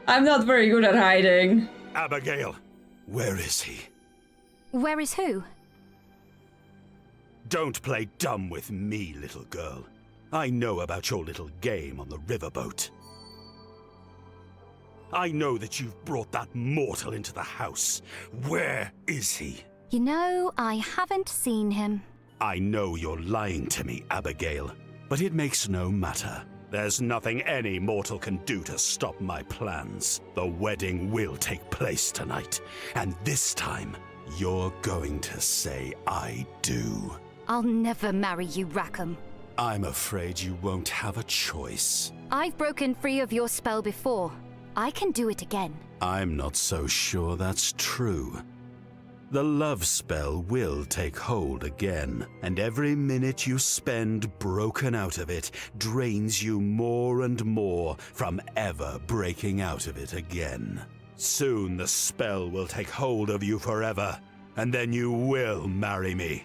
I'm not very good at hiding. Abigail, where is he? Where is who? Don't play dumb with me, little girl. I know about your little game on the riverboat. I know that you've brought that mortal into the house. Where is he? You know, I haven't seen him. I know you're lying to me, Abigail, but it makes no matter. There's nothing any mortal can do to stop my plans. The wedding will take place tonight, and this time, you're going to say I do. I'll never marry you, Rackham. I'm afraid you won't have a choice. I've broken free of your spell before. I can do it again. I'm not so sure that's true. The love spell will take hold again, and every minute you spend broken out of it drains you more and more from ever breaking out of it again. Soon the spell will take hold of you forever, and then you will marry me.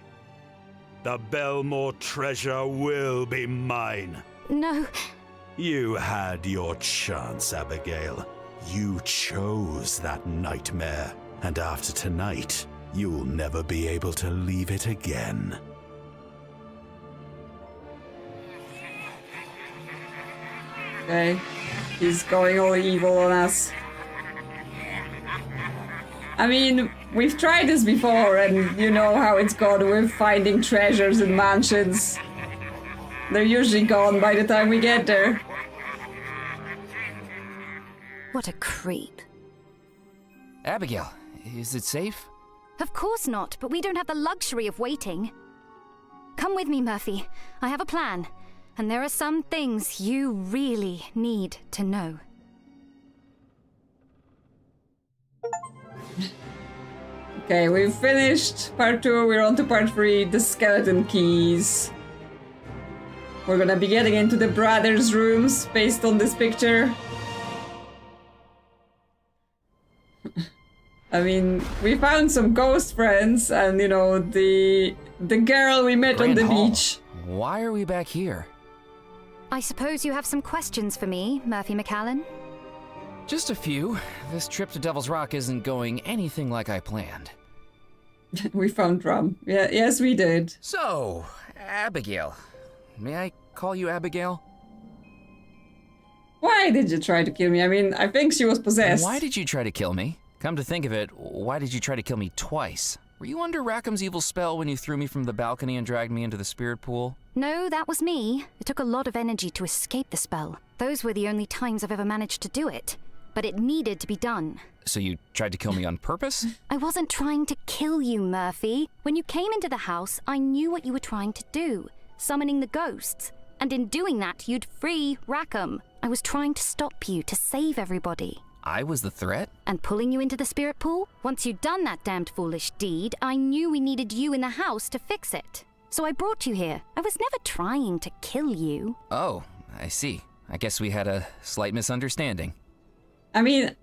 The Bellemore treasure will be mine. No. You had your chance, Abigail. You chose that nightmare, and after tonight, you'll never be able to leave it again. Okay. He's going all evil on us. I mean, we've tried this before, and you know how it's gone with finding treasures in mansions. They're usually gone by the time we get there. What a creep. Abigail, is it safe? Of course not, but we don't have the luxury of waiting. Come with me, Murphy. I have a plan, and there are some things you really need to know. Okay, we've finished part 2, we're on to part 3, the skeleton keys. We're gonna be getting into the brothers' rooms based on this picture. I mean, we found some ghost friends and, you know, the girl we met on the beach. Why are we back here? I suppose you have some questions for me, Murphy McAllen? Just a few. This trip to Devil's Rock isn't going anything like I planned. We found rum. Yeah, yes, we did. So, Abigail. May I call you Abigail? Why did you try to kill me? I mean, I think she was possessed. Why did you try to kill me? Come to think of it, why did you try to kill me twice? Were you under Rackham's evil spell when you threw me from the balcony and dragged me into the spirit pool? No, that was me. It took a lot of energy to escape the spell. Those were the only times I've ever managed to do it. But it needed to be done. So you tried to kill me on purpose? I wasn't trying to kill you, Murphy. When you came into the house, I knew what you were trying to do. Summoning the ghosts. And in doing that, you'd free Rackham. I was trying to stop you, to save everybody. I was the threat? And pulling you into the spirit pool? Once you'd done that damned foolish deed, I knew we needed you in the house to fix it. So I brought you here. I was never trying to kill you. Oh, I see. I guess we had a slight misunderstanding. I mean,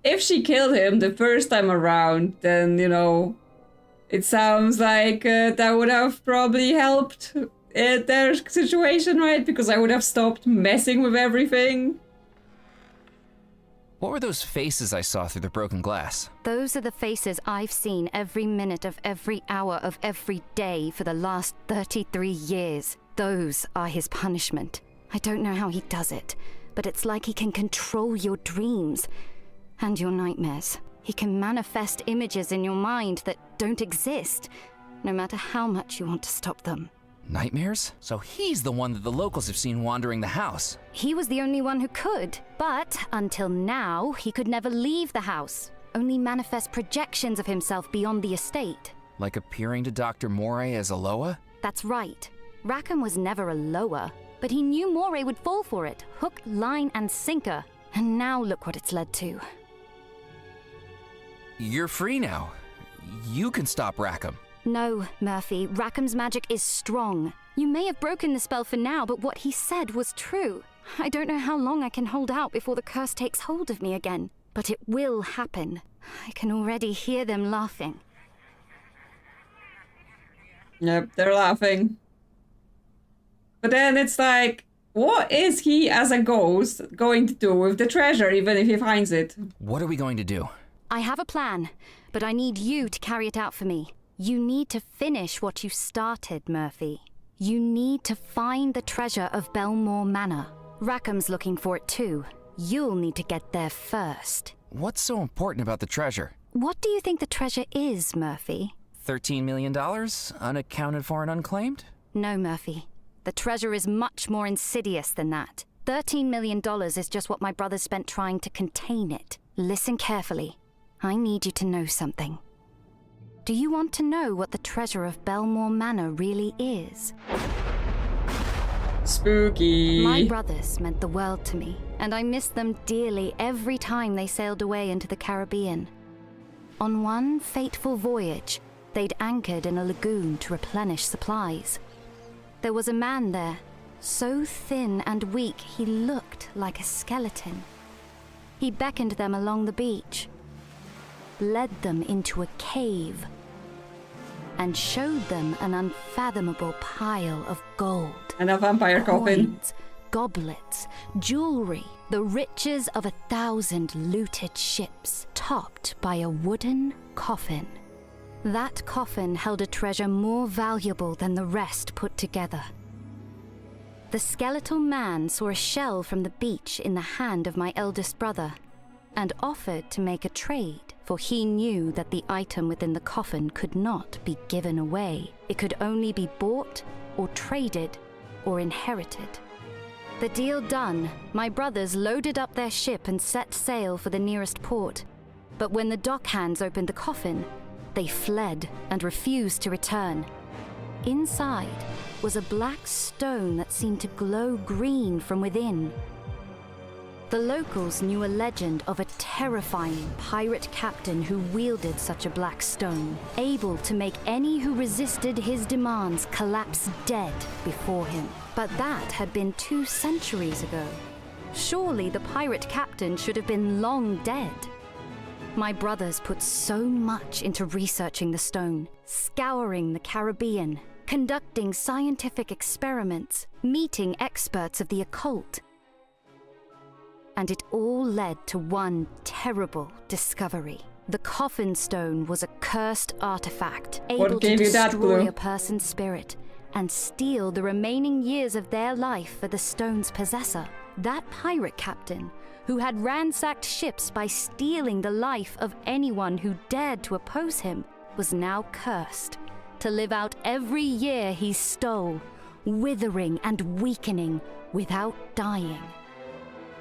if she killed him the first time around, then, you know, it sounds like that would have probably helped their situation, right? Because I would have stopped messing with everything. What were those faces I saw through the broken glass? Those are the faces I've seen every minute of every hour of every day for the last 33 years. Those are his punishment. I don't know how he does it, but it's like he can control your dreams and your nightmares. He can manifest images in your mind that don't exist, no matter how much you want to stop them. Nightmares? So he's the one that the locals have seen wandering the house. He was the only one who could, but until now, he could never leave the house. Only manifest projections of himself beyond the estate. Like appearing to Dr. Moray as Aloha? That's right. Rackham was never a lower, but he knew Moray would fall for it, hook, line, and sinker. And now look what it's led to. You're free now. You can stop Rackham. No, Murphy. Rackham's magic is strong. You may have broken the spell for now, but what he said was true. I don't know how long I can hold out before the curse takes hold of me again. But it will happen. I can already hear them laughing. Yep, they're laughing. But then it's like, what is he as a ghost going to do with the treasure, even if he finds it? What are we going to do? I have a plan, but I need you to carry it out for me. You need to finish what you started, Murphy. You need to find the treasure of Bellemore Manor. Rackham's looking for it too. You'll need to get there first. What's so important about the treasure? What do you think the treasure is, Murphy? $13 million? Unaccounted for and unclaimed? No, Murphy. The treasure is much more insidious than that. $13 million is just what my brothers spent trying to contain it. Listen carefully. I need you to know something. Do you want to know what the treasure of Bellemore Manor really is? Spooky. My brothers meant the world to me, and I missed them dearly every time they sailed away into the Caribbean. On one fateful voyage, they'd anchored in a lagoon to replenish supplies. There was a man there, so thin and weak he looked like a skeleton. He beckoned them along the beach, led them into a cave, and showed them an unfathomable pile of gold. And a vampire coffin. Coins, goblets, jewelry, the riches of 1,000 looted ships, topped by a wooden coffin. That coffin held a treasure more valuable than the rest put together. The skeletal man saw a shell from the beach in the hand of my eldest brother and offered to make a trade, for he knew that the item within the coffin could not be given away. It could only be bought or traded or inherited. The deal done, my brothers loaded up their ship and set sail for the nearest port. But when the dockhands opened the coffin, they fled and refused to return. Inside was a black stone that seemed to glow green from within. The locals knew a legend of a terrifying pirate captain who wielded such a black stone, able to make any who resisted his demands collapse dead before him. But that had been 2 centuries ago. Surely the pirate captain should have been long dead. My brothers put so much into researching the stone, scouring the Caribbean, conducting scientific experiments, meeting experts of the occult. And it all led to one terrible discovery. The coffin stone was a cursed artifact, able to destroy a person's spirit and steal the remaining years of their life for the stone's possessor. That pirate captain, who had ransacked ships by stealing the life of anyone who dared to oppose him, was now cursed to live out every year he stole, withering and weakening without dying.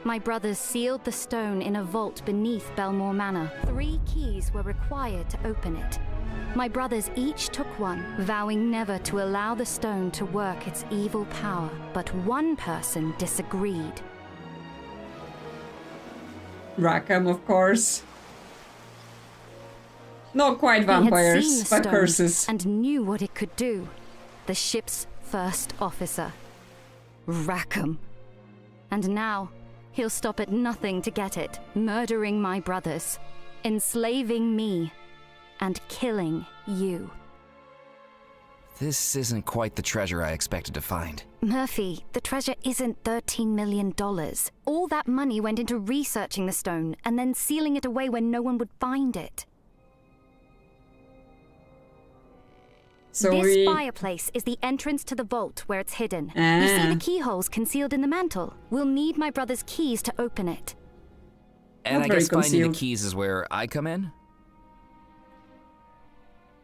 My brothers sealed the stone in a vault beneath Bellemore Manor. 3 keys were required to open it. My brothers each took one, vowing never to allow the stone to work its evil power. But one person disagreed. Rackham, of course. Not quite vampires, but curses. And knew what it could do. The ship's first officer, Rackham. And now, he'll stop at nothing to get it, murdering my brothers, enslaving me, and killing you. This isn't quite the treasure I expected to find. Murphy, the treasure isn't $13 million. All that money went into researching the stone and then sealing it away where no one would find it. So this fireplace is the entrance to the vault where it's hidden. You see the keyholes concealed in the mantle? We'll need my brother's keys to open it. And I guess finding the keys is where I come in?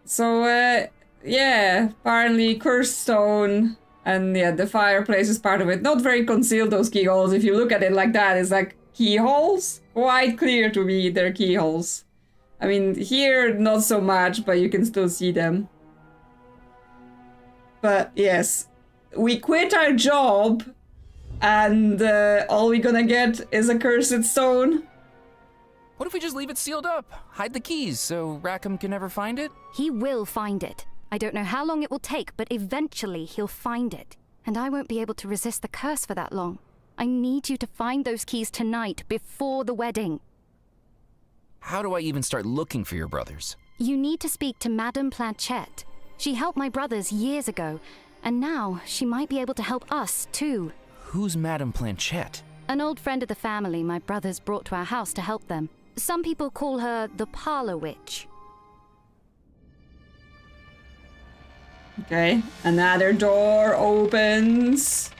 So, yeah, apparently cursed stone, and yeah, the fireplace is part of it. Not very concealed, those keyholes. If you look at it like that, it's like keyholes? Quite clear to me they're keyholes. I mean, here, not so much, but you can still see them. But yes, we quit our job, and all we're gonna get is a cursed stone. What if we just leave it sealed up? Hide the keys so Rackham can never find it? He will find it. I don't know how long it will take, but eventually he'll find it. And I won't be able to resist the curse for that long. I need you to find those keys tonight, before the wedding. How do I even start looking for your brothers? You need to speak to Madame Planchette. She helped my brothers years ago, and now she might be able to help us, too. Who's Madame Planchette? An old friend of the family my brothers brought to our house to help them. Some people call her the Parlor Witch. Okay, another door opens.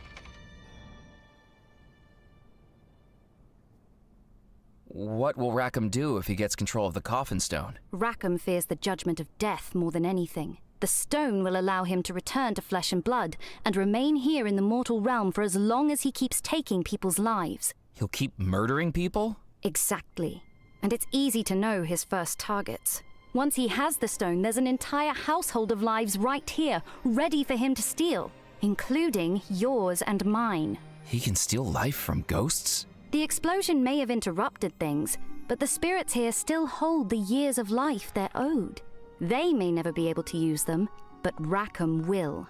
What will Rackham do if he gets control of the coffin stone? Rackham fears the judgment of death more than anything. The stone will allow him to return to flesh and blood and remain here in the mortal realm for as long as he keeps taking people's lives. He'll keep murdering people? Exactly. And it's easy to know his first targets. Once he has the stone, there's an entire household of lives right here, ready for him to steal, including yours and mine. He can steal life from ghosts? The explosion may have interrupted things, but the spirits here still hold the years of life they're owed. They may never be able to use them, but Rackham will.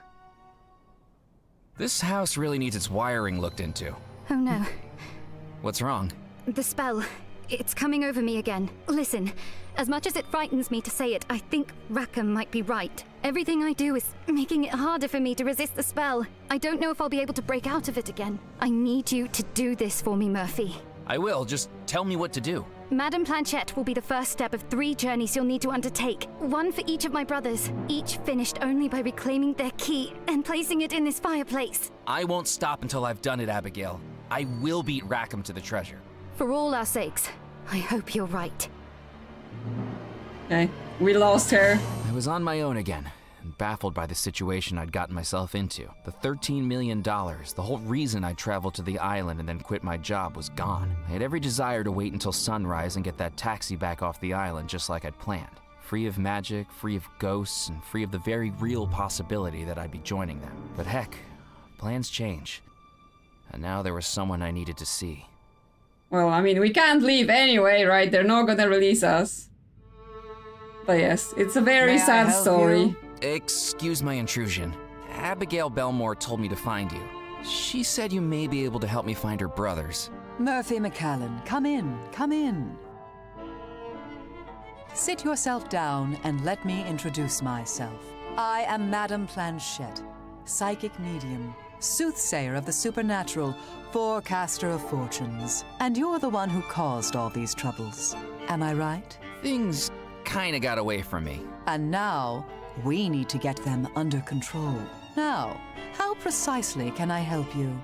This house really needs its wiring looked into. Oh no. What's wrong? The spell. It's coming over me again. Listen, as much as it frightens me to say it, I think Rackham might be right. Everything I do is making it harder for me to resist the spell. I don't know if I'll be able to break out of it again. I need you to do this for me, Murphy. I will, just tell me what to do. Madame Planchette will be the first step of 3 journeys you'll need to undertake. 1 for each of my brothers, each finished only by reclaiming their key and placing it in this fireplace. I won't stop until I've done it, Abigail. I will beat Rackham to the treasure. For all our sakes, I hope you're right. Okay, we lost her. I was on my own again, baffled by the situation I'd gotten myself into. The $13 million, the whole reason I traveled to the island and then quit my job, was gone. I had every desire to wait until sunrise and get that taxi back off the island just like I'd planned. Free of magic, free of ghosts, and free of the very real possibility that I'd be joining them. But heck, plans change. And now there was someone I needed to see. Well, I mean, we can't leave anyway, right? They're not gonna release us. But yes, it's a very sad story. Excuse my intrusion. Abigail Bellemore told me to find you. She said you may be able to help me find her brothers. Murphy McCallan, come in, come in. Sit yourself down and let me introduce myself. I am Madame Planchette, psychic medium, soothsayer of the supernatural, forecaster of fortunes. And you're the one who caused all these troubles. Am I right? Things kinda got away from me. And now, we need to get them under control. Now, how precisely can I help you?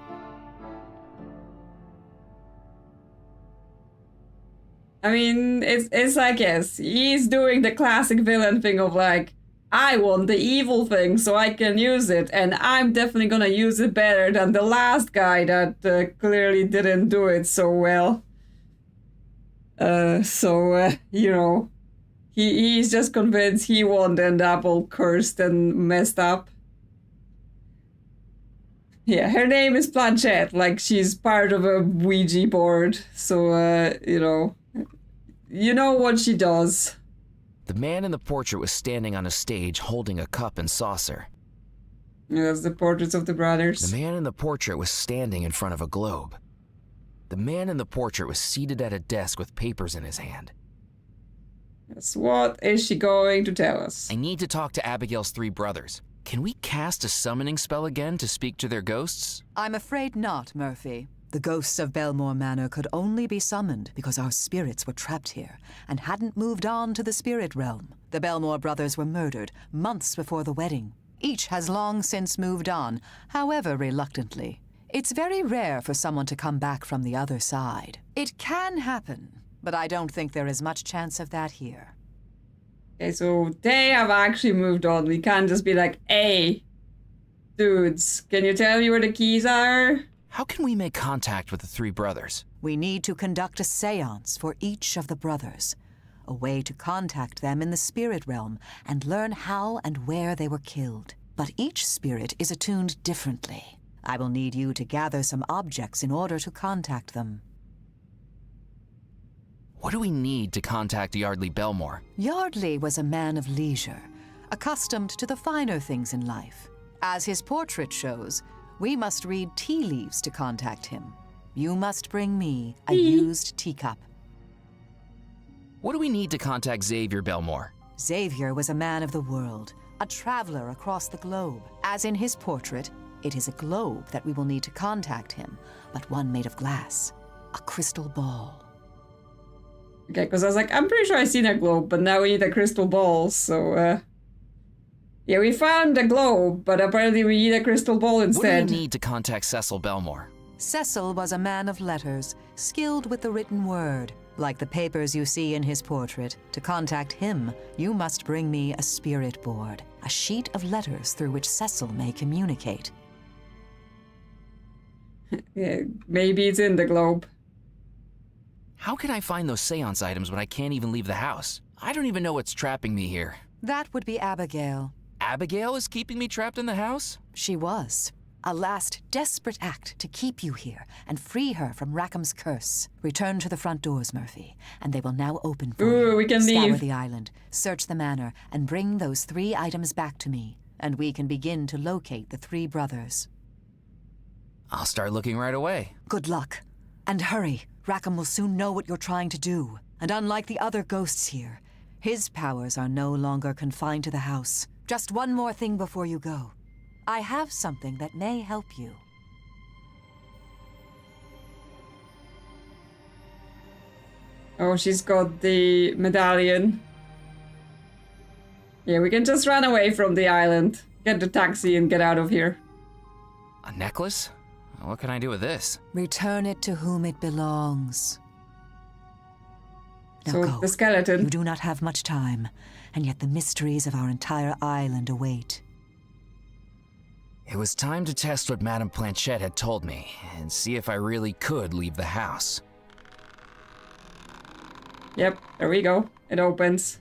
I mean, it's like, yes, he's doing the classic villain thing of like, I want the evil thing so I can use it, and I'm definitely gonna use it better than the last guy that clearly didn't do it so well. You know, he's just convinced he won't end up all cursed and messed up. Yeah, her name is Planchette, like she's part of a Ouija board, so, you know what she does. The man in the portrait was standing on a stage holding a cup and saucer. Yeah, that's the portraits of the brothers. The man in the portrait was standing in front of a globe. The man in the portrait was seated at a desk with papers in his hand. Yes, what is she going to tell us? I need to talk to Abigail's 3 brothers. Can we cast a summoning spell again to speak to their ghosts? I'm afraid not, Murphy. The ghosts of Bellemore Manor could only be summoned because our spirits were trapped here and hadn't moved on to the spirit realm. The Bellemore brothers were murdered months before the wedding. Each has long since moved on, however reluctantly. It's very rare for someone to come back from the other side. It can happen, but I don't think there is much chance of that here. Okay, so they have actually moved on. We can't just be like, hey, dudes, can you tell me where the keys are? How can we make contact with the 3 brothers? We need to conduct a seance for each of the brothers, a way to contact them in the spirit realm and learn how and where they were killed. But each spirit is attuned differently. I will need you to gather some objects in order to contact them. What do we need to contact Yardley Bellemore? Yardley was a man of leisure, accustomed to the finer things in life. As his portrait shows, we must read tea leaves to contact him. You must bring me a used teacup. What do we need to contact Xavier Bellemore? Xavier was a man of the world, a traveler across the globe. As in his portrait, it is a globe that we will need to contact him, but one made of glass, a crystal ball. Okay, because I was like, I'm pretty sure I've seen a globe, but now we need a crystal ball, so, yeah, we found a globe, but apparently we need a crystal ball instead. What do we need to contact Cecil Bellemore? Cecil was a man of letters, skilled with the written word. Like the papers you see in his portrait, to contact him, you must bring me a spirit board, a sheet of letters through which Cecil may communicate. Yeah, maybe it's in the globe. How can I find those seance items when I can't even leave the house? I don't even know what's trapping me here. That would be Abigail. Abigail is keeping me trapped in the house? She was. A last desperate act to keep you here and free her from Rackham's curse. Return to the front doors, Murphy, and they will now open for you. Ooh, we can Scour leave. the island, search the manor, and bring those 3 items back to me, and we can begin to locate the 3 brothers. I'll start looking right away. Good luck. And hurry. Rackham will soon know what you're trying to do. And unlike the other ghosts here, his powers are no longer confined to the house. Just one more thing before you go. I have something that may help you. Oh, she's got the medallion. Yeah, we can just run away from the island. Get the taxi and get out of here. A necklace? What can I do with this? Return it to whom it belongs. Now So go. the skeleton. You do not have much time, and yet the mysteries of our entire island await. It was time to test what Madame Planchette had told me, and see if I really could leave the house. Yep, there we go. It opens.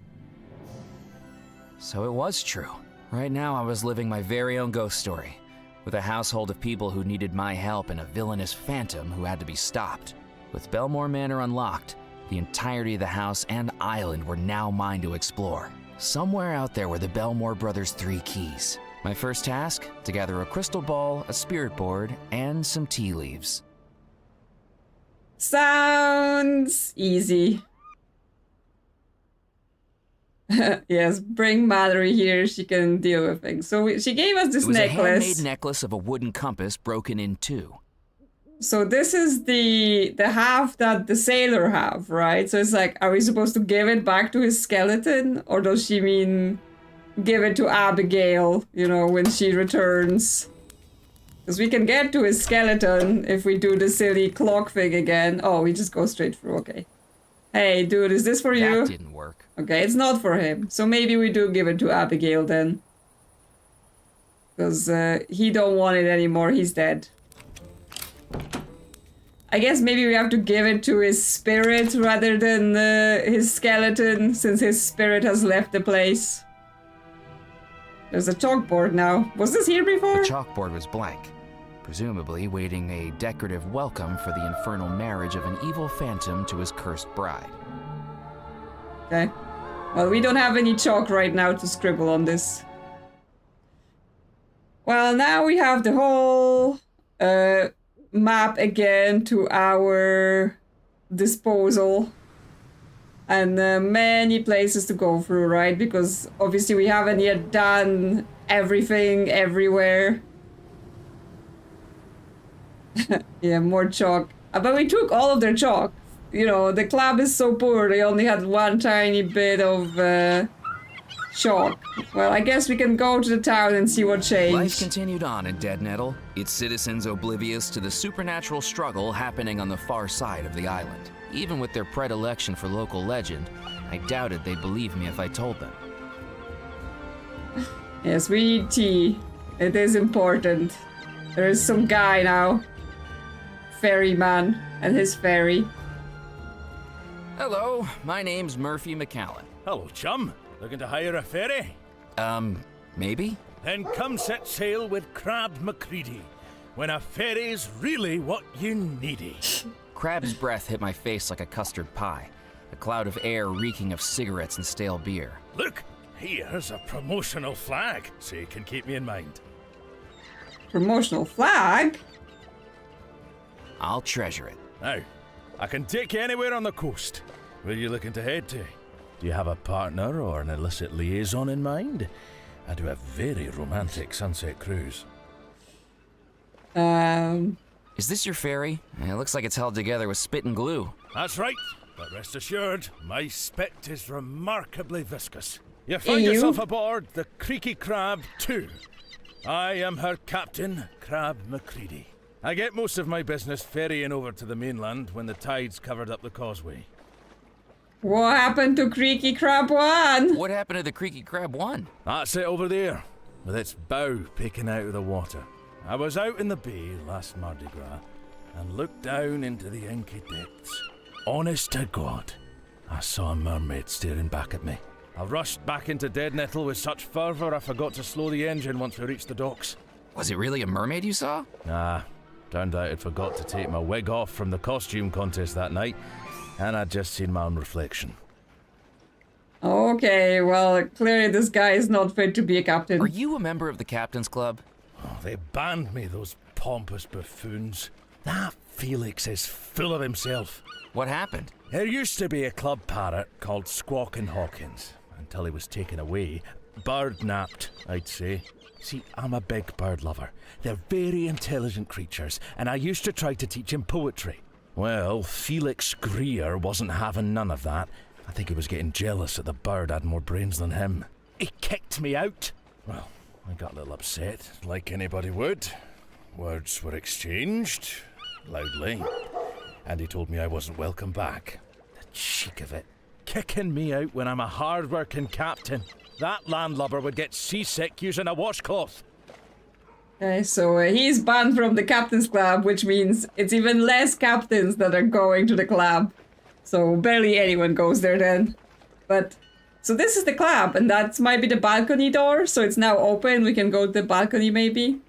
So it was true. Right now I was living my very own ghost story, with a household of people who needed my help and a villainous phantom who had to be stopped. With Bellemore Manor unlocked, the entirety of the house and island were now mine to explore. Somewhere out there were the Bellemore brothers' 3 keys. My first task, to gather a crystal ball, a spirit board, and some tea leaves. Sounds easy. Yes, bring Mallory here. She can deal with things. So she gave us this It was necklace. a handmade necklace of a wooden compass broken in 2. So this is the half that the sailor have, right? So it's like, are we supposed to give it back to his skeleton? Or does she mean give it to Abigail, you know, when she returns? Because we can get to his skeleton if we do the silly clock thing again. Oh, we just go straight through, okay. Hey, dude, is this for you? That didn't work. Okay, it's not for him. So maybe we do give it to Abigail then. Because he don't want it anymore, he's dead. I guess maybe we have to give it to his spirit rather than his skeleton, since his spirit has left the place. There's a chalkboard now. Was this here before? The chalkboard was blank, presumably waiting a decorative welcome for the infernal marriage of an evil phantom to his cursed bride. Okay. Well, we don't have any chalk right now to scribble on this. Well, now we have the whole map again to our disposal. And many places to go through, right? Because obviously we haven't yet done everything everywhere. Yeah, more chalk. But we took all of their chalk. You know, the club is so poor, they only had one tiny bit of chalk. Well, I guess we can go to the town and see what changed. Life continued on in Dead Nettle, its citizens oblivious to the supernatural struggle happening on the far side of the island. Even with their predilection for local legend, I doubted they'd believe me if I told them. Yes, we need tea. It is important. There is some guy now. Ferryman and his ferry. Hello, my name's Murphy McCallan. Hello, chum. Looking to hire a ferry? Maybe? Then come set sail with Crab Macready, when a ferry's really what you needy. Crab's breath hit my face like a custard pie. a cloud of air reeking of cigarettes and stale beer. Look, here's a promotional flag, so you can keep me in mind. Promotional flag? I'll treasure it. Now, I can take you anywhere on the coast. Where are you looking to head to? Do you have a partner or an illicit liaison in mind? I do a very romantic sunset cruise. Is this your ferry? It looks like it's held together with spit and glue. That's right, but rest assured, my spit is remarkably viscous. You find Ew. yourself aboard the Creaky Crab 2. I am her captain, Crab Macready. I get most of my business ferrying over to the mainland when the tide's covered up the causeway. What happened to Creaky Crab 1? What happened to the Creaky Crab 1? That's it over there, with its bow peeking out of the water. I was out in the bay last Mardi Gras and looked down into the inky depths. Honest to God, I saw a mermaid staring back at me. I rushed back into Dead Nettle with such fervour I forgot to slow the engine once we reached the docks. Was it really a mermaid you saw? Nah, turned out I'd forgot to take my wig off from the costume contest that night, and I'd just seen my own reflection. Okay, well, clearly this guy is not fit to be a captain. Are you a member of the Captain's Club? Oh, they banned me, those pompous buffoons. That Felix is full of himself. What happened? There used to be a club parrot called Squawkin' Hawkins, until he was taken away. Bird-napped, I'd say. See, I'm a big bird lover. They're very intelligent creatures, and I used to try to teach him poetry. Well, Felix Greer wasn't having none of that. I think he was getting jealous that the bird had more brains than him. He kicked me out. Well, I got a little upset, like anybody would. Words were exchanged, loudly, and he told me I wasn't welcome back. The cheek of it. Kicking me out when I'm a hard-working captain. That landlubber would get seasick using a washcloth. Okay, so he's banned from the Captain's Club, which means it's even less captains that are going to the club. So barely anyone goes there then. But, so this is the club, and that might be the balcony door, so it's now open. We can go to the balcony maybe.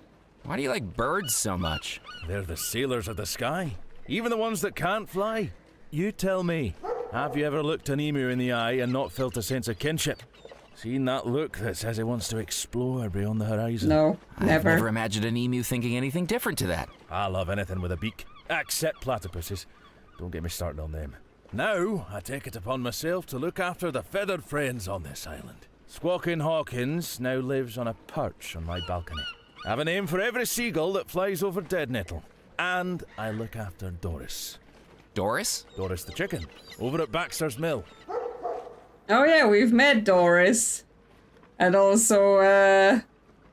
Why do you like birds so much? They're the sailors of the sky. Even the ones that can't fly. You tell me, have you ever looked an emu in the eye and not felt a sense of kinship? Seen that look that says it wants to explore beyond the horizon? No, never. I've never imagined an emu thinking anything different to that. I love anything with a beak, except platypuses. Don't get me started on them. Now, I take it upon myself to look after the feathered friends on this island. Squawkin' Hawkins now lives on a perch on my balcony. I have a name for every seagull that flies over Dead Nettle. And I look after Doris. Doris? Doris the chicken, over at Baxter's Mill. Oh yeah, we've met Doris. And also,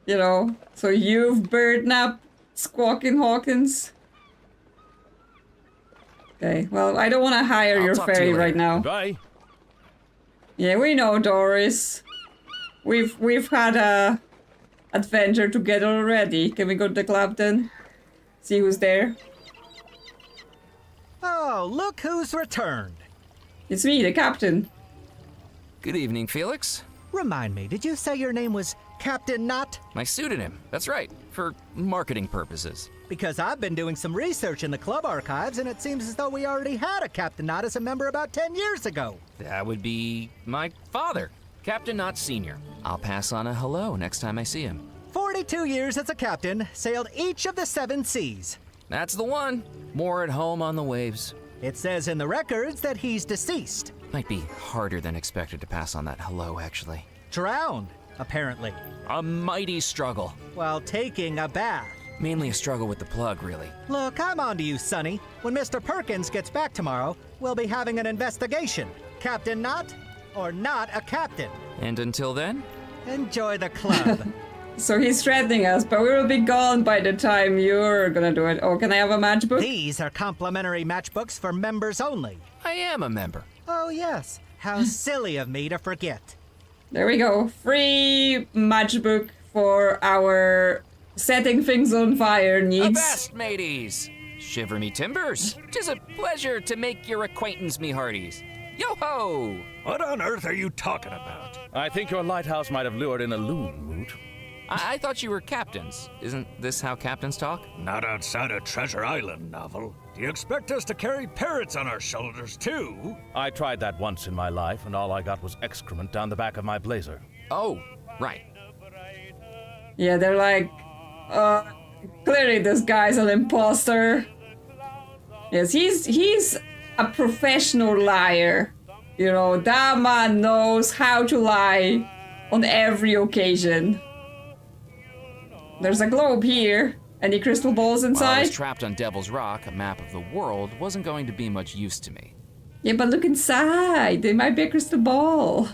you know, so you've bird-napped Squawkin' Hawkins. Okay, well, I don't want to hire I'll your talk to ferry you right later. now. Bye. Yeah, we know Doris. We've had a adventure together already. Can we go to the club then? See who's there. Oh, look who's returned. It's me, the captain. Good evening, Felix. Remind me, did you say your name was Captain Knott? My pseudonym. That's right. For marketing purposes. Because I've been doing some research in the club archives, and it seems as though we already had a Captain Knott as a member about 10 years ago. That would be my father, Captain Knott Sr. I'll pass on a hello next time I see him. 42 years as a captain, sailed each of the 7 seas. That's the one. More at home on the waves. It says in the records that he's deceased. Might be harder than expected to pass on that hello, actually. Drowned, apparently. A mighty struggle. While taking a bath. Mainly a struggle with the plug, really. Look, I'm on to you, Sonny. When Mr. Perkins gets back tomorrow, we'll be having an investigation. Captain Knott, or not a captain. And until then? Enjoy the club. So he's threatening us, but we will be gone by the time you're gonna do it. Oh, can I have a matchbook? These are complimentary matchbooks for members only. I am a member. Oh, yes. How silly of me to forget. There we go. Free matchbook for our setting things on fire needs. Avast, mateys! Shiver me timbers. 'Tis a pleasure to make your acquaintance, me hearties. Yo-ho! What on earth are you talking about? I think your lighthouse might have lured in a loon, Moot. I thought you were captains. Isn't this how captains talk? Not outside a Treasure Island novel. Do you expect us to carry parrots on our shoulders, too? I tried that once in my life, and all I got was excrement down the back of my blazer. Oh, right. Yeah, they're like, clearly this guy's an imposter. Yes, he's a professional liar. You know, that man knows how to lie on every occasion. There's a globe here. Any crystal balls inside? While I was trapped on Devil's Rock, a map of the world wasn't going to be much use to me. Yeah, but look inside. There might be a crystal ball.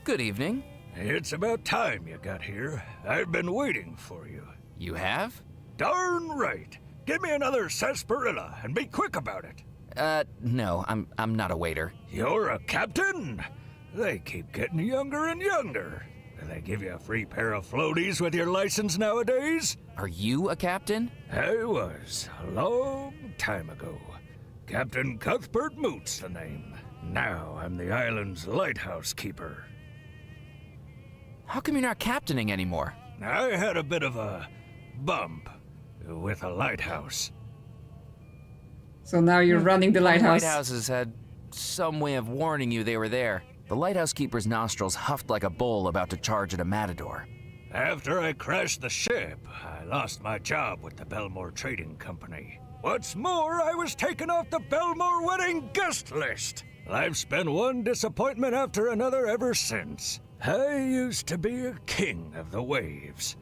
Good evening. It's about time you got here. I've been waiting for you. You have? Darn right. Give me another sarsaparilla and be quick about it. No, I'm not a waiter. You're a captain? They keep getting younger and younger. Do they give you a free pair of floaties with your license nowadays? Are you a captain? I was, a long time ago. Captain Cuthbert Moot's the name. Now I'm the island's lighthouse keeper. How come you're not captaining anymore? I had a bit of a bump with a lighthouse. So now you're running the lighthouse. Lighthouses had some way of warning you they were there. The lighthouse keeper's nostrils huffed like a bull about to charge at a matador. After I crashed the ship, I lost my job with the Bellemore Trading Company. What's more, I was taken off the Bellemore wedding guest list. Life's been one disappointment after another ever since. I used to be a king of the waves.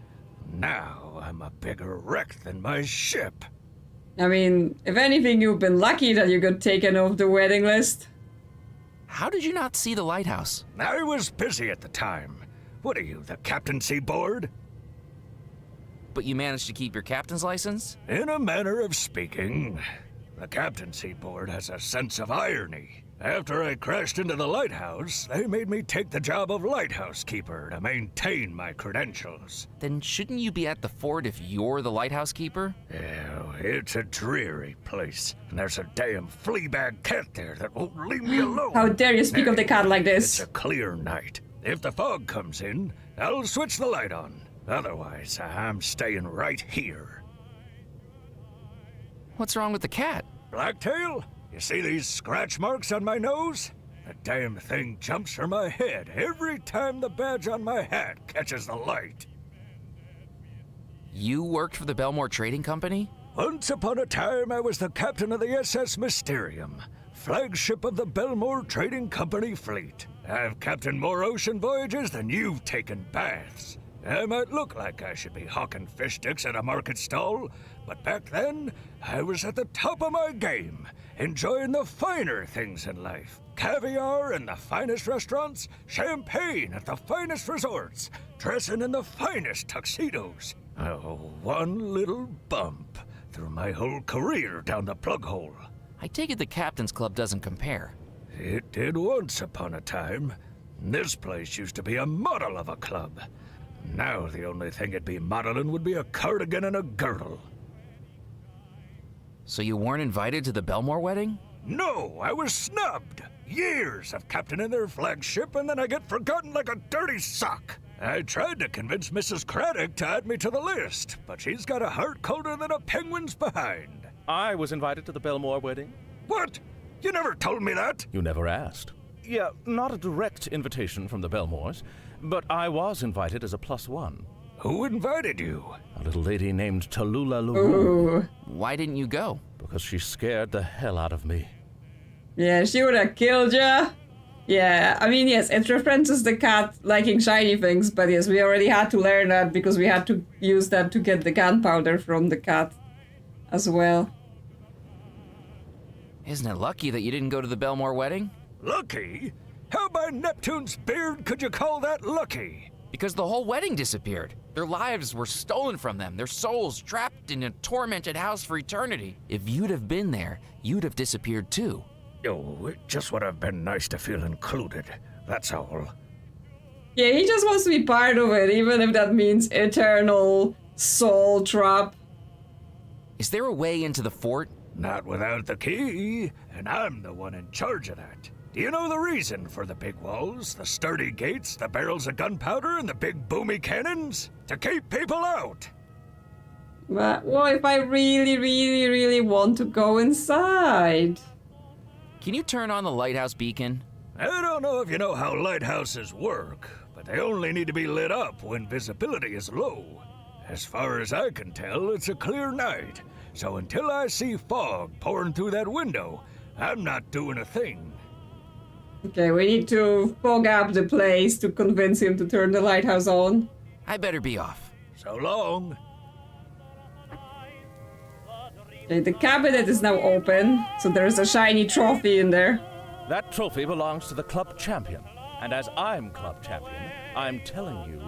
Now I'm a bigger wreck than my ship. I mean, if anything, you've been lucky that you got taken off the wedding list. How did you not see the lighthouse? I was busy at the time. What are you, the captaincy board? But you managed to keep your captain's license? In a manner of speaking, the captaincy board has a sense of irony. After I crashed into the lighthouse, they made me take the job of lighthouse keeper to maintain my credentials. Then shouldn't you be at the fort if you're the lighthouse keeper? Oh, it's a dreary place, and there's a damn fleabag cat there that won't leave me alone. How dare you speak of the cat like this? It's a clear night. If the fog comes in, I'll switch the light on. Otherwise, I'm staying right here. What's wrong with the cat? Blacktail? You see these scratch marks on my nose? The damn thing jumps for my head every time the badge on my hat catches the light. You worked for the Bellemore Trading Company? Once upon a time, I was the captain of the SS Mysterium, flagship of the Bellemore Trading Company fleet. I've captained more ocean voyages than you've taken baths. I might look like I should be hawking fish sticks at a market stall, but back then, I was at the top of my game, enjoying the finer things in life. Caviar in the finest restaurants, champagne at the finest resorts, dressing in the finest tuxedos. Oh, one little bump through my whole career down the plug hole. I take it the Captain's Club doesn't compare. It did once upon a time. This place used to be a model of a club. Now the only thing it'd be modeling would be a cardigan and a girdle. So you weren't invited to the Bellemore wedding? No, I was snubbed. Years of captaining their flagship, and then I get forgotten like a dirty sock. I tried to convince Mrs. Craddock to add me to the list, but she's got a heart colder than a penguin's behind. I was invited to the Bellemore wedding. What? You never told me that. You never asked. Yeah, not a direct invitation from the Bellemores, but I was invited as a +1. Who invited you? A little lady named Tallulah LaRue. Why didn't you go? Because she scared the hell out of me. Yeah, she would have killed ya. Yeah, I mean, yes, it references the cat liking shiny things, but yes, we already had to learn that because we had to use that to get the gunpowder from the cat as well. Isn't it lucky that you didn't go to the Bellemore wedding? Lucky? How by Neptune's beard could you call that lucky? Because the whole wedding disappeared. Their lives were stolen from them, their souls trapped in a tormented house for eternity. If you'd have been there, you'd have disappeared too. Oh, it just would have been nice to feel included, that's all. Yeah, he just wants to be part of it, even if that means eternal soul trap. Is there a way into the fort? Not without the key, and I'm the one in charge of that. Do you know the reason for the big walls, the sturdy gates, the barrels of gunpowder, and the big boomy cannons? To keep people out! But what if I really, really, really want to go inside? Can you turn on the lighthouse beacon? I don't know if you know how lighthouses work, but they only need to be lit up when visibility is low. As far as I can tell, it's a clear night, so until I see fog pouring through that window, I'm not doing a thing. Okay, we need to fog up the place to convince him to turn the lighthouse on. I better be off. So long. Okay, the cabinet is now open, so there's a shiny trophy in there. That trophy belongs to the club champion. And as I'm club champion, I'm telling you,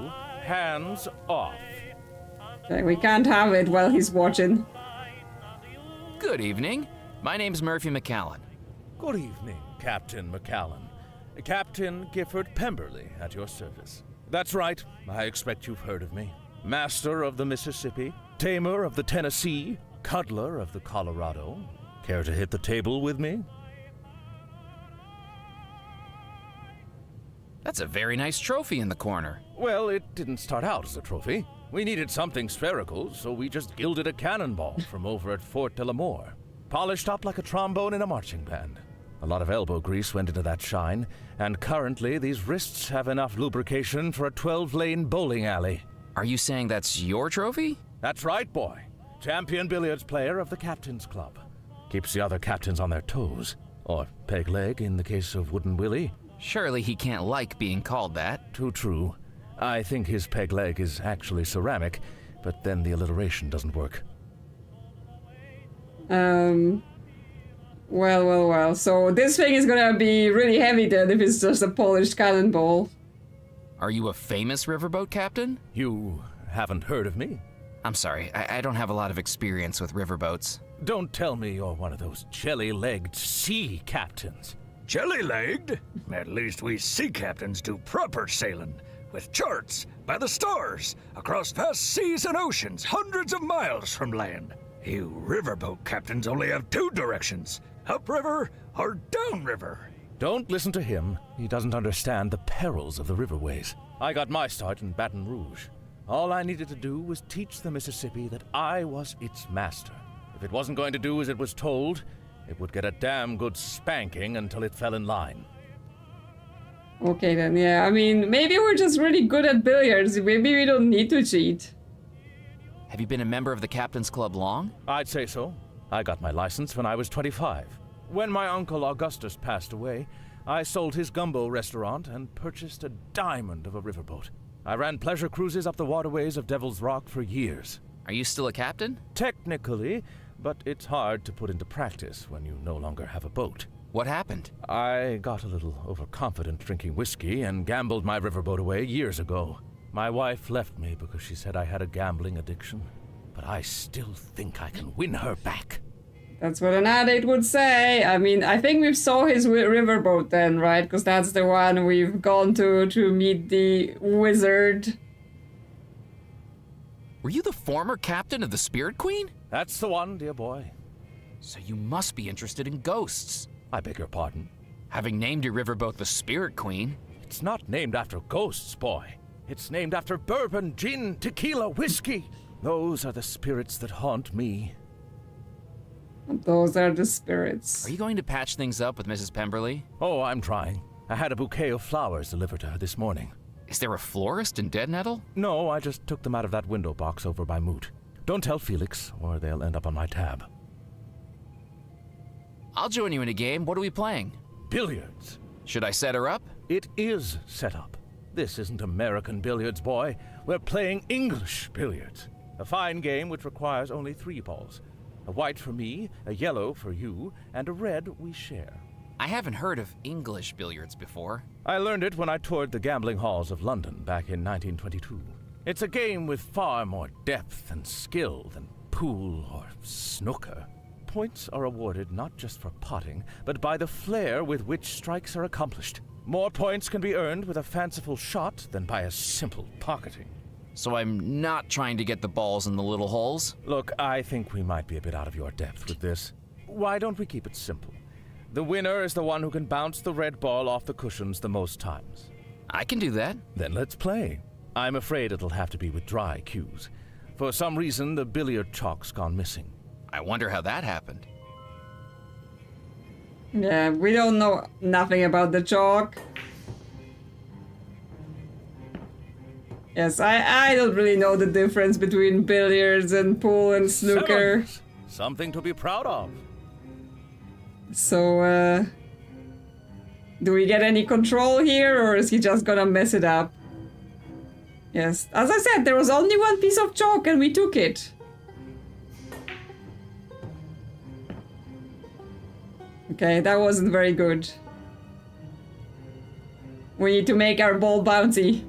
hands off. Okay, we can't have it while he's watching. Good evening. My name's Murphy McCallan. Good evening, Captain McCallan. Captain Gifford Pemberley at your service. That's right, I expect you've heard of me. Master of the Mississippi, tamer of the Tennessee, cuddler of the Colorado. Care to hit the table with me? That's a very nice trophy in the corner. Well, it didn't start out as a trophy. We needed something spherical, so we just gilded a cannonball from over at Fort Bellemore. Polished up like a trombone in a marching band. A lot of elbow grease went into that shine, and currently these wrists have enough lubrication for a 12-lane bowling alley. Are you saying that's your trophy? That's right, boy. Champion billiards player of the Captain's Club. Keeps the other captains on their toes. Or peg leg in the case of Wooden Willie. Surely he can't like being called that. Too true. I think his peg leg is actually ceramic, but then the alliteration doesn't work. Well. So this thing is gonna be really heavy then if it's just a polished cannonball. Are you a famous riverboat captain? You haven't heard of me? I'm sorry, I don't have a lot of experience with riverboats. Don't tell me you're one of those jelly-legged sea captains. Jelly-legged? At least we sea captains do proper sailing, with charts, by the stars, across vast seas and oceans, hundreds of miles from land. You riverboat captains only have two directions, upriver or downriver. Don't listen to him. He doesn't understand the perils of the riverways. I got my start in Baton Rouge. All I needed to do was teach the Mississippi that I was its master. If it wasn't going to do as it was told, it would get a damn good spanking until it fell in line. Okay then, yeah, I mean, maybe we're just really good at billiards. Maybe we don't need to cheat. Have you been a member of the Captain's Club long? I'd say so. I got my license when I was 25. When my uncle Augustus passed away, I sold his gumbo restaurant and purchased a diamond of a riverboat. I ran pleasure cruises up the waterways of Devil's Rock for years. Are you still a captain? Technically, but it's hard to put into practice when you no longer have a boat. What happened? I got a little overconfident drinking whiskey and gambled my riverboat away years ago. My wife left me because she said I had a gambling addiction, but I still think I can win her back. That's what an addict would say. I mean, I think we saw his riverboat then, right? Because that's the one we've gone to meet the wizard. Were you the former captain of the Spirit Queen? That's the one, dear boy. So you must be interested in ghosts. I beg your pardon? Having named your riverboat the Spirit Queen. It's not named after ghosts, boy. It's named after bourbon, gin, tequila, whiskey. Those are the spirits that haunt me. Those are the spirits. Are you going to patch things up with Mrs. Pemberley? Oh, I'm trying. I had a bouquet of flowers delivered to her this morning. Is there a florist in Dead Nettle? No, I just took them out of that window box over by Moot. Don't tell Felix, or they'll end up on my tab. I'll join you in a game. What are we playing? Billiards. Should I set her up? It is set up. This isn't American billiards, boy. We're playing English billiards. A fine game which requires only 3 balls. A white for me, a yellow for you, and a red we share. I haven't heard of English billiards before. I learned it when I toured the gambling halls of London back in 1922. It's a game with far more depth and skill than pool or snooker. Points are awarded not just for potting, but by the flair with which strikes are accomplished. More points can be earned with a fanciful shot than by a simple pocketing. So I'm not trying to get the balls in the little holes? Look, I think we might be a bit out of your depth with this. Why don't we keep it simple? The winner is the one who can bounce the red ball off the cushions the most times. I can do that. Then let's play. I'm afraid it'll have to be with dry cues. For some reason, the billiard chalk's gone missing. I wonder how that happened. Yeah, we don't know nothing about the chalk. Yes, I don't really know the difference between billiards and pool and snooker. Sevens. Something to be proud of. So, do we get any control here, or is he just gonna mess it up? Yes, as I said, there was only one piece of chalk and we took it. Okay, that wasn't very good. We need to make our ball bouncy.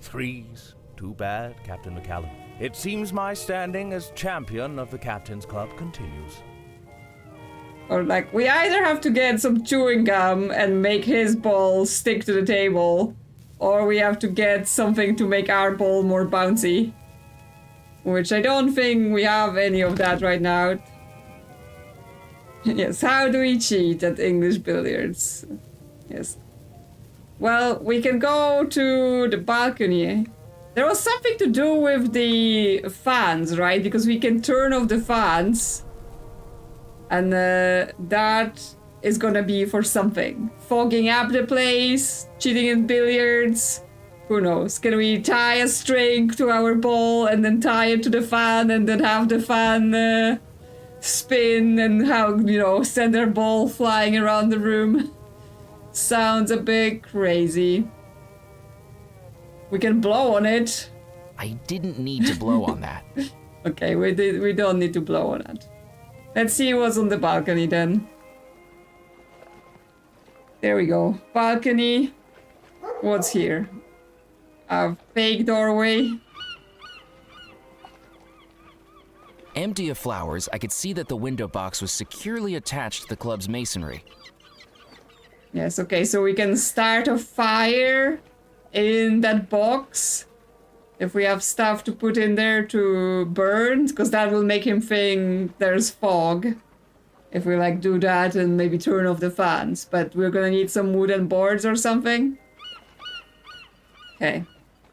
Threes. Too bad, Captain McCallum. It seems my standing as champion of the Captain's Club continues. Or like, we either have to get some chewing gum and make his ball stick to the table, or we have to get something to make our ball more bouncy. Which I don't think we have any of that right now. Yes, how do we cheat at English billiards? Yes. Well, we can go to the balcony. There was something to do with the fans, right? Because we can turn off the fans. And that is gonna be for something. Fogging up the place, cheating in billiards. Who knows? Can we tie a string to our ball and then tie it to the fan and then have the fan spin and send our ball flying around the room? Sounds a bit crazy. We can blow on it. I didn't need to blow on that. Okay, we don't need to blow on it. Let's see what's on the balcony then. There we go. Balcony. What's here? A fake doorway. Empty of flowers, I could see that the window box was securely attached to the club's masonry. Yes, okay, so we can start a fire in that box if we have stuff to put in there to burn, because that will make him think there's fog. If we do that and maybe turn off the fans, but we're gonna need some wooden boards or something. Okay.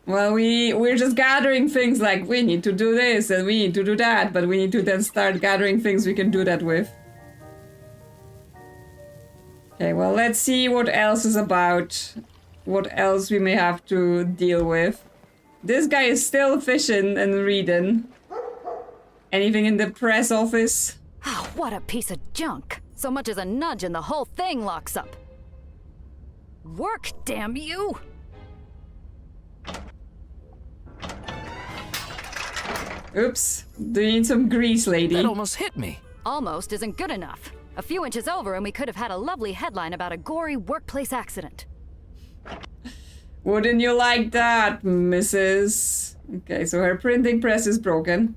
Well, we're just gathering things like we need to do this and we need to do that, but we need to then start gathering things we can do that with. Okay, well, let's see what else is about. What else we may have to deal with. This guy is still fishing and reading. Anything in the press office? Oh, what a piece of junk. So much as a nudge and the whole thing locks up. Work, damn you! Oops. Do you need some grease, lady? That almost hit me. Almost isn't good enough. A few inches over and we could have had a lovely headline about a gory workplace accident. Wouldn't you like that, Mrs.? Okay, so her printing press is broken.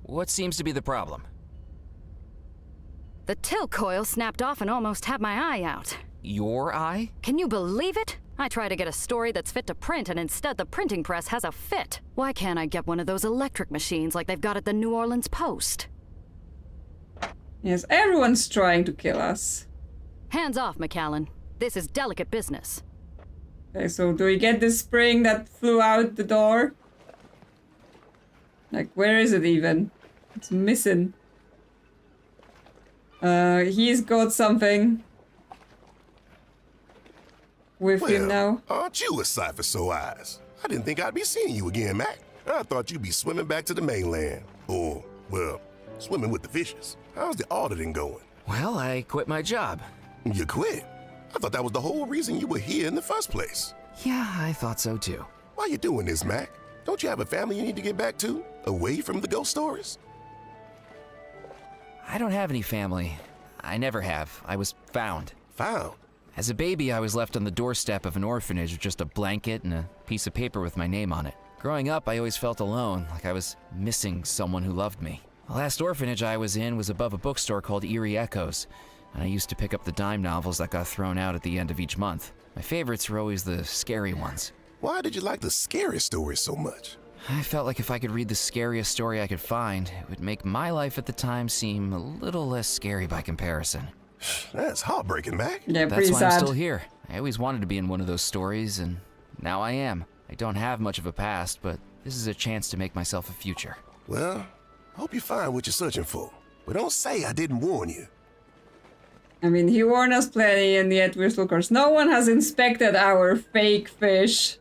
What seems to be the problem? The till coil snapped off and almost had my eye out. Your eye? Can you believe it? I try to get a story that's fit to print and instead the printing press has a fit. Why can't I get one of those electric machines like they've got at the New Orleans Post? Yes, everyone's trying to kill us. Hands off, McCallan. This is delicate business. Okay, so do we get this spring that flew out the door? Where is it even? It's missing. He's got something with him now. Aren't you a sight for sore eyes? I didn't think I'd be seeing you again, Mac. I thought you'd be swimming back to the mainland. Or, well, swimming with the fishes. How's the auditing going? Well, I quit my job. You quit? I thought that was the whole reason you were here in the first place. Yeah, I thought so too. Why you doing this, Mac? Don't you have a family you need to get back to? Away from the ghost stories? I don't have any family. I never have. I was found. Found? As a baby, I was left on the doorstep of an orphanage with just a blanket and a piece of paper with my name on it. Growing up, I always felt alone, like I was missing someone who loved me. The last orphanage I was in was above a bookstore called Eerie Echoes, and I used to pick up the dime novels that got thrown out at the end of each month. My favorites were always the scary ones. Why did you like the scary stories so much? I felt like if I could read the scariest story I could find, it would make my life at the time seem a little less scary by comparison. That's heartbreaking, Mac. Yeah, That's pretty why sad. I'm still here. I always wanted to be in one of those stories, and now I am. I don't have much of a past, but this is a chance to make myself a future. Well, hope you find what you're searching for. But don't say I didn't warn you. I mean, he warned us plenty, and yet we're still cursed. No one has inspected our fake fish.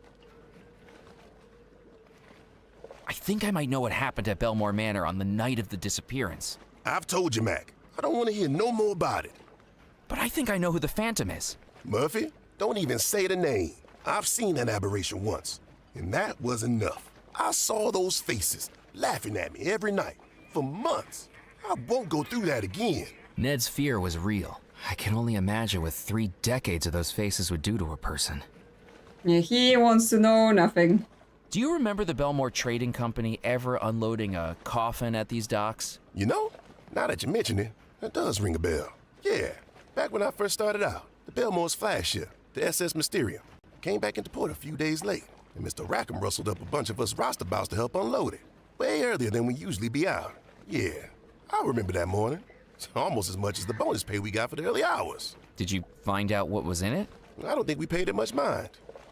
I think I might know what happened at Bellemore Manor on the night of the disappearance. I've told you, Mac. I don't want to hear no more about it. But I think I know who the Phantom is. Murphy, don't even say the name. I've seen that aberration once, and that was enough. I saw those faces laughing at me every night for months. I won't go through that again. Ned's fear was real. I can only imagine what 3 decades of those faces would do to a person. Yeah, he wants to know nothing. Do you remember the Bellemore Trading Company ever unloading a coffin at these docks? You know, now that you mention it, that does ring a bell. Yeah, back when I first started out, the Bellemore's flagship, the SS Mysterium, came back into port a few days late, and Mr. Rackham rustled up a bunch of us roustabouts to help unload it, way earlier than we usually be out. Yeah, I remember that morning. It's almost as much as the bonus pay we got for the early hours. Did you find out what was in it? I don't think we paid it much mind.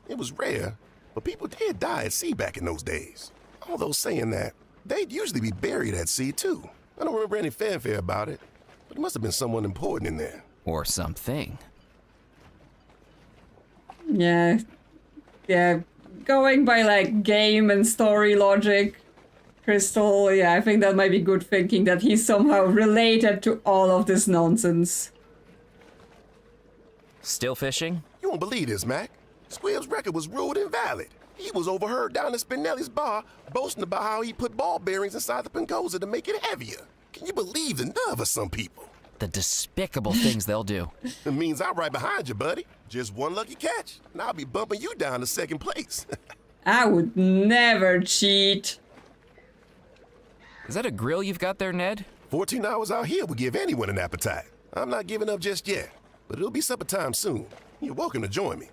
It was rare, but people did die at sea back in those days. Although saying that, they'd usually be buried at sea too. I don't remember any fanfare about it, but it must have been someone important in there. Or something. Yeah. Yeah. Going by like game and story logic, Crystal, yeah, I think that might be good thinking that he's somehow related to all of this nonsense. Still fishing? You won't believe this, Mac. Squibb's record was ruled invalid. He was overheard down at Spinelli's bar boasting about how he put ball bearings inside the Pencosa to make it heavier. Can you believe the nerve of some people? The despicable things they'll do. It means I'm right behind you, buddy. Just one lucky catch, and I'll be bumping you down to second place. I would never cheat. Is that a grill you've got there, Ned? 14 hours out here will give anyone an appetite. I'm not giving up just yet, but it'll be supper time soon. You're welcome to join me.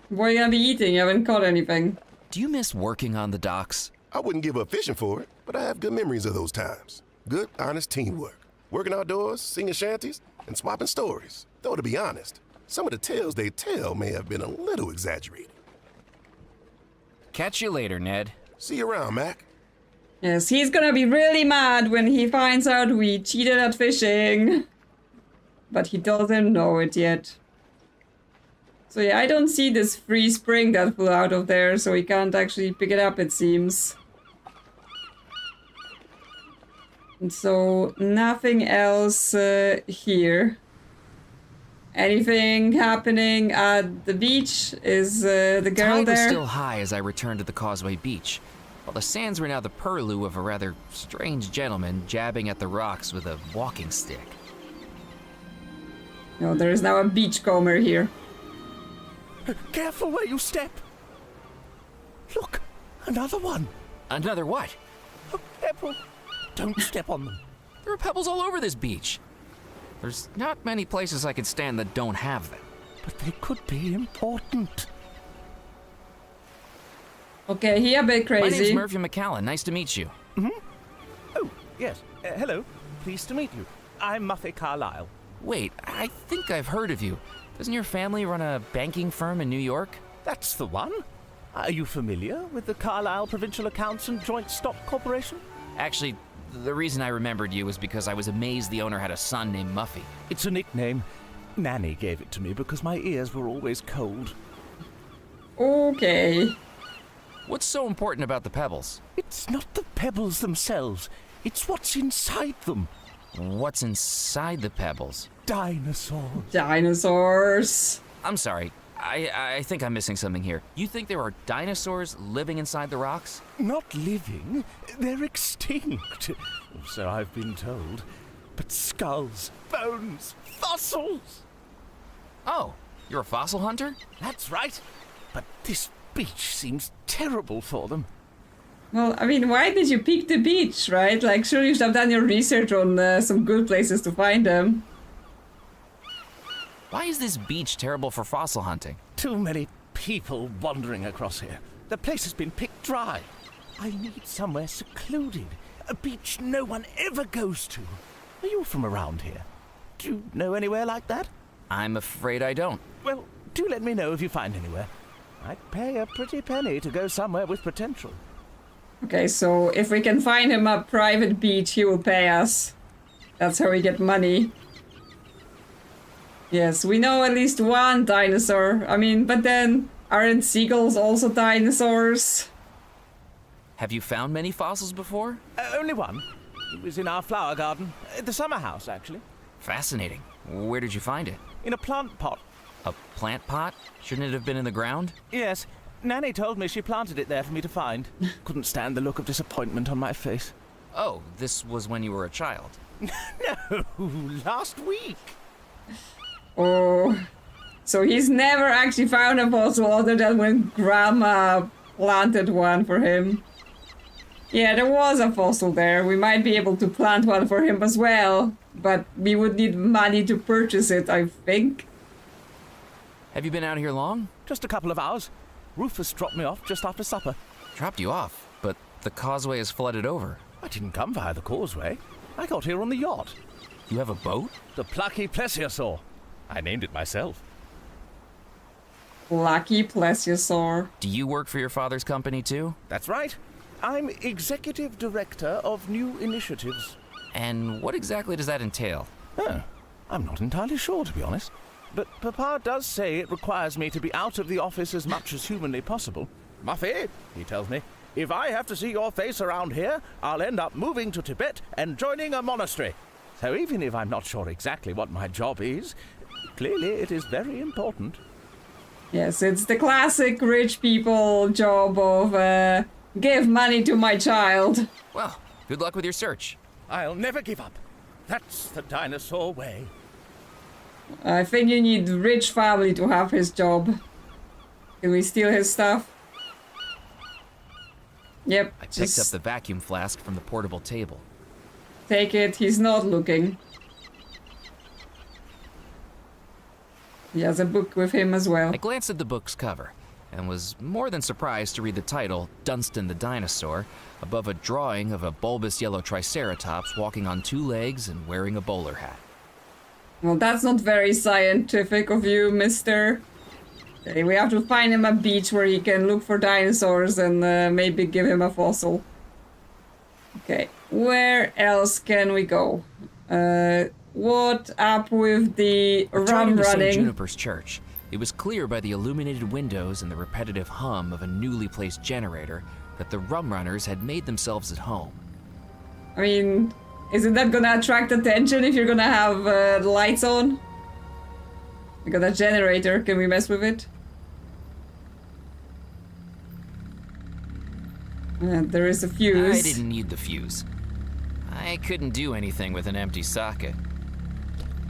What are you gonna be eating? You haven't caught anything. Do you miss working on the docks? I wouldn't give up fishing for it, but I have good memories of those times. Good, honest teamwork. Working outdoors, singing shanties, and swapping stories. Though to be honest, some of the tales they tell may have been a little exaggerated. Catch you later, Ned. See you around, Mac. Yes, he's gonna be really mad when he finds out we cheated at fishing. But he doesn't know it yet. So yeah, I don't see this free spring that flew out of there, so he can't actually pick it up, it seems. And so, nothing else here. Anything happening at the beach? Is the girl Tide there? was still high as I returned to the Causeway Beach, while the sands were now the purlieu of a rather strange gentleman jabbing at the rocks with a walking stick. No, there is now a beachcomber here. Careful where you step. Look, another one. Another what? A pebble. Don't step on them. There are pebbles all over this beach. There's not many places I can stand that don't have them. But they could be important. Okay, he a bit crazy. My name's Murphy McCallan. Nice to meet you. Oh, yes. Hello. Pleased to meet you. I'm Muffy Carlyle. Wait, I think I've heard of you. Doesn't your family run a banking firm in New York? That's the one. Are you familiar with the Carlisle Provincial Accounts and Joint Stock Corporation? Actually, the reason I remembered you was because I was amazed the owner had a son named Muffy. It's a nickname. Nanny gave it to me because my ears were always cold. Okay. What's so important about the pebbles? It's not the pebbles themselves. It's what's inside them. What's inside the pebbles? Dinosaurs. Dinosaurs. I'm sorry. I think I'm missing something here. You think there are dinosaurs living inside the rocks? Not living. They're extinct. So I've been told. But skulls, bones, fossils. Oh, you're a fossil hunter? That's right. But this beach seems terrible for them. Well, I mean, why did you pick the beach, right? Like, sure, you should have done your research on some good places to find them. Why is this beach terrible for fossil hunting? Too many people wandering across here. The place has been picked dry. I need somewhere secluded. A beach no one ever goes to. Are you from around here? Do you know anywhere like that? I'm afraid I don't. Well, do let me know if you find anywhere. I'd pay a pretty penny to go somewhere with potential. Okay, so if we can find him a private beach, he will pay us. That's how we get money. Yes, we know at least one dinosaur. I mean, but then, aren't seagulls also dinosaurs? Have you found many fossils before? Only one. It was in our flower garden. At the summer house, actually. Fascinating. Where did you find it? In a plant pot. A plant pot? Shouldn't it have been in the ground? Yes. Nanny told me she planted it there for me to find. Couldn't stand the look of disappointment on my face. Oh, this was when you were a child. No, last week. Oh, so he's never actually found a fossil other than when Grandma planted one for him. Yeah, there was a fossil there. We might be able to plant one for him as well, but we would need money to purchase it, I think. Have you been out here long? Just a couple of hours. Rufus dropped me off just after supper. Dropped you off, but the causeway is flooded over. I didn't come via the causeway. I got here on the yacht. You have a boat? The Plucky Plesiosaur. I named it myself. Lucky plesiosaur. Do you work for your father's company too? That's right. I'm Executive Director of New Initiatives. And what exactly does that entail? Oh, I'm not entirely sure, to be honest. But Papa does say it requires me to be out of the office as much as humanly possible. Muffy, he tells me, if I have to see your face around here, I'll end up moving to Tibet and joining a monastery. So even if I'm not sure exactly what my job is, clearly it is very important. Yes, it's the classic rich people job of, give money to my child. Well, good luck with your search. I'll never give up. That's the dinosaur way. I think you need rich family to have his job. Can we steal his stuff? Yep. I picked up the vacuum flask from the portable table. Take it, he's not looking. He has a book with him as well. I glanced at the book's cover and was more than surprised to read the title, Dunstan the Dinosaur, above a drawing of a bulbous yellow triceratops walking on two legs and wearing a bowler hat. Well, that's not very scientific of you, mister. Okay, we have to find him a beach where he can look for dinosaurs and maybe give him a fossil. Okay, where else can we go? What up with the rum to St. running? Juniper's church. It was clear by the illuminated windows and the repetitive hum of a newly placed generator that the rum runners had made themselves at home. I mean, isn't that gonna attract attention if you're gonna have the lights on? We got a generator, can we mess with it? There is a fuse. I didn't need the fuse. I couldn't do anything with an empty socket.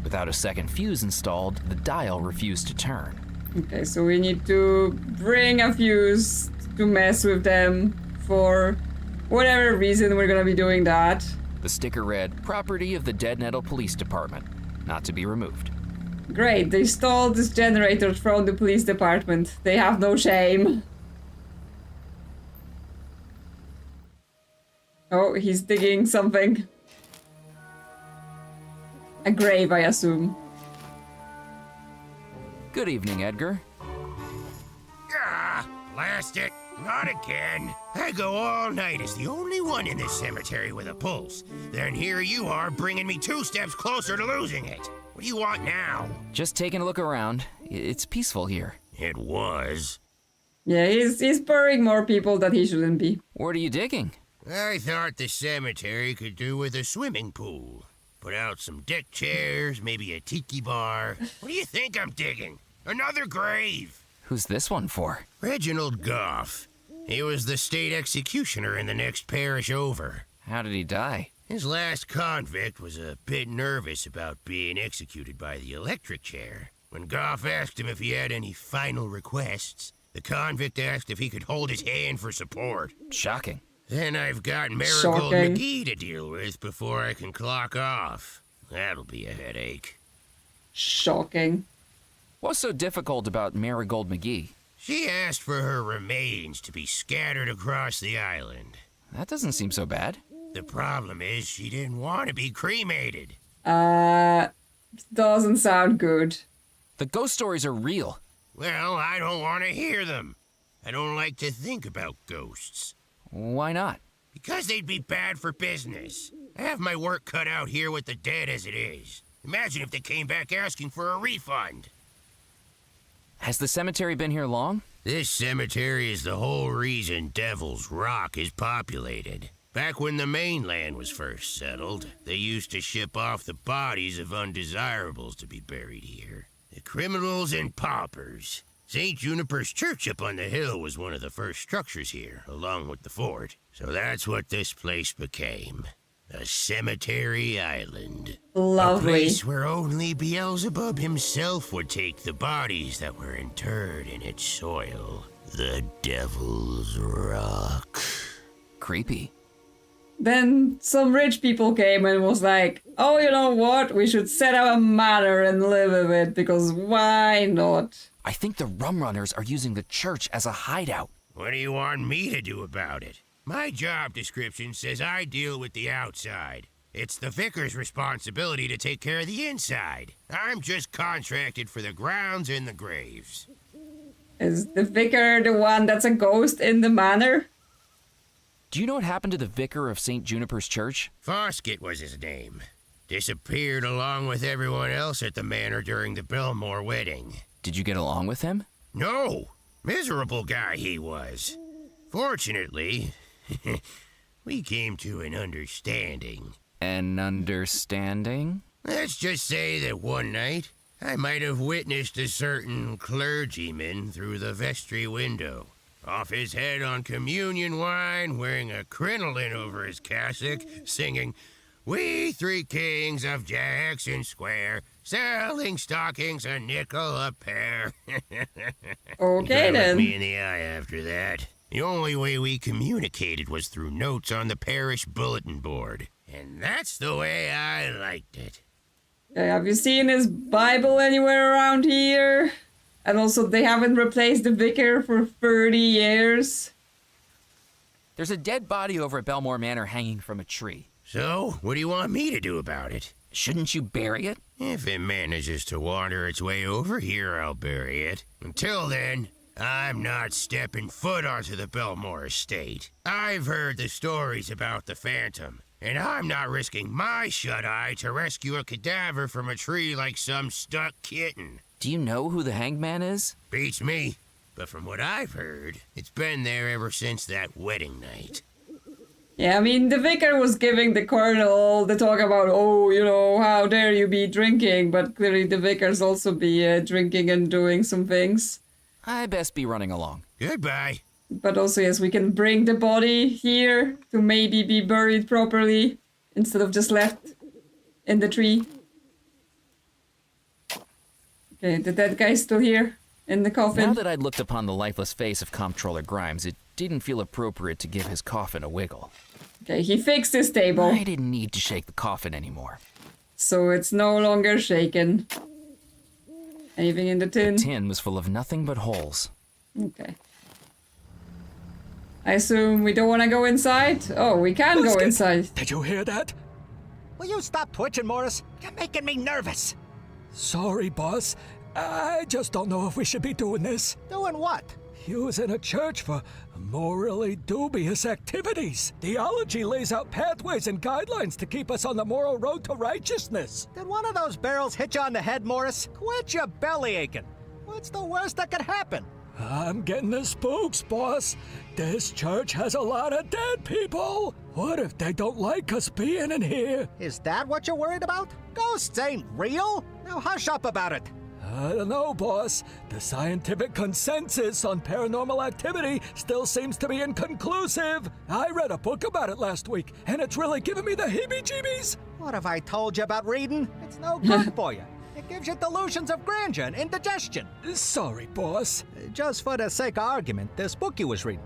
Without a second fuse installed, the dial refused to turn. Okay, so we need to bring a fuse to mess with them for whatever reason we're gonna be doing that. The sticker read, "Property of the Dead Nettle Police Department, not to be removed." Great, they stole this generator from the police department. They have no shame. Oh, he's digging something. A grave, I assume. Good evening, Edgar. Ah, blast it. Not again. I go all night as the only one in this cemetery with a pulse. Then here you are bringing me 2 steps closer to losing it. What do you want now? Just taking a look around. It's peaceful here. It was. Yeah, he's burying more people that he shouldn't be. What are you digging? I thought the cemetery could do with a swimming pool. Put out some deck chairs, maybe a tiki bar. What do you think I'm digging? Another grave. Who's this one for? Reginald Goff. He was the state executioner in the next parish over. How did he die? His last convict was a bit nervous about being executed by the electric chair. When Goff asked him if he had any final requests, the convict asked if he could hold his hand for support. Shocking. Then I've got Marigold McGee to deal with before I can clock off. That'll be a headache. Shocking. What's so difficult about Marigold McGee? She asked for her remains to be scattered across the island. That doesn't seem so bad. The problem is she didn't want to be cremated. Doesn't sound good. The ghost stories are real. Well, I don't want to hear them. I don't like to think about ghosts. Why not? Because they'd be bad for business. I have my work cut out here with the dead as it is. Imagine if they came back asking for a refund. Has the cemetery been here long? This cemetery is the whole reason Devil's Rock is populated. Back when the mainland was first settled, they used to ship off the bodies of undesirables to be buried here. The criminals and paupers. St. Juniper's Church up on the hill was one of the first structures here, along with the fort. So that's what this place became. A cemetery island. Lovely. A place where only Beelzebub himself would take the bodies that were interred in its soil. The Devil's Rock. Creepy. Then some rich people came and was like, oh, you know what? We should set up a manor and live with it, because why not? I think the rum runners are using the church as a hideout. What do you want me to do about it? My job description says I deal with the outside. It's the vicar's responsibility to take care of the inside. I'm just contracted for the grounds and the graves. Is the vicar the one that's a ghost in the manor? Do you know what happened to the vicar of St. Juniper's Church? Foskett was his name. Disappeared along with everyone else at the manor during the Bellemore wedding. Did you get along with him? No. Miserable guy he was. Fortunately, we came to an understanding. An understanding? Let's just say that one night, I might have witnessed a certain clergyman through the vestry window. Off his head on communion wine, wearing a crinoline over his cassock, singing, "We three kings of Jackson Square, selling stockings a nickel a pair." Okay, then. Looked me in the eye after that. The only way we communicated was through notes on the parish bulletin board. And that's the way I liked it. Have you seen his Bible anywhere around here? And also, they haven't replaced the vicar for 30 years. There's a dead body over at Bellemore Manor hanging from a tree. So, what do you want me to do about it? Shouldn't you bury it? If it manages to wander its way over here, I'll bury it. Until then, I'm not stepping foot onto the Bellemore estate. I've heard the stories about the Phantom, and I'm not risking my shut-eye to rescue a cadaver from a tree like some stuck kitten. Do you know who the hanged man is? Beats me. But from what I've heard, it's been there ever since that wedding night. Yeah, I mean, the vicar was giving the colonel the talk about, oh, you know, how dare you be drinking, but clearly the vicar's also be drinking and doing some things. I best be running along. Goodbye. But also, yes, we can bring the body here to maybe be buried properly instead of just left in the tree. Okay, the dead guy's still here in the coffin. Now that I'd looked upon the lifeless face of Comptroller Grimes, it didn't feel appropriate to give his coffin a wiggle. Okay, he fixed his table. I didn't need to shake the coffin anymore. So it's no longer shaken. Anything in the tin? The tin was full of nothing but holes. Okay. I assume we don't want to go inside? Oh, we can go inside. Did you hear that? Will you stop twitching, Morris? You're making me nervous. Sorry, boss. I just don't know if we should be doing this. Doing what? Using a church for morally dubious activities. Theology lays out pathways and guidelines to keep us on the moral road to righteousness. Did one of those barrels hit you on the head, Morris? Quit your belly aching. What's the worst that could happen? I'm getting the spooks, boss. This church has a lot of dead people. What if they don't like us being in here? Is that what you're worried about? Ghosts ain't real. Now hush up about it. I don't know, boss. The scientific consensus on paranormal activity still seems to be inconclusive. I read a book about it last week, and it's really giving me the heebie-jeebies. What have I told you about reading? It's no good for you. It gives you delusions of grandeur and indigestion. Sorry, boss. Just for the sake of argument, this book you was reading.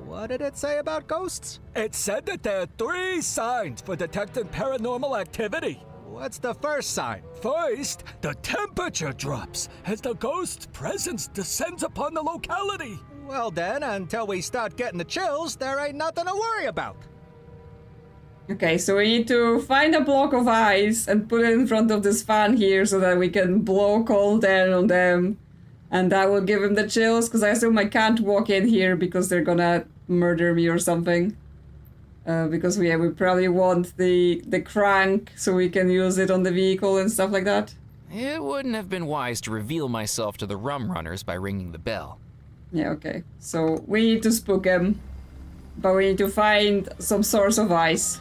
What did it say about ghosts? It said that there are 3 signs for detecting paranormal activity. What's the first sign? First, the temperature drops as the ghost's presence descends upon the locality. Well then, until we start getting the chills, there ain't nothing to worry about. Okay, so we need to find a block of ice and put it in front of this fan here so that we can blow cold air on them. And that will give him the chills, because I assume I can't walk in here because they're gonna murder me or something. Because we probably want the crank so we can use it on the vehicle and stuff like that. It wouldn't have been wise to reveal myself to the rum runners by ringing the bell. Yeah, okay. So we need to spook him. But we need to find some source of ice.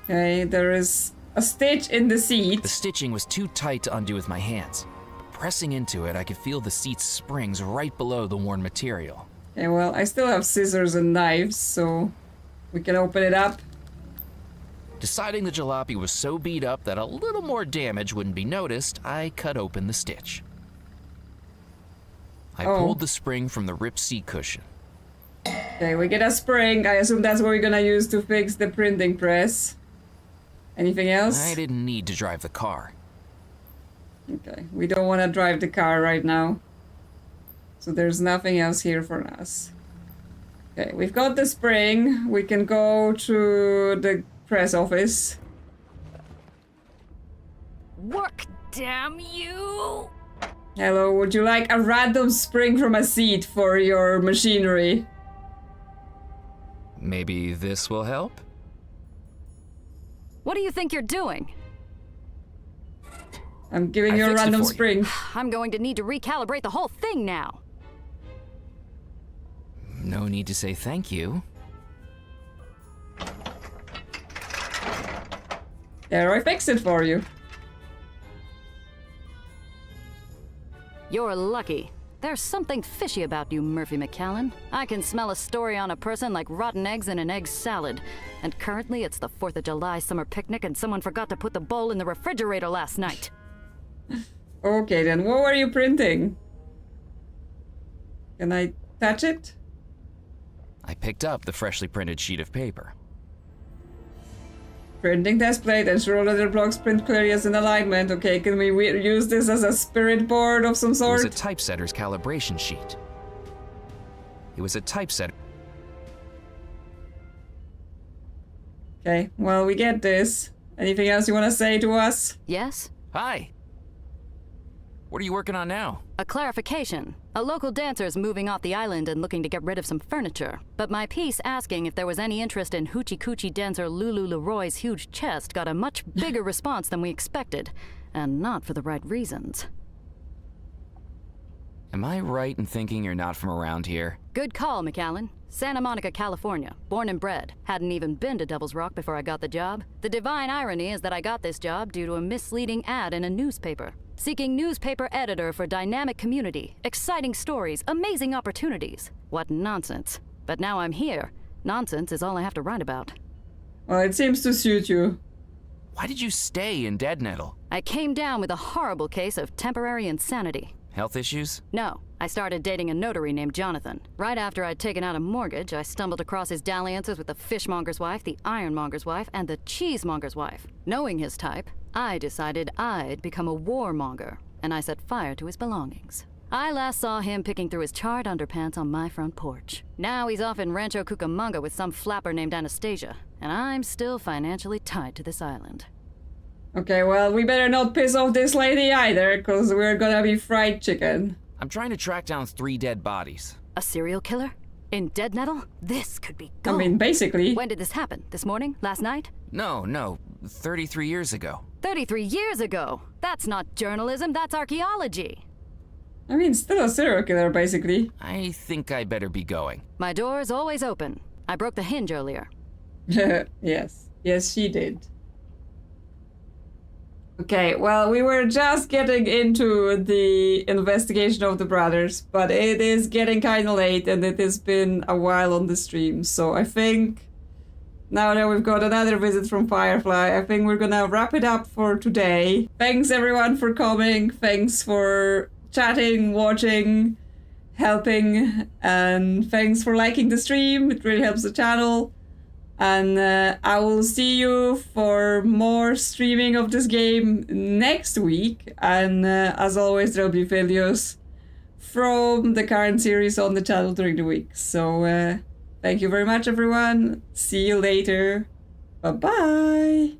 Okay, there is a stitch in the seat. The stitching was too tight to undo with my hands. Pressing into it, I could feel the seat's springs right below the worn material. Okay, well, I still have scissors and knives, so we can open it up. Deciding the jalopy was so beat up that a little more damage wouldn't be noticed, I cut open the stitch. I pulled the spring from the ripped seat cushion. Okay, we get a spring. I assume that's what we're gonna use to fix the printing press. Anything else? I didn't need to drive the car. Okay, we don't want to drive the car right now. So there's nothing else here for us. Okay, we've got the spring. We can go to the press office. Work, damn you! Hello, would you like a random spring from a seat for your machinery? Maybe this will help? What do you think you're doing? I'm giving you a random spring. I'm going to need to recalibrate the whole thing now. No need to say thank you. There, I fixed it for you. You're lucky. There's something fishy about you, Murphy McCallan. I can smell a story on a person like rotten eggs in an egg salad. And currently it's the 4th of July summer picnic and someone forgot to put the bowl in the refrigerator last night. Okay then, what were you printing? Can I touch it? I picked up the freshly printed sheet of paper. Printing test plate, ensure letter blocks print clearly as in alignment. Okay, can we use this as a spirit board of some sort? It was a typesetter's calibration sheet. It was a typesetter. Okay, well, we get this. Anything else you want to say to us? Yes? Hi. What are you working on now? A clarification. A local dancer is moving off the island and looking to get rid of some furniture. But my piece asking if there was any interest in Hoochie Coochie dancer Lulu Leroy's huge chest got a much bigger response than we expected. And not for the right reasons. Am I right in thinking you're not from around here? Good call, McAllen. Santa Monica, California. Born and bred. Hadn't even been to Devil's Rock before I got the job. The divine irony is that I got this job due to a misleading ad in a newspaper. Seeking newspaper editor for dynamic community, exciting stories, amazing opportunities. What nonsense. But now I'm here. Nonsense is all I have to write about. Well, it seems to suit you. Why did you stay in Dead Nettle? I came down with a horrible case of temporary insanity. Health issues? No. I started dating a notary named Jonathan. Right after I'd taken out a mortgage, I stumbled across his dalliances with the fishmonger's wife, the ironmonger's wife, and the cheesemonger's wife. Knowing his type, I decided I'd become a warmonger, and I set fire to his belongings. I last saw him picking through his charred underpants on my front porch. Now he's off in Rancho Cucamonga with some flapper named Anastasia, and I'm still financially tied to this island. Okay, well, we better not piss off this lady either, because we're gonna be fried chicken. I'm trying to track down 3 dead bodies. A serial killer? In Dead Nettle? This could be gold. I mean, basically. When did this happen? This morning? Last night? No, 33 years ago. 33 years ago? That's not journalism, that's archaeology. I mean, still a serial killer, basically. I think I better be going. My door's always open. I broke the hinge earlier. Yes, she did. Okay, well, we were just getting into the investigation of the brothers, but it is getting kind of late and it has been a while on the stream, so I think now that we've got another visit from Firefly, I think we're gonna wrap it up for today. Thanks everyone for coming, thanks for chatting, watching, helping, and thanks for liking the stream, it really helps the channel. And I will see you for more streaming of this game next week. And as always, there'll be videos from the current series on the channel during the week. So Thank you very much, everyone. See you later. Bye-bye.